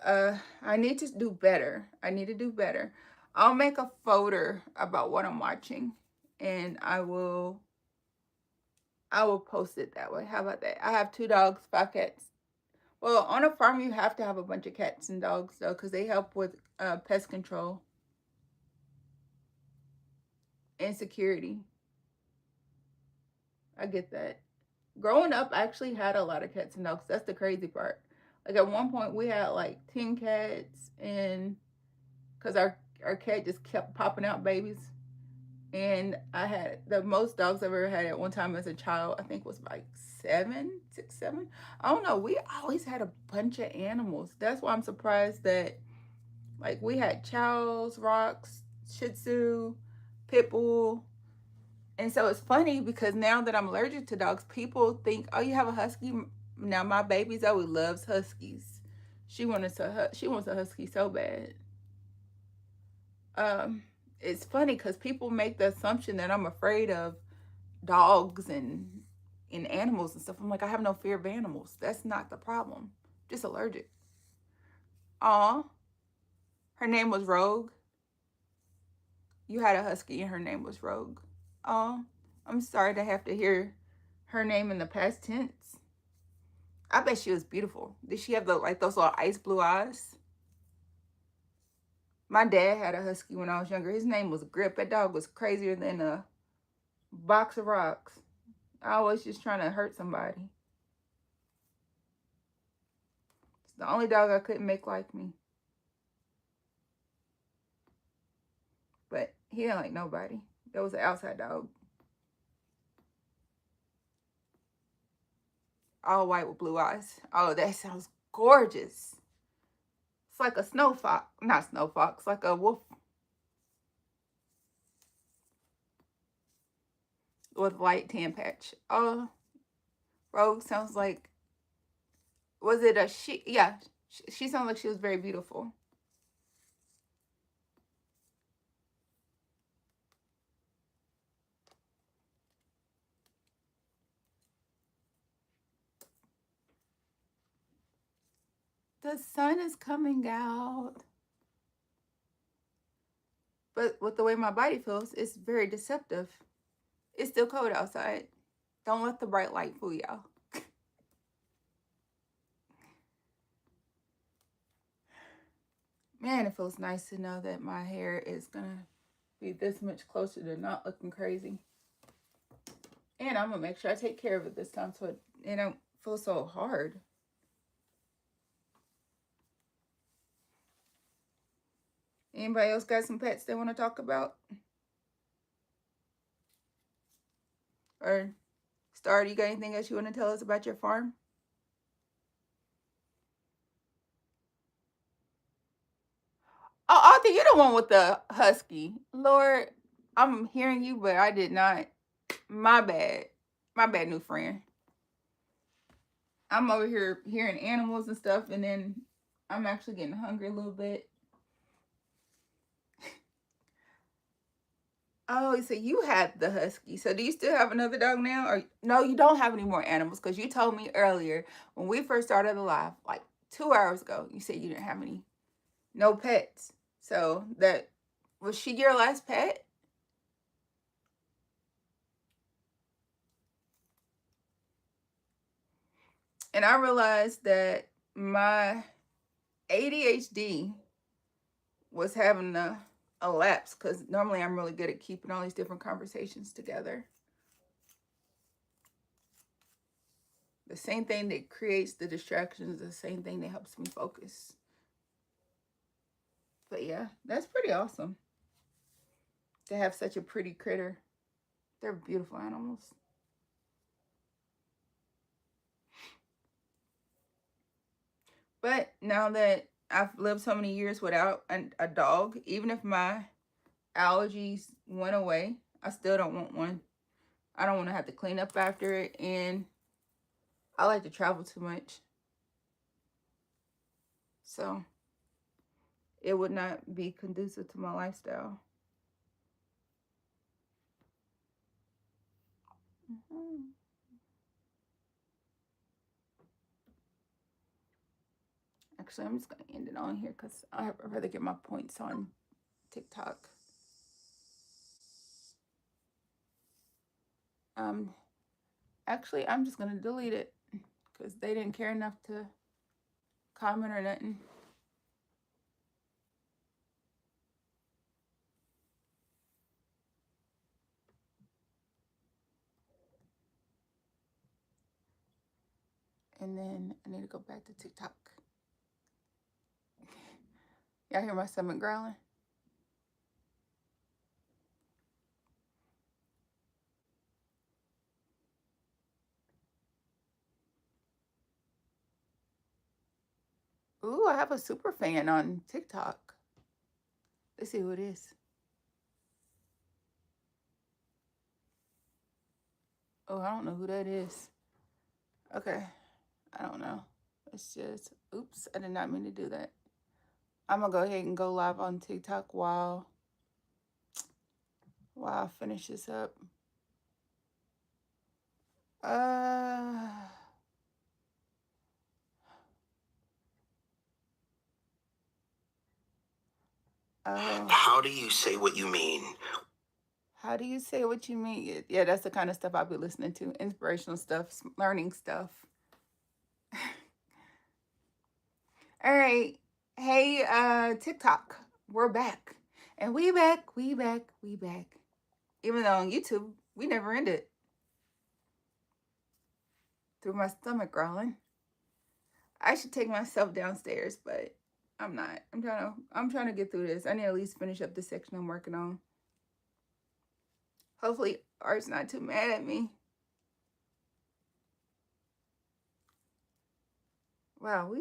I need to do better. I need to do better. I'll make a folder about what I'm watching, and I will post it that way. How about that? I have 2 dogs, 5 cats. Well, on a farm, you have to have a bunch of cats and dogs though, because they help with pest control and security. I get that. Growing up, I actually had a lot of cats and dogs. That's the crazy part. Like at one point, we had like 10 cats, and because our cat just kept popping out babies. And I had the most dogs I've ever had at one time as a child. I think was like 7, 6, 7. I don't know. We always had a bunch of animals. That's why I'm surprised that like we had chows, rocks, Shih Tzu, Pit Bull. And so it's funny because now that I'm allergic to dogs, people think, "Oh, you have a husky." Now my baby Zoe loves huskies. She wants a husky so bad. Um, it's funny because people make the assumption that I'm afraid of dogs and animals and stuff. I'm like, I have no fear of animals. That's not the problem. Just allergic. Aw, her name was Rogue. You had a husky and her name was Rogue. Aw, I'm sorry to have to hear her name in the past tense. I bet she was beautiful. Did she have those little ice blue eyes? My dad had a husky when I was younger. His name was Grip. That dog was crazier than a box of rocks. I was just trying to hurt somebody. It's the only dog I couldn't make like me. But he didn't like nobody. That was an outside dog. All white with blue eyes. Oh, that sounds gorgeous. It's like a snow fox. Not snow fox, like a wolf with light tan patch. Oh, Rogue sounds like, was it a she? Yeah, she sounded like she was very beautiful. The sun is coming out. But with the way my body feels, it's very deceptive. It's still cold outside. Don't let the bright light fool y'all. Man, it feels nice to know that my hair is gonna be this much closer to not looking crazy. And I'm gonna make sure I take care of it this time so it don't feel so hard. Anybody else got some pets they want to talk about? Or Star, do you got anything else you want to tell us about your farm? Oh, Arthur, you're the one with the husky. Lord, I'm hearing you, but I did not. My bad. My bad, new friend. I'm over here hearing animals and stuff, and then I'm actually getting hungry a little bit. Oh, so you had the husky. So do you still have another dog now? Or no, you don't have any more animals because you told me earlier when we first started the live, like 2 hours ago, you said you didn't have no pets. So that Was she your last pet? And I realized that my ADHD was having a lapse, because normally I'm really good at keeping all these different conversations together. The same thing that creates the distractions, the same thing that helps me focus. But yeah, that's pretty awesome to have such a pretty critter. They're beautiful animals. But now that I've lived so many years without a dog, even if my allergies went away, I still don't want one. I don't want to have to clean up after it, and I like to travel too much. So it would not be conducive to my lifestyle. Mhm. Actually, I'm just going to end it on here because I'd rather get my points on TikTok. Um, Actually, I'm just going to delete it because they didn't care enough to comment or nothing. And then I need to go back to TikTok. Y'all hear my stomach growling? Ooh, I have a super fan on TikTok. Let's see who it is. Oh, I don't know who that is. Okay, I don't know. It's just, oops, I did not mean to do that. I'm gonna go ahead and go live on TikTok while I finish this up. Uh, How do you say what you mean? How do you say what you mean? Yeah, that's the kind of stuff I'll be listening to. Inspirational stuff, learning stuff. All right. Hey, TikTok, we're back. And we back, we back, we back. Even though on YouTube, we never ended. Through my stomach growling. I should take myself downstairs, but I'm not. I'm trying to get through this. I need to at least finish up the section I'm working on. Hopefully Art's not too mad at me. Wow,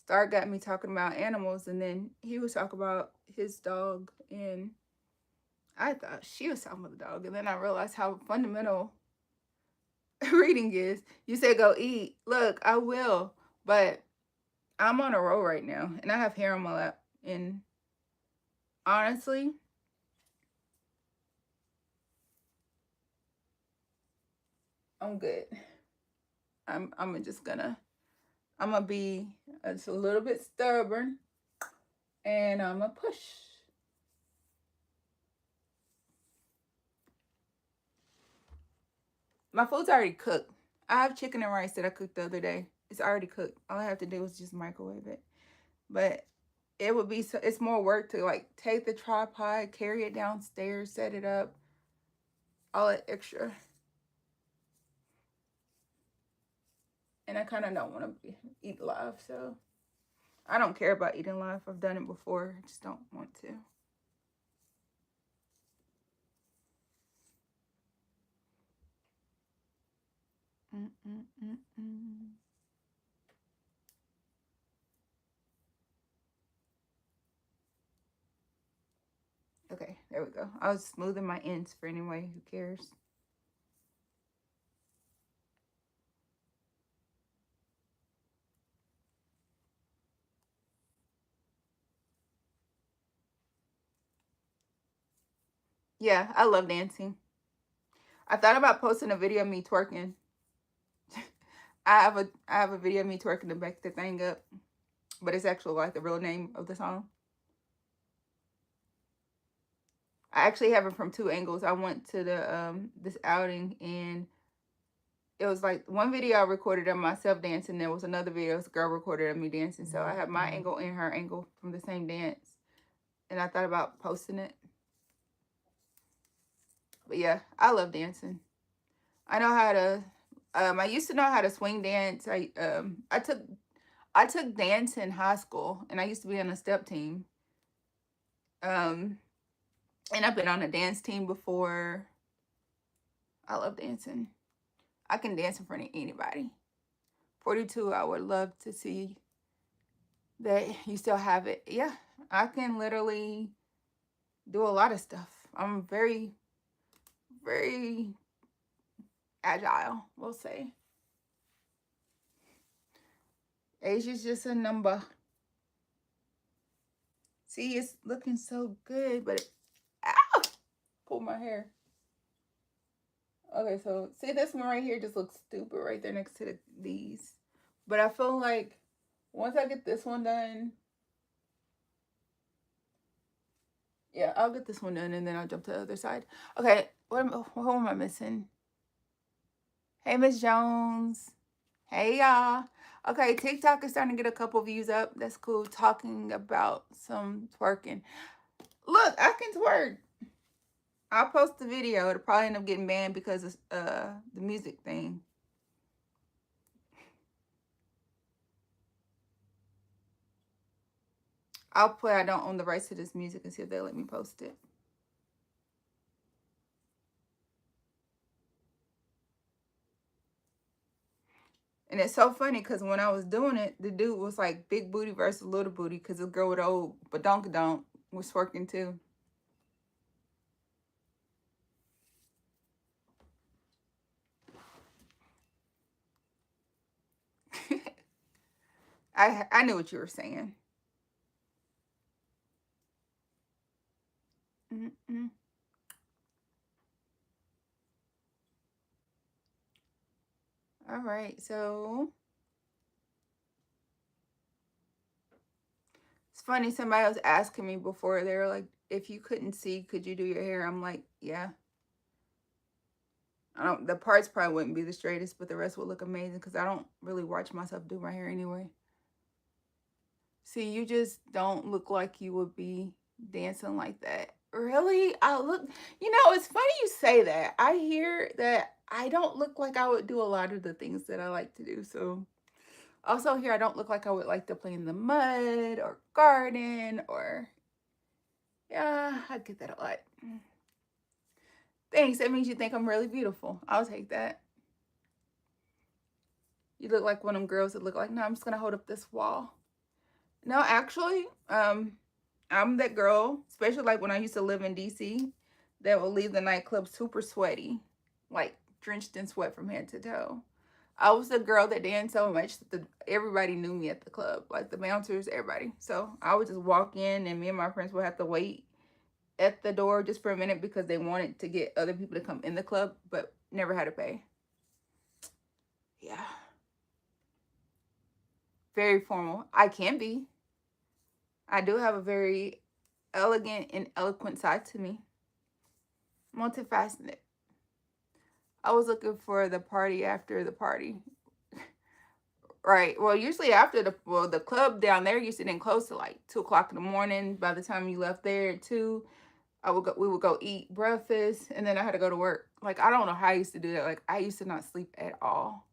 Star got me talking about animals, and then he was talking about his dog, and I thought she was talking about the dog, and then I realized how fundamental reading is. You say go eat. Look, I will, but I'm on a roll right now, and I have hair on my lap, and honestly, I'm good. I'm just gonna be just a little bit stubborn, and I'm gonna push. My food's already cooked. I have chicken and rice that I cooked the other day. It's already cooked. All I have to do is just microwave it. But it would be so, it's more work to like take the tripod, carry it downstairs, set it up, all that extra. And I kind of don't want to eat live, so I don't care about eating live. I've done it before. I just don't want to. Mm-mm-mm-mm. Okay, there we go. I was smoothing my ends for anyway who cares. Yeah, I love dancing. I thought about posting a video of me twerking. I have a video of me twerking to back the thing up, but it's actually like the real name of the song. I actually have it from two angles. I went to the this outing, and it was like one video I recorded of myself dancing. There was another video, this girl recorded of me dancing. So I have my angle and her angle from the same dance. And I thought about posting it. But yeah, I love dancing. I know how to I used to know how to swing dance. I took dance in high school, and I used to be on a step team. Um and I've been on a dance team before. I love dancing. I can dance in front of anybody. 42, I would love to see that you still have it. Yeah, I can literally do a lot of stuff. I'm very, very agile, we'll say. Age is just a number. See, it's looking so good, but ow! Pull my hair. Okay, so see, this one right here just looks stupid right there next to these. But I feel like once I get this one done, yeah, I'll get this one done, and then I'll jump to the other side. Okay, who am I missing? Hey, Miss Jones. Hey, y'all. Okay, TikTok is starting to get a couple views up. That's cool. Talking about some twerking. Look, I can twerk. I'll post the video. It'll probably end up getting banned because of the music thing. I'll play I don't own the rights to this music and see if they'll let me post it. And it's so funny because when I was doing it, the dude was like big booty versus little booty because the girl with the old badonkadonk was twerking too. I knew what you were saying. Mm-mm. All right, so it's funny. Somebody was asking me before. They were like, "If you couldn't see, could you do your hair?" I'm like, "Yeah." I don't. The parts probably wouldn't be the straightest, but the rest would look amazing because I don't really watch myself do my hair anyway. See, you just don't look like you would be dancing like that. Really? I look, it's funny you say that. I hear that I don't look like I would do a lot of the things that I like to do. So, also here, I don't look like I would like to play in the mud or garden or, yeah, I get that a lot. Thanks. That means you think I'm really beautiful. I'll take that. You look like one of them girls that look like, no, I'm just going to hold up this wall. No, actually, I'm that girl, especially like when I used to live in DC, that would leave the nightclub super sweaty, like drenched in sweat from head to toe. I was the girl that danced so much that everybody knew me at the club, like the bouncers, everybody. So I would just walk in, and me and my friends would have to wait at the door just for a minute because they wanted to get other people to come in the club, but never had to pay. Yeah. Very formal. I can be. I do have a very elegant and eloquent side to me. Multifaceted. I was looking for the party after the party. Right. Well, usually after the club down there used to didn't close till like 2 o'clock in the morning. By the time you left there at 2, we would go eat breakfast, and then I had to go to work. Like, I don't know how I used to do that. Like, I used to not sleep at all.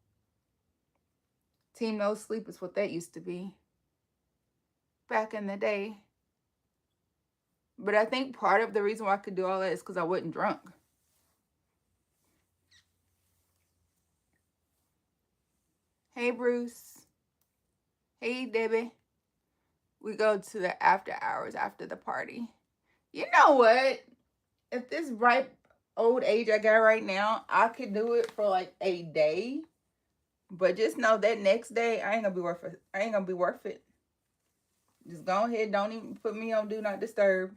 Team no sleep is what that used to be back in the day. But I think part of the reason why I could do all that is because I wasn't drunk. Hey, Bruce. Hey, Debbie. We go to the after hours after the party. You know what? If this ripe old age I got right now, I could do it for like a day. But just know that next day I ain't gonna be worth it. I ain't gonna be worth it. Just go ahead, don't even put me on do not disturb.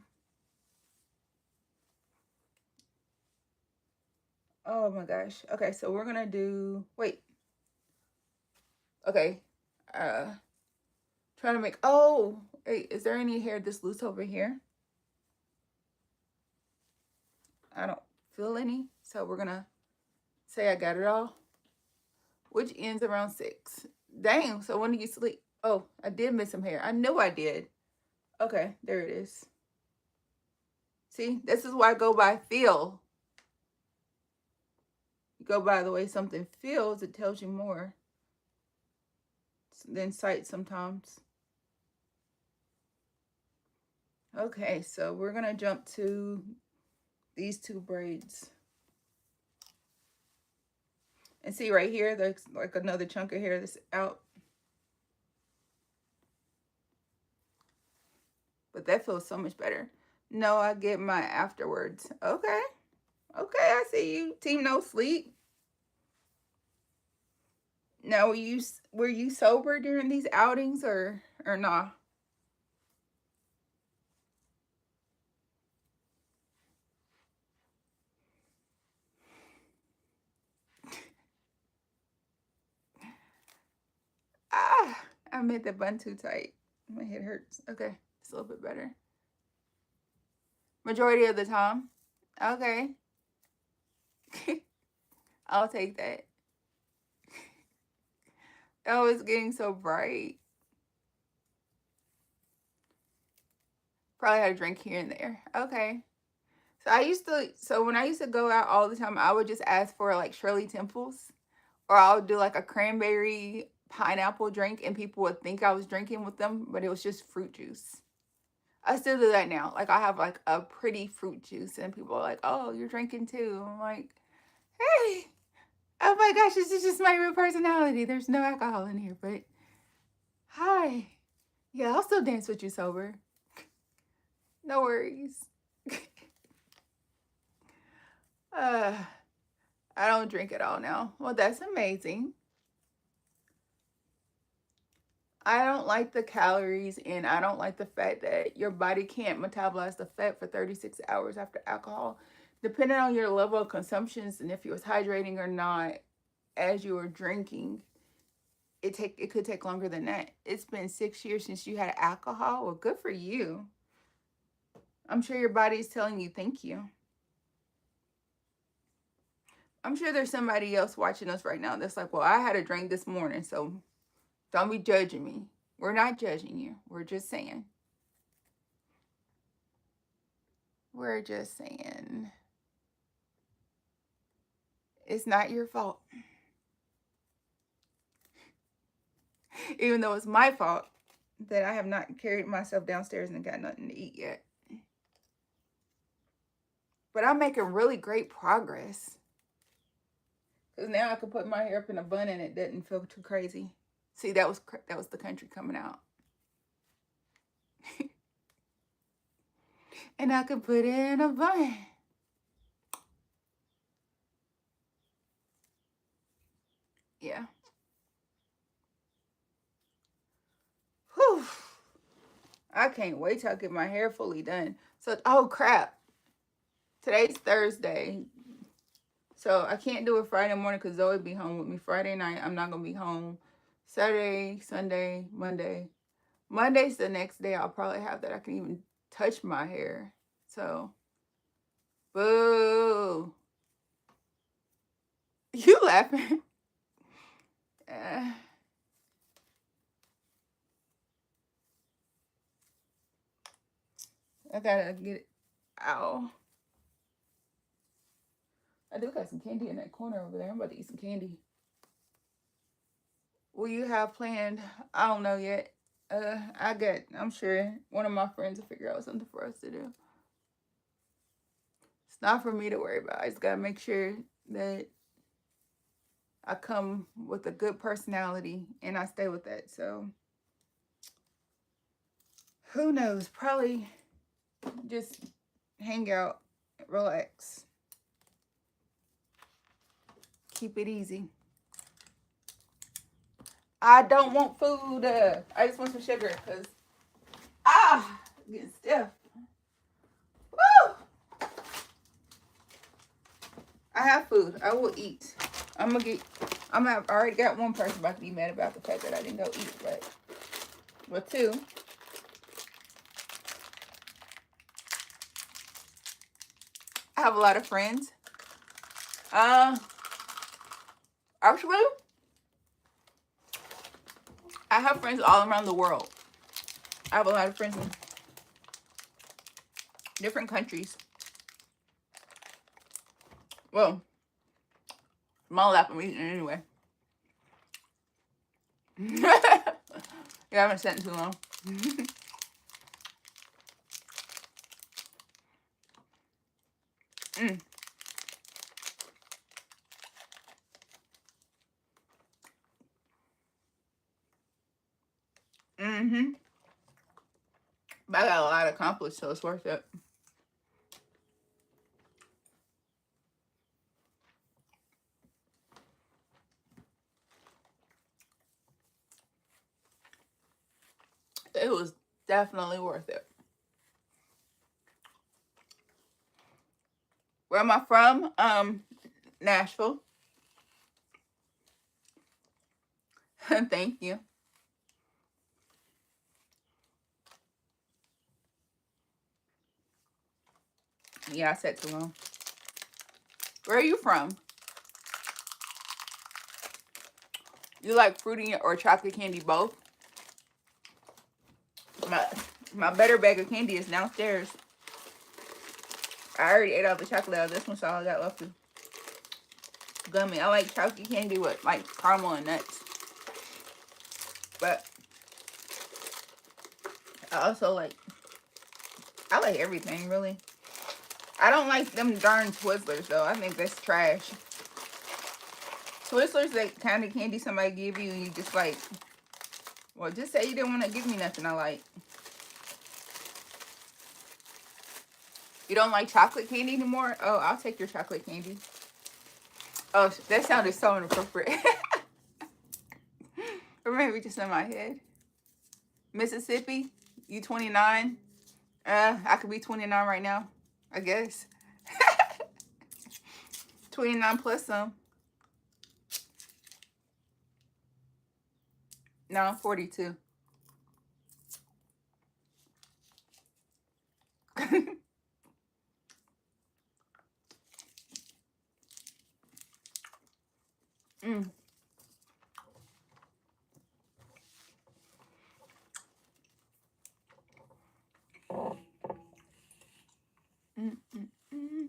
Oh my gosh. Okay, so we're gonna do okay. Trying to make wait, is there any hair this loose over here? I don't feel any. So we're gonna say I got it all, which ends around 6. Dang, so when do you sleep? Oh, I did miss some hair. I knew I did. Okay, there it is. See, this is why I go by feel. You go by the way something feels, it tells you more than sight sometimes. Okay, so we're gonna jump to these 2 braids. And see right here, there's like another chunk of hair that's out. But that feels so much better. No, I get my afterwards. Okay. Okay, I see you. Team no sleep. Now, were you sober during these outings or nah? Ah, I made the bun too tight. My head hurts. Okay, it's a little bit better. Majority of the time. Okay. I'll take that. Oh, it's getting so bright. Probably had a drink here and there. Okay. So when I used to go out all the time, I would just ask for like Shirley Temples, or I would do like a cranberry pineapple drink, and people would think I was drinking with them, but it was just fruit juice. I still do that now. Like I have like a pretty fruit juice, and people are like, "Oh, you're drinking too." I'm like, "Hey, oh my gosh, this is just my real personality. There's no alcohol in here, but hi, yeah, I'll still dance with you sober. No worries." uh, I don't drink at all now. Well, that's amazing. I don't like the calories, and I don't like the fact that your body can't metabolize the fat for 36 hours after alcohol. Depending on your level of consumptions and if you was hydrating or not as you were drinking, it could take longer than that. It's been 6 years since you had alcohol. Well, good for you. I'm sure your body is telling you thank you. I'm sure there's somebody else watching us right now that's like, well, I had a drink this morning, so don't be judging me. We're not judging you. We're just saying. We're just saying. It's not your fault. Even though it's my fault that I have not carried myself downstairs and got nothing to eat yet. But I'm making really great progress. Because now I can put my hair up in a bun and it doesn't feel too crazy. See, that was the country coming out. And I can put it in a bun. Yeah. Whew. I can't wait till I get my hair fully done. So, oh crap. Today's Thursday. So I can't do it Friday morning because Zoe be home with me. Friday night, I'm not going to be home. Saturday, Sunday, Monday. Monday's the next day I'll probably have that I can even touch my hair. So, boo. You laughing? I gotta get it. Ow. I do got some candy in that corner over there. I'm about to eat some candy. Will you have planned? I don't know yet. I'm sure one of my friends will figure out something for us to do. It's not for me to worry about. I just gotta make sure that I come with a good personality and I stay with that. So who knows? Probably just hang out, relax, keep it easy. I don't want food. I just want some sugar because I'm getting stiff. Woo! I have food. I will eat. I already got one person about to be mad about the fact that I didn't go eat, but two. have a lot of friends. Actually, I have friends all around the world. I have a lot of friends in different countries. Well, small Latin region anyway. You haven't sat in too long. mm. Mm-hmm. But I got a lot accomplished, so it's worth it. It was definitely worth it. Where am I from? Nashville. Thank you. Yeah, I said too long. Where are you from? You like fruity or chocolate candy both? My better bag of candy is downstairs. I already ate all the chocolate out of this one, so all I got left is gummy. I like chocolate candy with like caramel and nuts. But I also like everything really. I don't like them darn Twizzlers though. I think that's trash. Twizzlers, that kind of candy somebody give you and you just like, well, just say you didn't want to give me nothing I like. You don't like chocolate candy anymore? Oh, I'll take your chocolate candy. Oh, that sounded so inappropriate. Or maybe just in my head. Mississippi, you 29? I could be 29 right now, I guess. 29 plus some. No, I'm 42. mm. Mm, mm, mm.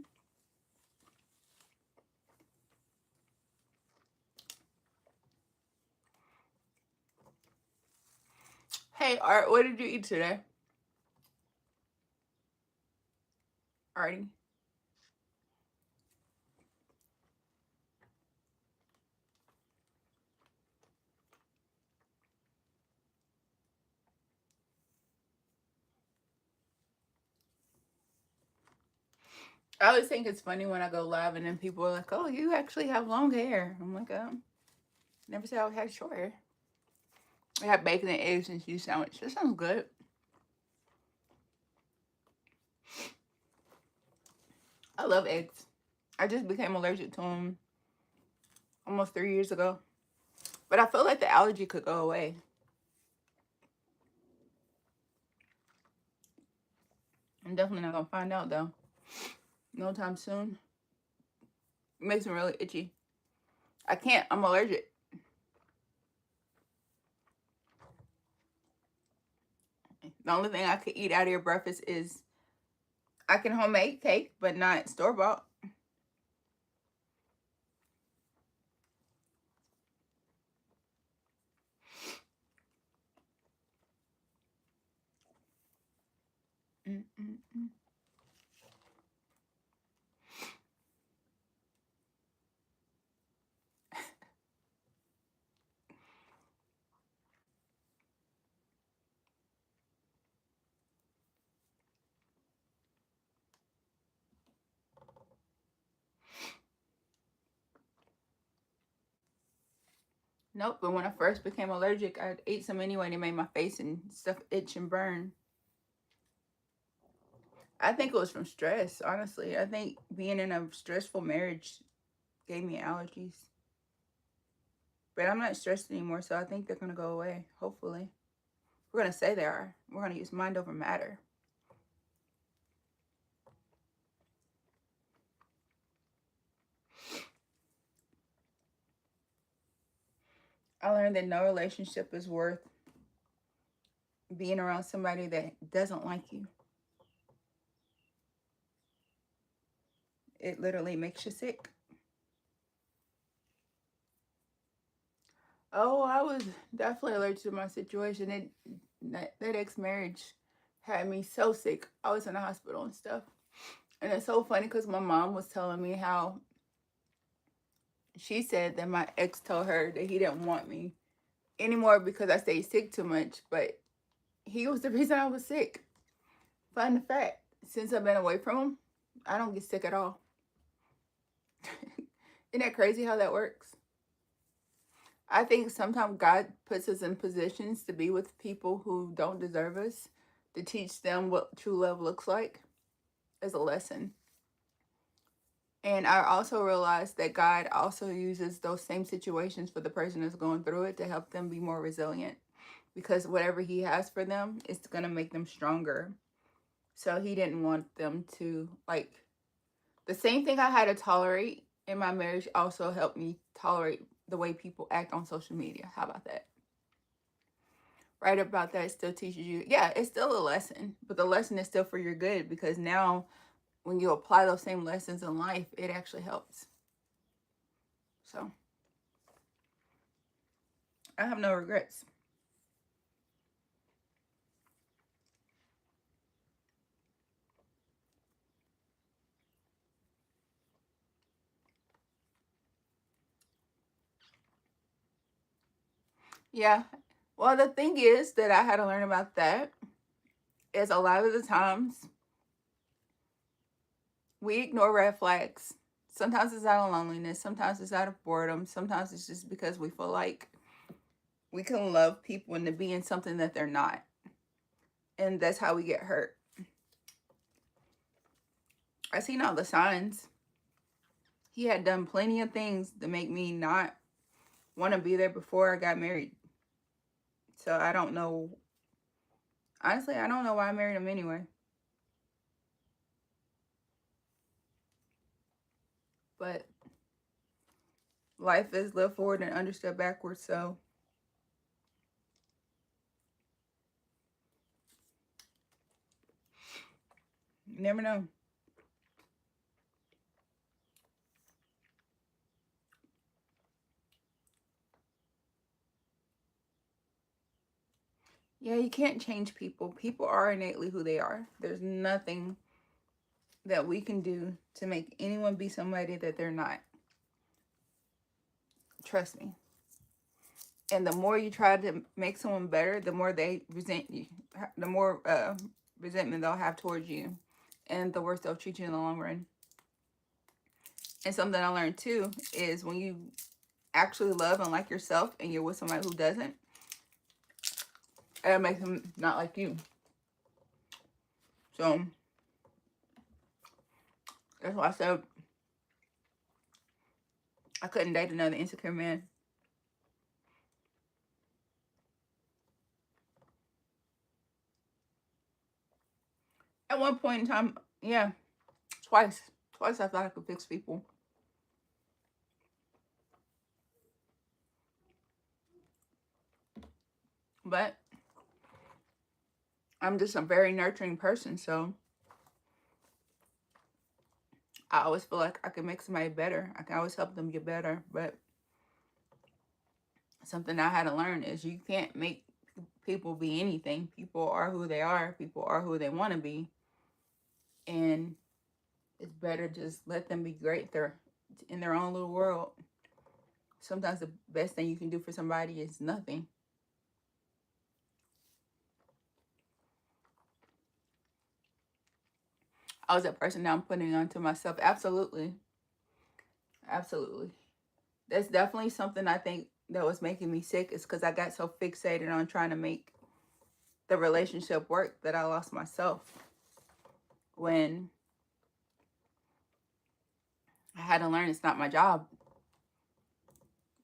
Hey, Art, what did you eat today? Artie? I always think it's funny when I go live and then people are like, oh, you actually have long hair. I'm like, never said I had short hair. I have bacon and eggs and cheese sandwich. That sounds good. I love eggs. I just became allergic to them almost 3 years ago. But I feel like the allergy could go away. I'm definitely not going to find out, though. No time soon. It makes me really itchy. I can't. I'm allergic. The only thing I could eat out of your breakfast is I can homemade cake, but not store-bought. Mm-mm-mm. Nope, but when I first became allergic, I ate some anyway and it made my face and stuff itch and burn. I think it was from stress, honestly. I think being in a stressful marriage gave me allergies. But I'm not stressed anymore, so I think they're going to go away, hopefully. We're going to say they are. We're going to use mind over matter. I learned that no relationship is worth being around somebody that doesn't like you. It literally makes you sick. Oh, I was definitely allergic to my situation. That ex-marriage had me so sick. I was in the hospital and stuff. And it's so funny because my mom was telling me how she said that my ex told her that he didn't want me anymore because I stayed sick too much. But he was the reason I was sick. Fun fact, since I've been away from him, I don't get sick at all. Isn't that crazy how that works? I think sometimes God puts us in positions to be with people who don't deserve us, to teach them what true love looks like as a lesson. And I also realized that God also uses those same situations for the person that's going through it to help them be more resilient, because whatever He has for them is going to make them stronger. So He didn't want them to, like, the same thing I had to tolerate in my marriage also helped me tolerate the way people act on social media. How about that? Right about that still teaches you, yeah, it's still a lesson, but the lesson is still for your good, because now when you apply those same lessons in life, it actually helps. So I have no regrets. Yeah. Well, the thing is that I had to learn about that is a lot of the times we ignore red flags. Sometimes it's out of loneliness. Sometimes it's out of boredom. Sometimes it's just because we feel like we can love people into being something that they're not. And that's how we get hurt. I seen all the signs. He had done plenty of things to make me not want to be there before I got married. So I don't know. Honestly, I don't know why I married him anyway. But life is lived forward and understood backwards. So you never know. Yeah, you can't change people. People are innately who they are. There's nothing that we can do to make anyone be somebody that they're not. Trust me. And the more you try to make someone better, the more they resent you, the more resentment they'll have towards you, and the worse they'll treat you in the long run. And something I learned too is when you actually love and like yourself and you're with somebody who doesn't, it'll make them not like you. So that's why I said I couldn't date another insecure man. At one point in time, yeah, twice. Twice I thought I could fix people. But I'm just a very nurturing person, so I always feel like I can make somebody better. I can always help them get better. But something I had to learn is you can't make people be anything. People are who they are. People are who they want to be. And it's better just let them be great. They're in their own little world. Sometimes the best thing you can do for somebody is nothing. I was that person now I'm putting onto myself. Absolutely. Absolutely. That's definitely something I think that was making me sick, is because I got so fixated on trying to make the relationship work that I lost myself. When I had to learn it's not my job.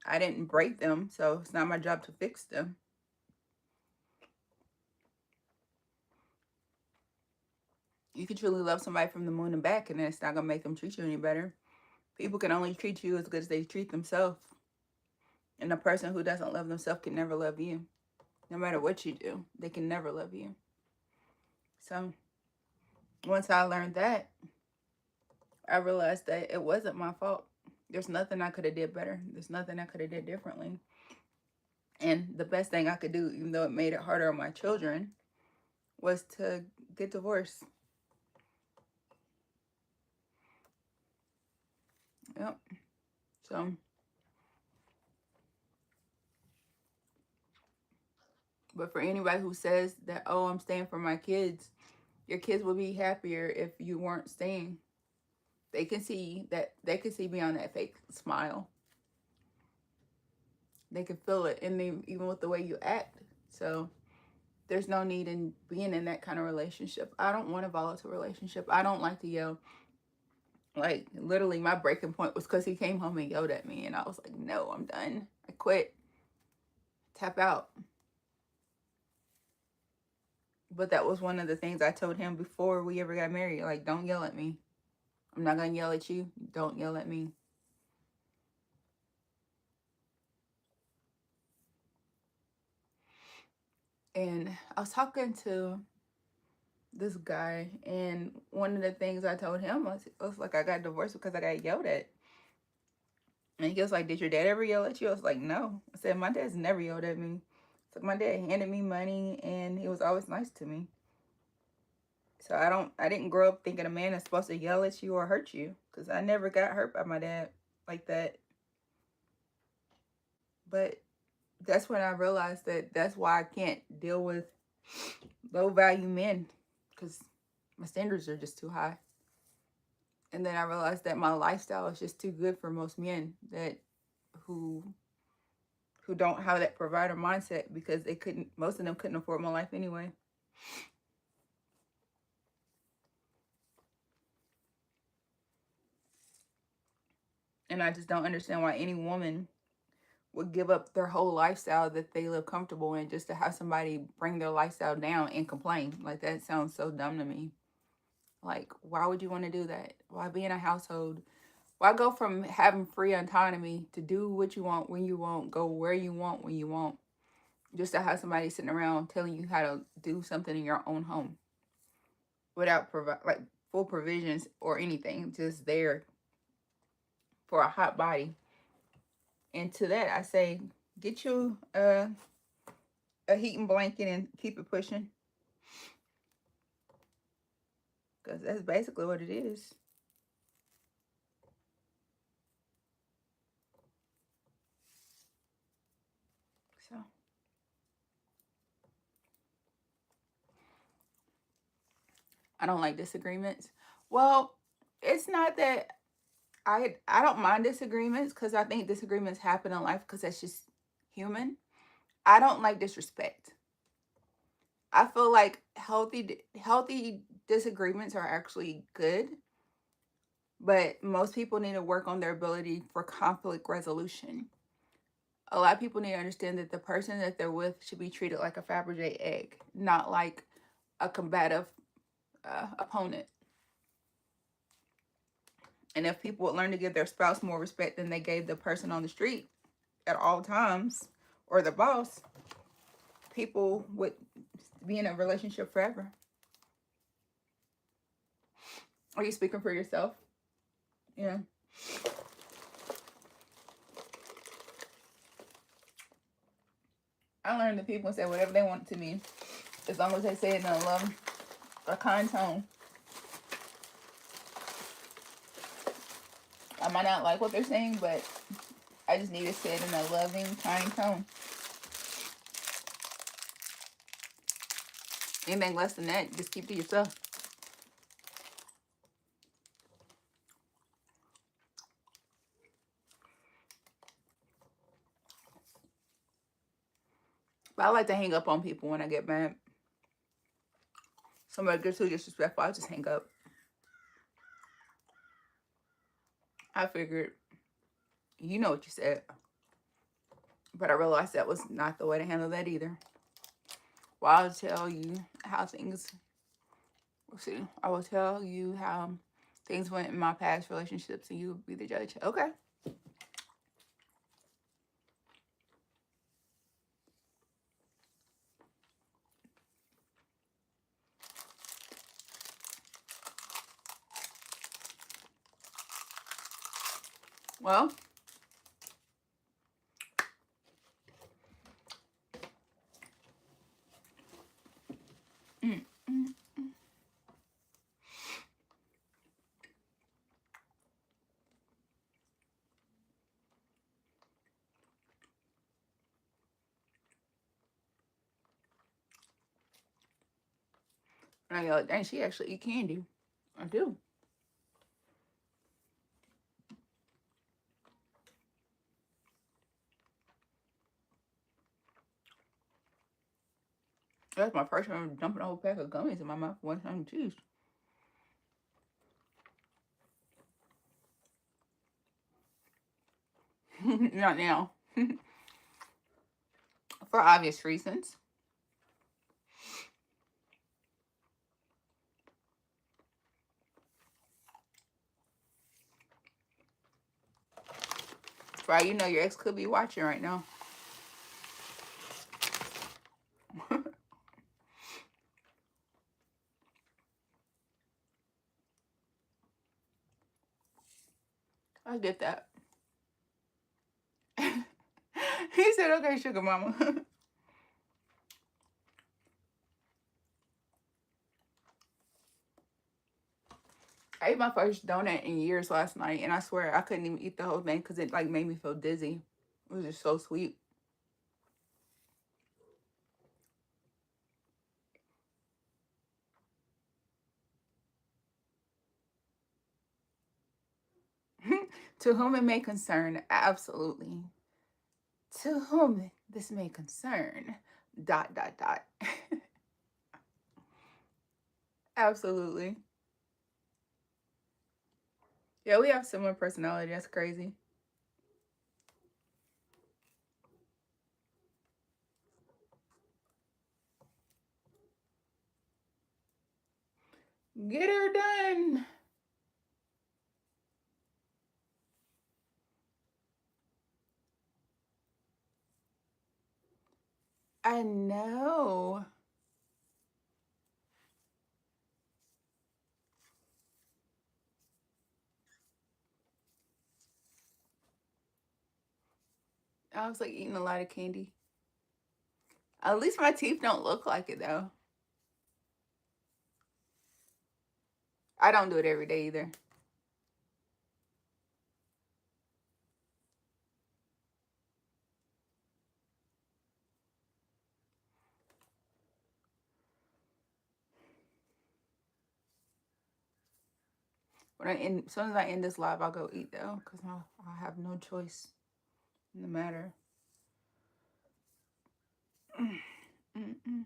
I didn't break them, so it's not my job to fix them. You can truly love somebody from the moon and back, and it's not going to make them treat you any better. People can only treat you as good as they treat themselves. And a person who doesn't love themselves can never love you. No matter what you do, they can never love you. So once I learned that, I realized that it wasn't my fault. There's nothing I could have did better. There's nothing I could have did differently. And the best thing I could do, even though it made it harder on my children, was to get divorced. Yep. So, but for anybody who says that, oh, I'm staying for my kids, your kids will be happier if you weren't staying. They can see that, they can see beyond that fake smile. They can feel it, and they, even with the way you act. So there's no need in being in that kind of relationship. I don't want a volatile relationship. I don't like to yell. Like, literally, my breaking point was because he came home and yelled at me, and I was like, no, I'm done. I quit. Tap out. But that was one of the things I told him before we ever got married. Like, don't yell at me. I'm not going to yell at you. Don't yell at me. And I was talking to this guy, and one of the things I told him was like, I got divorced because I got yelled at. And he was like, did your dad ever yell at you? I was like, no. I said, my dad's never yelled at me. So my dad handed me money, and he was always nice to me. So I didn't grow up thinking a man is supposed to yell at you or hurt you, because I never got hurt by my dad like that. But that's when I realized that that's why I can't deal with low value men, because my standards are just too high. And then I realized that my lifestyle is just too good for most men that who don't have that provider mindset, because most of them couldn't afford my life anyway. And I just don't understand why any woman would give up their whole lifestyle that they live comfortable in just to have somebody bring their lifestyle down and complain. Like, that sounds so dumb to me. Like, why would you want to do that? Why be in a household? Why go from having free autonomy to do what you want when you want, go where you want when you want, just to have somebody sitting around telling you how to do something in your own home without like full provisions or anything, just there for a hot body? And to that, I say, get you a heating blanket and keep it pushing, because that's basically what it is. So I don't like disagreements. Well, it's not that I don't mind disagreements, because I think disagreements happen in life because that's just human. I don't like disrespect. I feel like healthy disagreements are actually good, but most people need to work on their ability for conflict resolution. A lot of people need to understand that the person that they're with should be treated like a Fabergé egg, not like a combative opponent. And if people would learn to give their spouse more respect than they gave the person on the street at all times, or the boss, people would be in a relationship forever. Are you speaking for yourself? Yeah. I learned that people say whatever they want to me, as long as they say it in a love, a kind tone. I might not like what they're saying, but I just need to say it in a loving, kind tone. Anything less than that, just keep to yourself. But I like to hang up on people when I get mad. Somebody gets too disrespectful, I just hang up. I figured, you know what you said. But I realized that was not the way to handle that either. Well, I'll tell you how things, I will tell you how things went in my past relationships, and you will be the judge. Okay. Well, mm, mm. And I go, dang, she actually eat candy. I do. That's my first time dumping a whole pack of gummies in my mouth one time. Jeez. Not now. For obvious reasons. Right, you know your ex could be watching right now. I get that. He said, okay, sugar mama. I ate my first donut in years last night, and I swear I couldn't even eat the whole thing because it like made me feel dizzy. It was just so sweet. To whom it may concern, absolutely. To whom this may concern, dot, dot, dot. Absolutely. Yeah, we have similar personality. That's crazy. Get her done. I know. I was like eating a lot of candy. At least my teeth don't look like it though. I don't do it every day either. As soon as I end this live, I'll go eat though, because I have no choice in the matter. Mm-mm.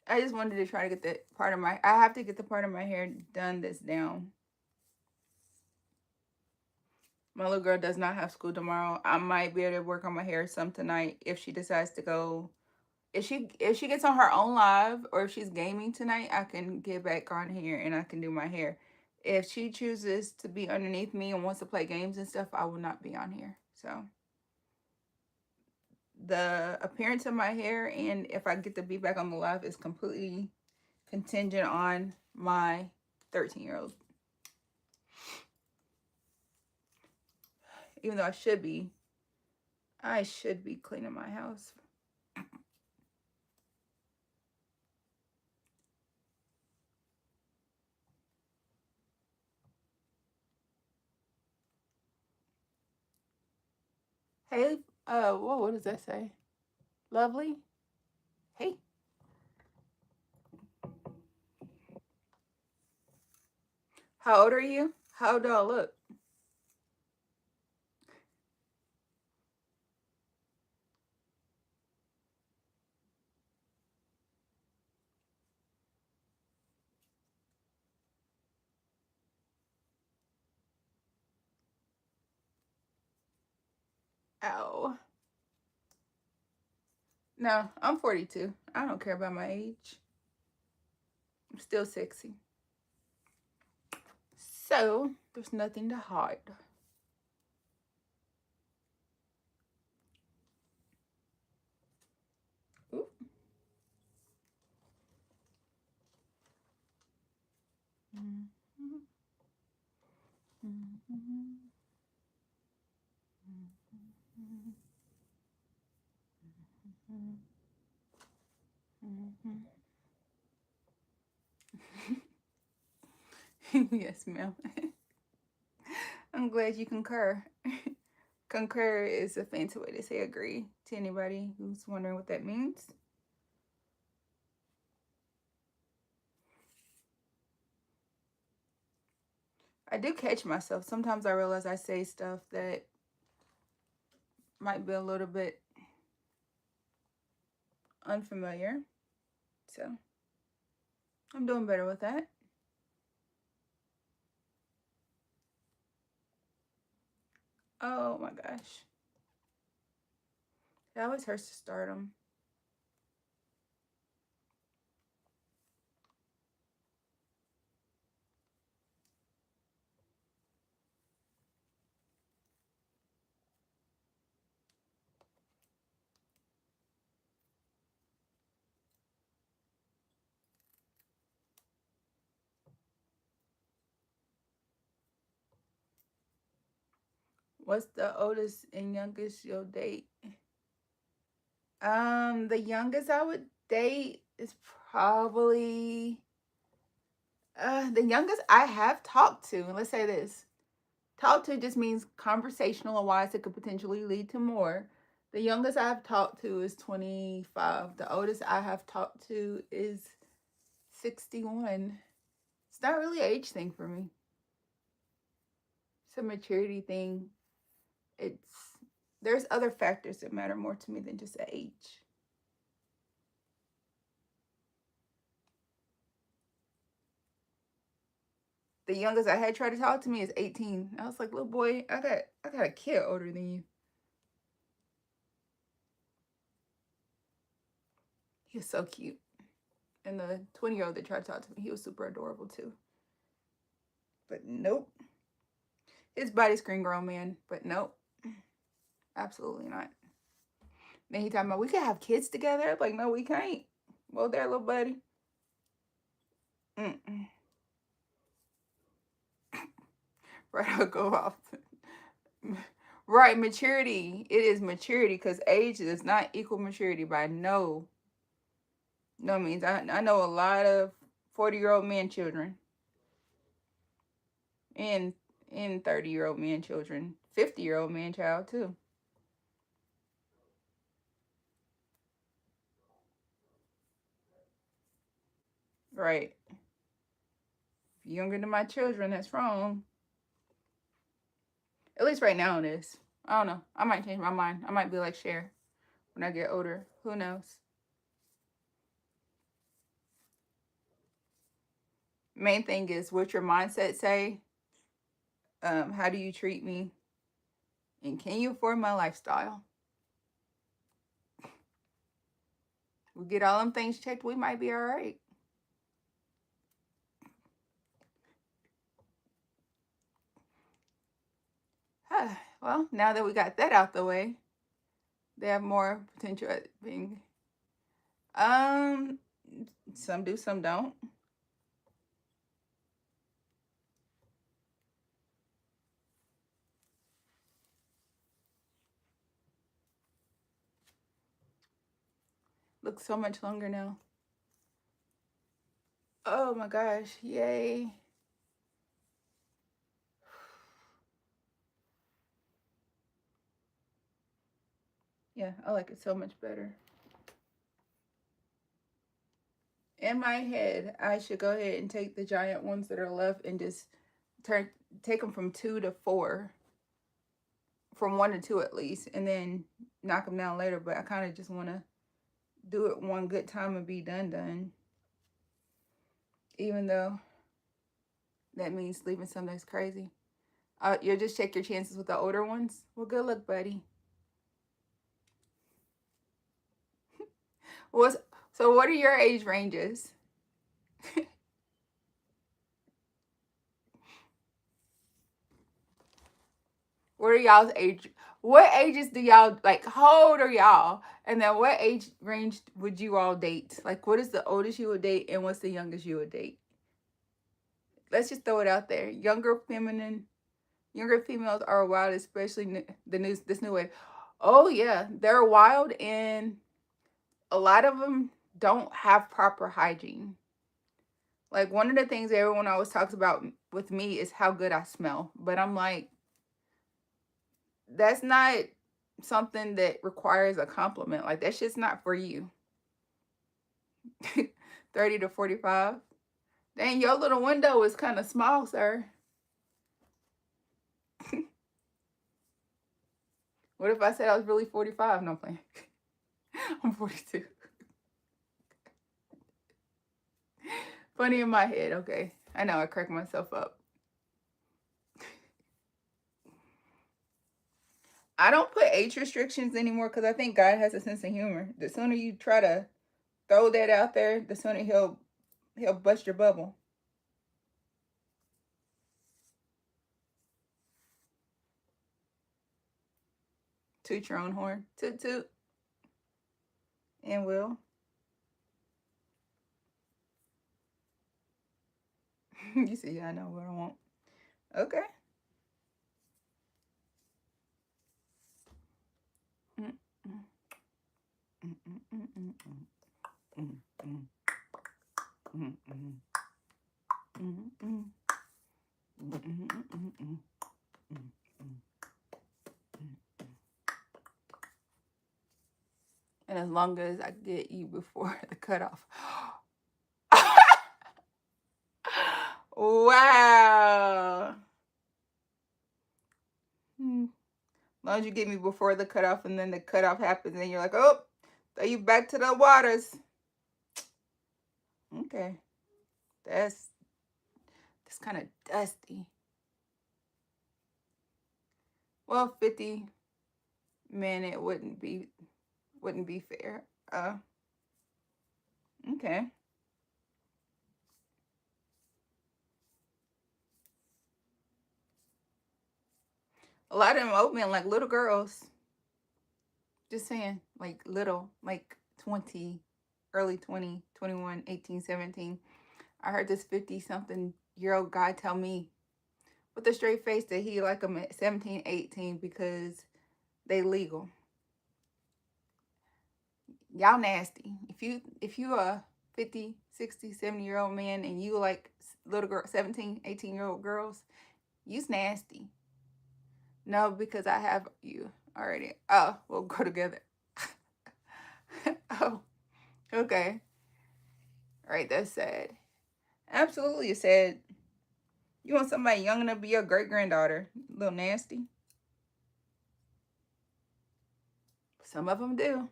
I just wanted to try to get the part of my. I have to get the part of my hair done that's down. My little girl does not have school tomorrow. I might be able to work on my hair some tonight if she decides to go. If she gets on her own live or if she's gaming tonight, I can get back on here and I can do my hair. If she chooses to be underneath me and wants to play games and stuff, I will not be on here. So the appearance of my hair and if I get to be back on the live is completely contingent on my 13-year-old. Even though I should be cleaning my house. Hey, what does that say? Lovely? Hey. How old are you? How old do I look? Ow. No, I'm 42. I don't care about my age. I'm still sexy. So, there's nothing to hide. Ooh. Yes, ma'am. I'm glad you concur. Concur is a fancy way to say agree to anybody who's wondering what that means. I do catch myself. Sometimes I realize I say stuff that might be a little bit unfamiliar. So I'm doing better with that. Oh my gosh. It always hurts to start them. What's the oldest and youngest you'll date? The youngest I would date is probably the youngest I have talked to. And let's say this. Talk to just means conversational and wise. It could potentially lead to more. The youngest I have talked to is 25. The oldest I have talked to is 61. It's not really an age thing for me. It's a maturity thing. There's other factors that matter more to me than just age. The youngest I had tried to talk to me is 18. I was like, little boy, I got a kid older than you. He was so cute. And the 20-year-old that tried to talk to me, he was super adorable too. But nope. His body's screen grown man, but nope. Absolutely not. Then he talking about we could have kids together. I'm like, no, we can't. Well, there, little buddy. Mm-mm. Right, I'll go off. Right, maturity. It is maturity because age does not equal maturity by no means. I know a lot of 40-year-old man children and 30-year-old man children, 50-year-old man child too. Right. If you're younger than my children, that's wrong. At least right now it is. I don't know. I might change my mind. I might be like Cher when I get older. Who knows? Main thing is what your mindset say. How do you treat me? And can you afford my lifestyle? We get all them things checked, we might be all right. Well, now that we got that out the way, they have more potential at being. Um, some do, some don't. Looks so much longer now. Oh my gosh! Yay! Yeah, I like it so much better. In my head, I should go ahead and take the giant ones that are left and just take them from 2 to 4, from 1 to 2 at least, and then knock them down later. But I kind of just want to do it one good time and be done. Even though that means leaving some that's crazy. You'll just check your chances with the older ones. Well, good luck, buddy. So what are your age ranges? What are y'all's age? What ages do y'all like? How old are y'all? And then what age range would you all date? Like, what is the oldest you would date, and what's the youngest you would date? Let's just throw it out there. Younger females are wild, especially this new wave. Oh yeah, they're wild, and a lot of them don't have proper hygiene. Like, one of the things everyone always talks about with me is how good I smell. But I'm like, that's not something that requires a compliment. Like, that shit's not for you. 30 to 45. Dang, your little window is kind of small, sir. What if I said I was really 45? No, I'm playing. I'm 42. Funny in my head, okay. I know, I crack myself up. I don't put age restrictions anymore because I think God has a sense of humor. The sooner you try to throw that out there, the sooner he'll bust your bubble. Toot your own horn. Toot toot. And will. You see, I know what I want. Okay. And as long as I get you before the cutoff. Wow. As long as you get me before the cutoff, and then the cutoff happens, and you're like, oh, throw you back to the waters. Okay. That's kind of dusty. Well, 50 minute wouldn't be fair. Okay. A lot of them old men like little girls. Just saying, like little, like 20, early 20, 21, 18, 17. I heard this 50-something-year-old guy tell me with a straight face that he like them at 17, 18 because they legal. Y'all nasty. If you a 50, 60, 70-year-old man and you like little girl, 17, 18-year-old girls, you's nasty. No, because I have you already. Oh, we'll go together. Oh, okay. All right, that's sad. Absolutely sad. You want somebody young enough to be your great granddaughter? Little nasty. Some of them do.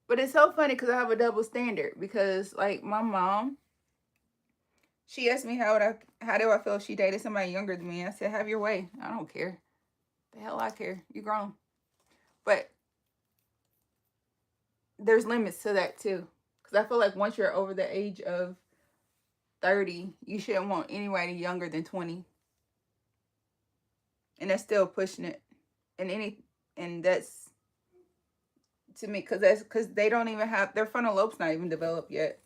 But it's so funny because I have a double standard. Because like my mom, she asked me how do I feel if she dated somebody younger than me. I said, have your way. I don't care. The hell I care. You grown. But there's limits to that too. Because I feel like once you're over the age of 30, you shouldn't want anybody younger than 20. And that's still pushing it. And that's to me because they don't even have their frontal lobe's not even developed yet.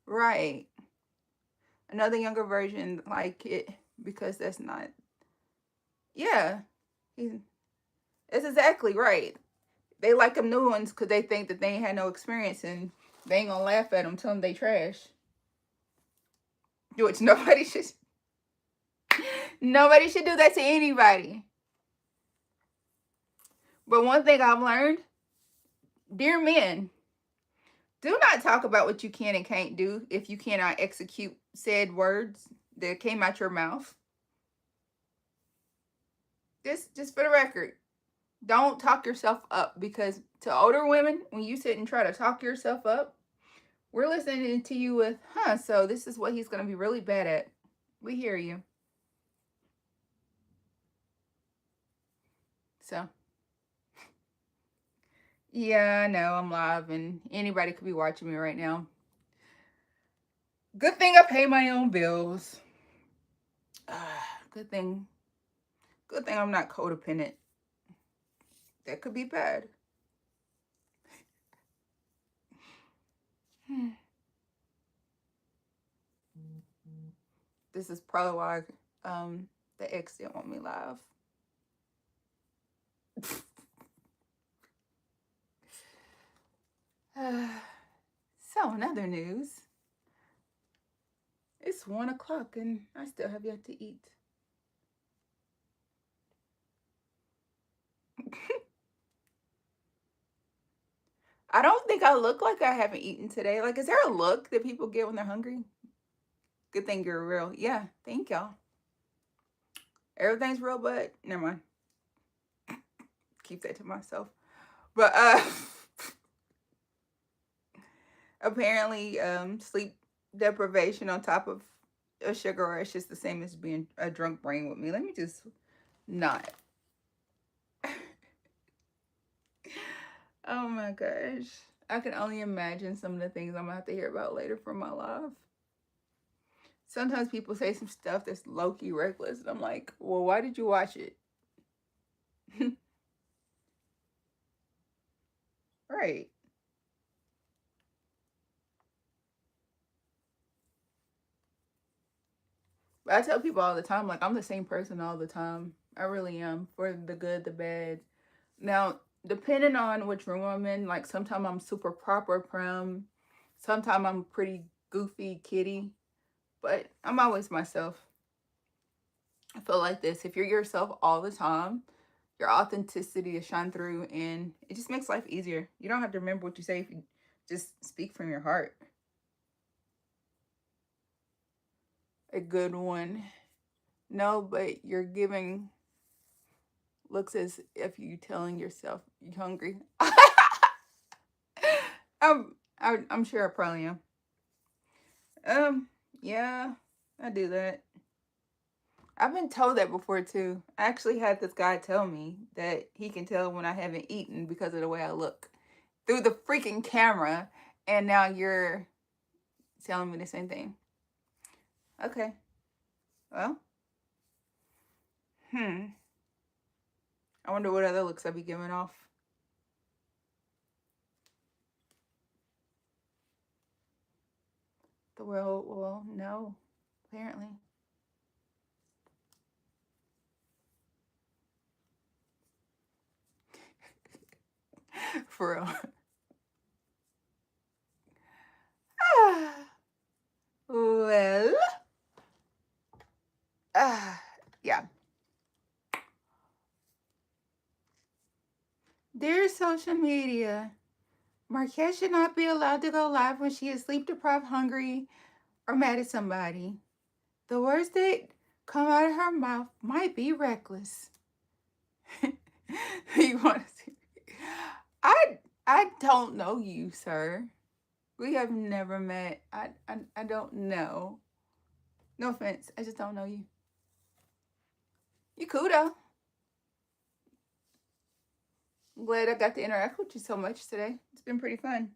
Right. Another younger version like it because that's not. Yeah. It's exactly right. They like them new ones because they think that they ain't had no experience and they ain't gonna laugh at them, tell them they trash. Which nobody should do that to anybody. But one thing I've learned, dear men, do not talk about what you can and can't do if you cannot execute said words that came out your mouth. Just for the record, don't talk yourself up because to older women, when you sit and try to talk yourself up, we're listening to you with, so this is what he's going to be really bad at. We hear you. So, yeah, I know I'm live and anybody could be watching me right now. Good thing I pay my own bills. Good thing I'm not codependent. That could be bad. This is probably why the ex didn't want me live. So, in other news, it's 1 o'clock and I still have yet to eat. I don't think I look like I haven't eaten today. Like, is there a look that people get when they're hungry? Good thing you're real. Yeah, thank y'all. Everything's real, but never mind. Keep that to myself. But apparently, sleep deprivation on top of a sugar rush is the same as being a drunk brain with me. Let me just not. Oh my gosh. I can only imagine some of the things I'm gonna have to hear about later from my life. Sometimes people say some stuff that's low-key reckless, and I'm like, well, why did you watch it? Right. But I tell people all the time, like, I'm the same person all the time. I really am, for the good, the bad. Now, depending on which room I'm in, like, sometimes I'm super proper prim, sometimes I'm pretty goofy kitty, but I'm always myself. I feel like this: if you're yourself all the time, your authenticity is shine through, and it just makes life easier. You don't have to remember what you say if you just speak from your heart. A good one. No, but you're giving looks as if you telling yourself you're hungry. I'm sure I probably am. Yeah, I do that. I've been told that before too. I actually had this guy tell me that he can tell when I haven't eaten because of the way I look through the freaking camera, and now you're telling me the same thing. Okay. Well, I wonder what other looks I'd be giving off. The world will know, apparently. For real. Well, yeah. Dear social media, Marquette should not be allowed to go live when she is sleep deprived, hungry, or mad at somebody. The words that come out of her mouth might be reckless. You want to see? I don't know you, sir. We have never met. I don't know. No offense. I just don't know you. You cool though. I'm glad I got to interact with you so much today. It's been pretty fun.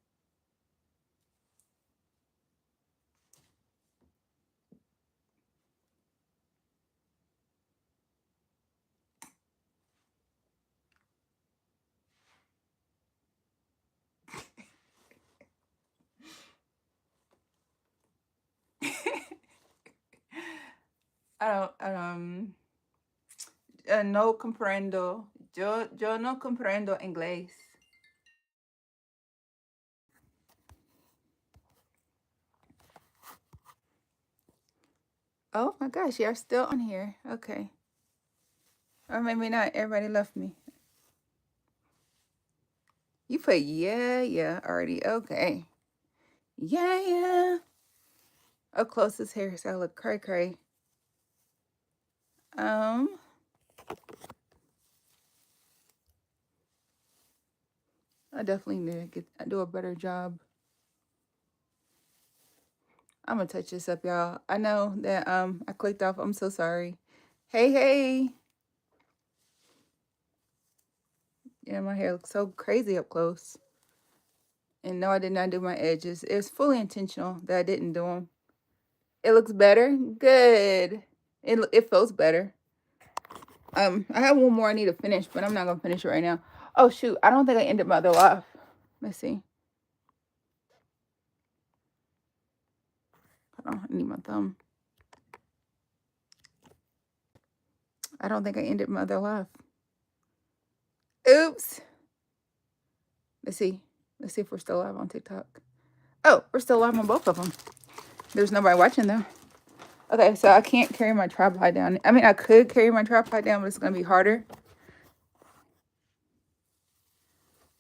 No comprendo. Yo no comprendo inglés. Oh my gosh, you're still on here. Okay. Or maybe not. Everybody left me. You put yeah already. Okay. Yeah. Up close this hairstyle look cray. I definitely need to do a better job. I'm gonna touch this up, y'all. I know that I clicked off. I'm so sorry. Hey. Yeah, my hair looks so crazy up close. And no, I did not do my edges. It was fully intentional that I didn't do them. It looks better. Good. It feels better. I have one more I need to finish, but I'm not gonna finish it right now. Oh shoot, I don't think I ended my other life. Let's see. Hold on, I need my thumb. I don't think I ended my other live. Oops. Let's see. Let's see if we're still live on TikTok. Oh, we're still live on both of them. There's nobody watching though. Okay, so I can't carry my tripod down. I mean, I could carry my tripod down, but it's going to be harder.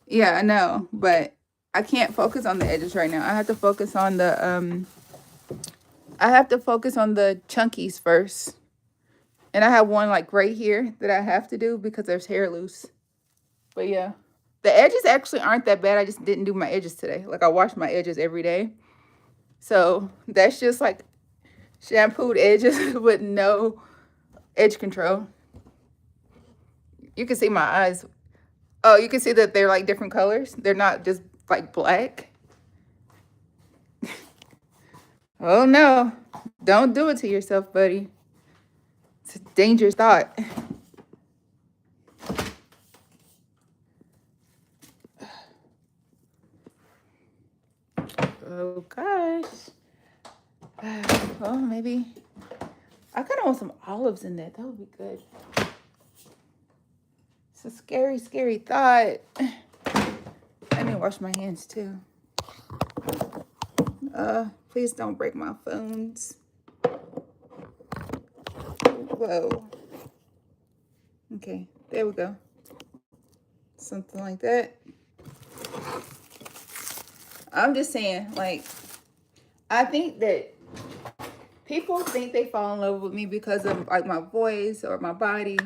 Yeah, I know, but I can't focus on the edges right now. I have to focus on the chunkies first. And I have one like right here that I have to do because there's hair loose. But yeah, the edges actually aren't that bad. I just didn't do my edges today. Like I wash my edges every day. So that's just like shampooed edges with no edge control. You can see my eyes. Oh, you can see that they're like different colors. They're not just like black. Oh no, don't do it to yourself, buddy. It's a dangerous thought. Oh gosh. Well, maybe I kind of want some olives in that. That would be good. It's a scary, scary thought. I need to wash my hands too. Please don't break my phones. Whoa. Okay, there we go. Something like that. I'm just saying, like, I think that people think they fall in love with me because of like my voice or my body.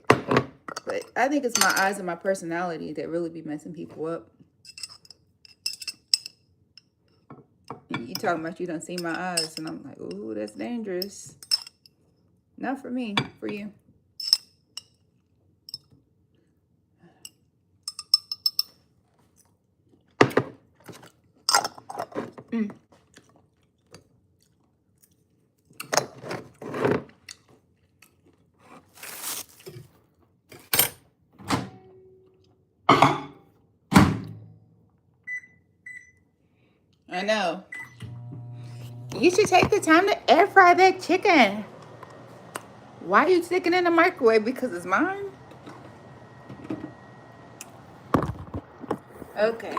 But I think it's my eyes and my personality that really be messing people up. You talking about you don't see my eyes, and I'm like, ooh, that's dangerous. Not for me, for you. I know. You should take the time to air fry that chicken. Why are you sticking it in the microwave? Because it's mine? Okay.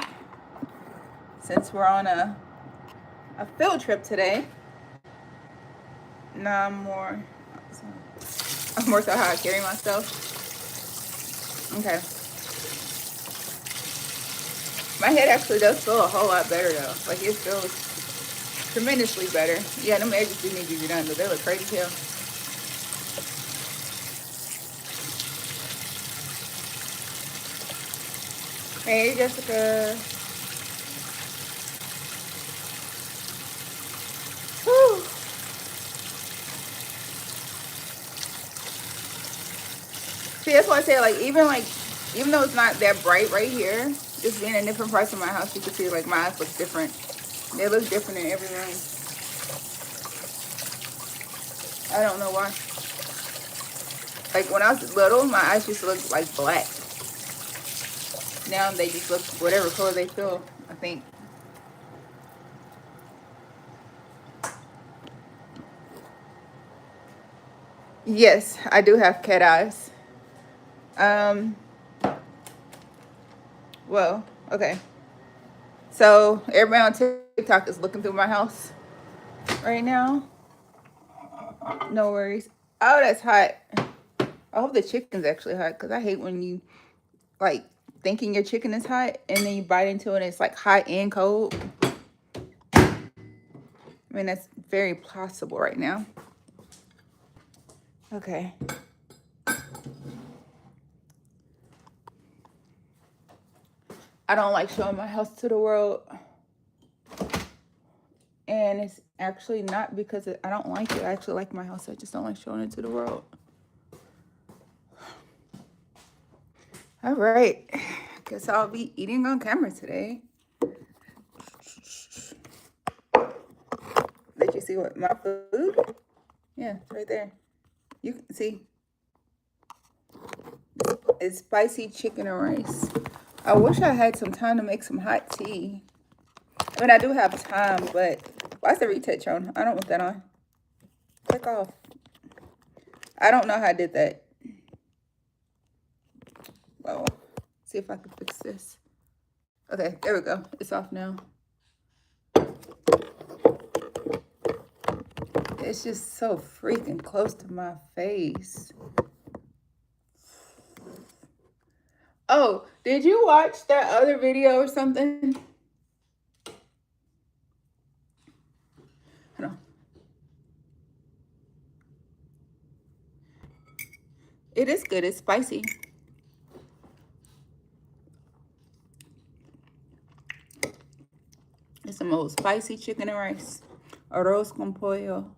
Since we're on a field trip today, now I'm more so how I carry myself. Okay. My head actually does feel a whole lot better though. Like it feels tremendously better. Yeah, them edges do need to be done, but they look crazy too. Hey, Jessica. Whew. See, that's why I say, like, even though it's not that bright right here, just being in different parts of my house, you can see, like, my eyes look different. They look different in every room. I don't know why. Like, when I was little, my eyes used to look, like, black. Now they just look whatever color they feel, I think. Yes, I do have cat eyes. Well, okay. So everybody on TikTok is looking through my house right now. No worries. Oh, that's hot. I hope the chicken's actually hot because I hate when you like thinking your chicken is hot and then you bite into it and it's like hot and cold. I mean, that's very possible right now. Okay. I don't like showing my house to the world. And it's actually not because I don't like it. I actually like my house. I just don't like showing it to the world. All right. Guess I'll be eating on camera today. Let you see what my food? Yeah, it's right there. You can see. It's spicy chicken and rice. I wish I had some time to make some hot tea. I mean, I do have time, but why's the retouch on? I don't want that on. Click off. I don't know how I did that. Well, see if I can fix this. Okay, there we go. It's off now. It's just so freaking close to my face. Oh, did you watch that other video or something? Hold on. It is good. It's spicy. It's some old spicy chicken and rice. Arroz con pollo.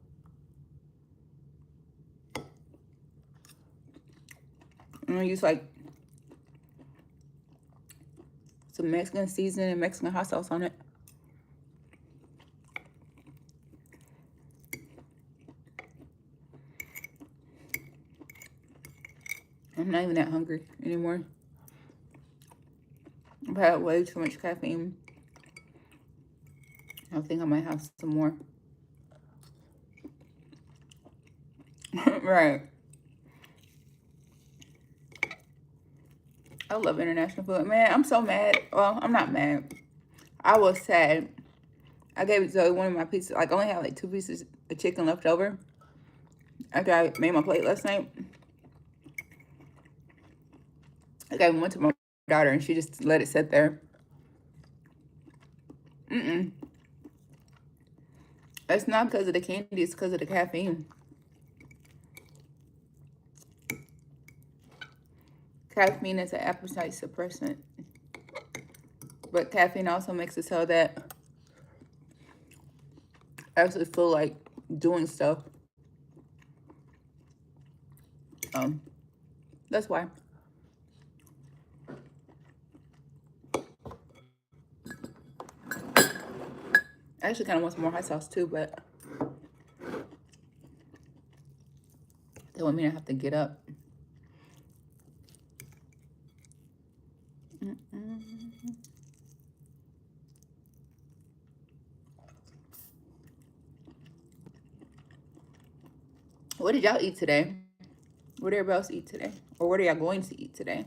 I'm gonna use like some Mexican seasoning and Mexican hot sauce on it. I'm not even that hungry anymore. I've had way too much caffeine. I think I might have some more. Right. I love international food. Man, I'm so mad. Well, I'm not mad. I was sad. I gave Zoe one of my pieces. Like, I only had like 2 pieces of chicken left over after I made my plate last night. I gave one to my daughter, and she just let it sit there. It's not because of the candy. It's because of the caffeine. Caffeine is an appetite suppressant. But caffeine also makes it so that I actually feel like doing stuff. That's why. I actually kind of want some more hot sauce too, but that would mean I have to get up. What did y'all eat today? What did everybody else eat today? Or what are y'all going to eat today?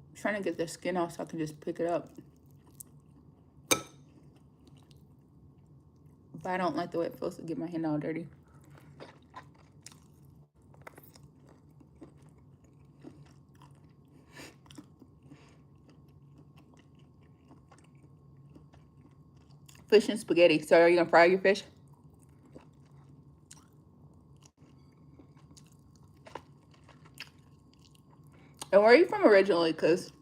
I'm trying to get the skin off so I can just pick it up. But I don't like the way it feels to get my hand all dirty. Fish and spaghetti. So are you gonna fry your fish? And where are you from originally? Because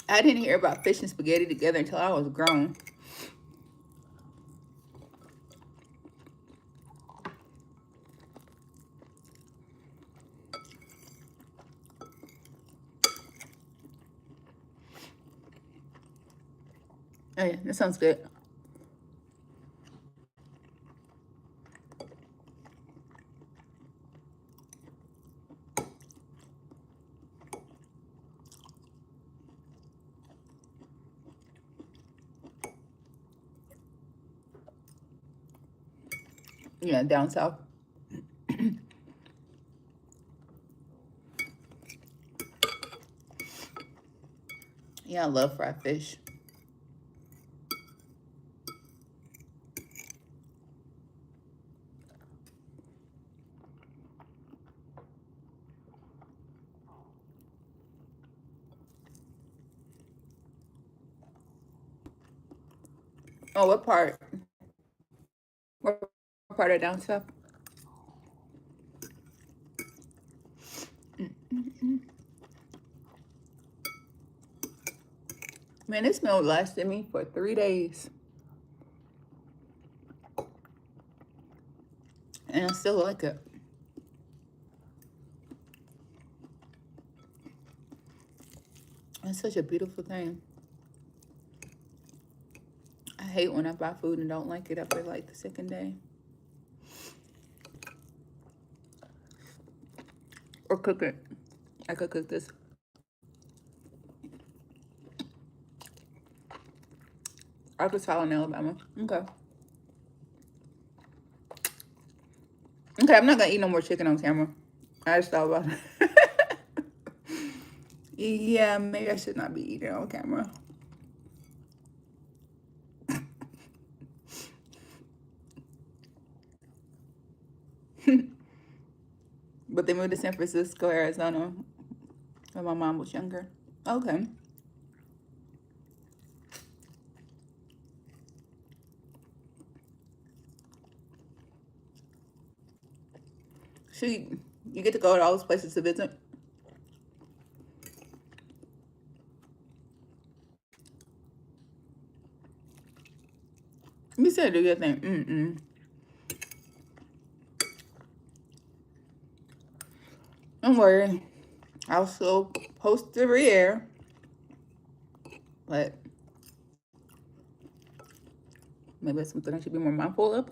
I didn't hear about fish and spaghetti together until I was grown. Oh yeah, that sounds good. Yeah, down south. Yeah, I love fried fish. Oh, what part? What part of down south? Man, this meal lasted me for 3 days. And I still like it. It's such a beautiful thing. I hate when I buy food and don't like it after like the second day. Or cook it. I could cook this. Arkansas and Alabama. Okay. Okay, I'm not gonna eat no more chicken on camera. I just thought about it. Yeah, maybe I should not be eating on camera. But they moved to San Francisco, Arizona when my mom was younger. Okay. So you get to go to all those places to visit? You said do your thing. Don't worry. I'll still post the rear. But maybe it's something I should be more mindful of.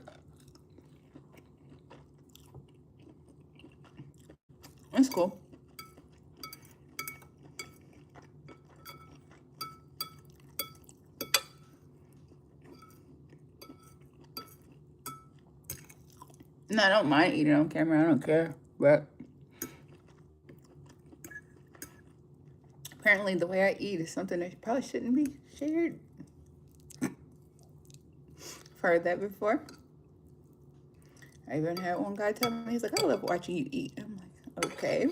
It's cool. No, I don't mind eating on camera. I don't care. But apparently the way I eat is something that probably shouldn't be shared. I've heard that before. I even had one guy tell me, he's like, I love watching you eat. I'm like, okay.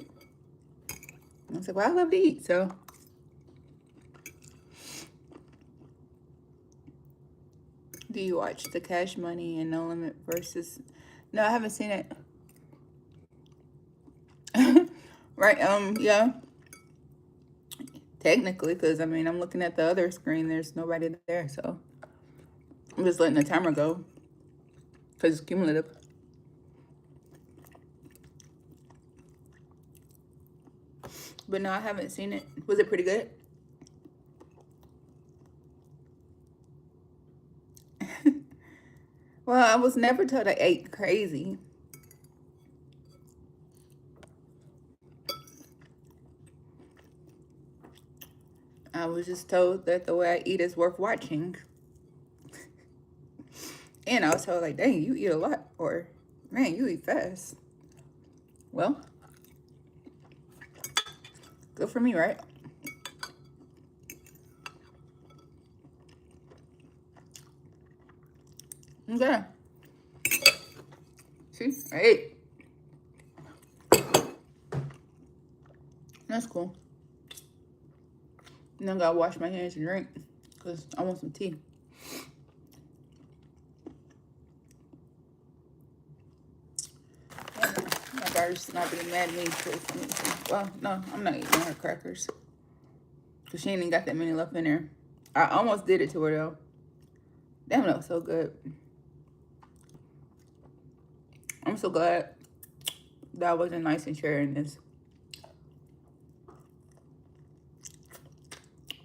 I said, well, I love to eat, so. Do you watch the Cash Money and No Limit versus? No, I haven't seen it. Right, yeah. Technically, because, I mean, I'm looking at the other screen. There's nobody there, so. I'm just letting the timer go. Because it's cumulative. But no, I haven't seen it. Was it pretty good? Well, I was never told I ate crazy. I was just told that the way I eat is worth watching. And I was told, like, dang, you eat a lot. Or, man, you eat fast. Well, good for me, right? Okay. See, I ate. That's cool. And then I gotta wash my hands and drink because I want some tea. Yeah, my daughter's not being mad at me. Well, no, I'm not eating her crackers because she ain't even got that many left in there. I almost did it to her though. Damn, that was so good. I'm so glad that I wasn't nice in sharing this.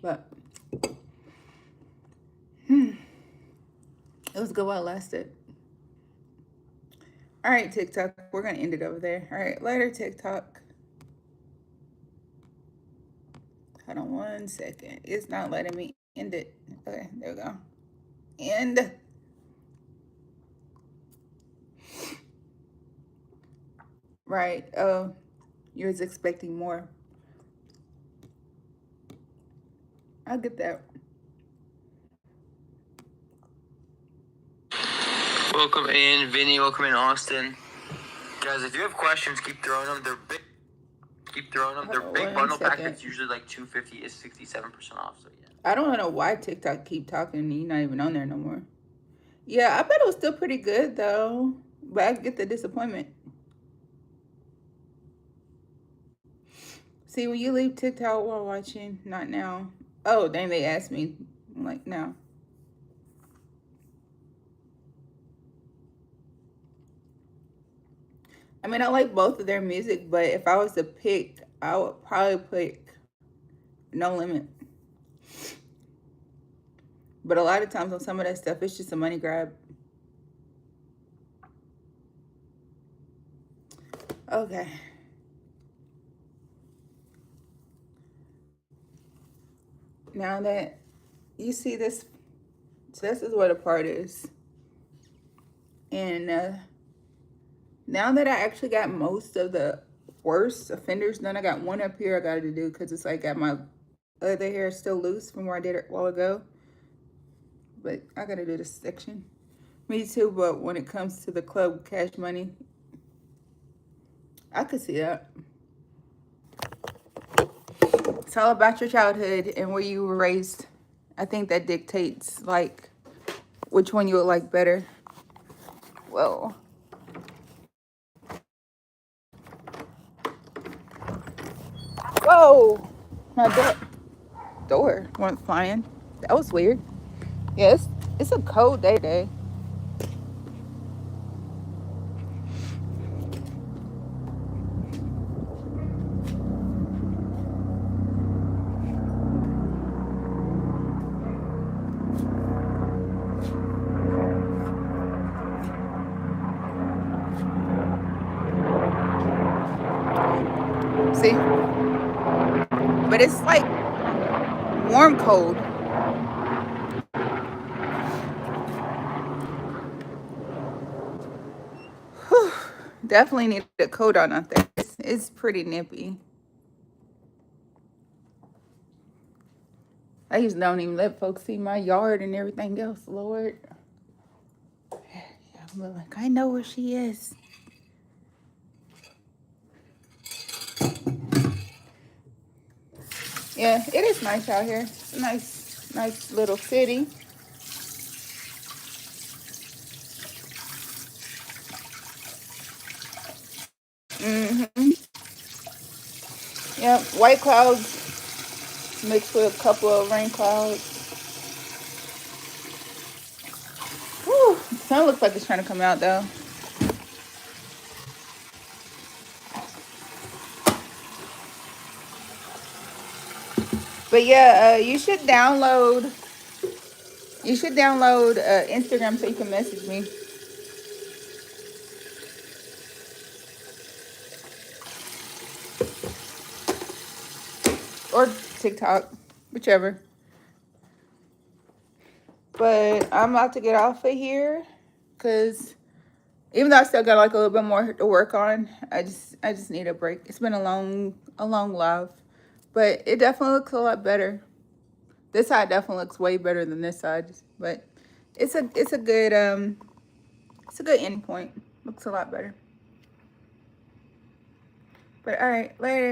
But it was good while it lasted. All right, TikTok, we're gonna end it over there. All right, later, TikTok. Hold on 1 second. It's not letting me end it. Okay, there we go. End. Right. Oh, you was expecting more. I'll get that. Welcome in, Vinny. Welcome in, Austin. Guys, if you have questions, keep throwing them. They're big. Keep throwing them. They're big bundle packets. Usually like $250 is 67% off. So yeah. I don't know why TikTok keep talking and you're not even on there no more. Yeah, I bet it was still pretty good though, but I get the disappointment. See, when you leave TikTok while watching, not now. Oh, dang, they asked me. I'm like, no. I mean, I like both of their music, but if I was to pick, I would probably pick No Limit. But a lot of times on some of that stuff, it's just a money grab. Okay. Now that you see this, so this is where the part is. And now that I actually got most of the worst offenders done, I got one up here I got to do because it's like got my other hair still loose from where I did it a while ago. But I got to do this section. Me too, but when it comes to the club cash money, I could see that. It's all about your childhood and where you were raised. I think that dictates like which one you would like better. Whoa. Whoa. My door went flying. That was weird. Yes, it's a cold day today. See? But it's like warm cold. Whew. Definitely need a coat on out there. It's pretty nippy. I usually don't even let folks see my yard and everything else, Lord. I'm like, I know where she is. Yeah, it is nice out here. It's a nice little city. Mm-hmm. Yep, white clouds mixed with a couple of rain clouds. Whew, the sun looks like it's trying to come out though. But yeah, you should download Instagram so you can message me. Or TikTok, whichever. But I'm about to get off of here because even though I still got like a little bit more to work on, I just need a break. It's been a long life, but it definitely looks a lot better. This side definitely looks way better than this side, but it's a good ending point. Looks a lot better. But all right, later.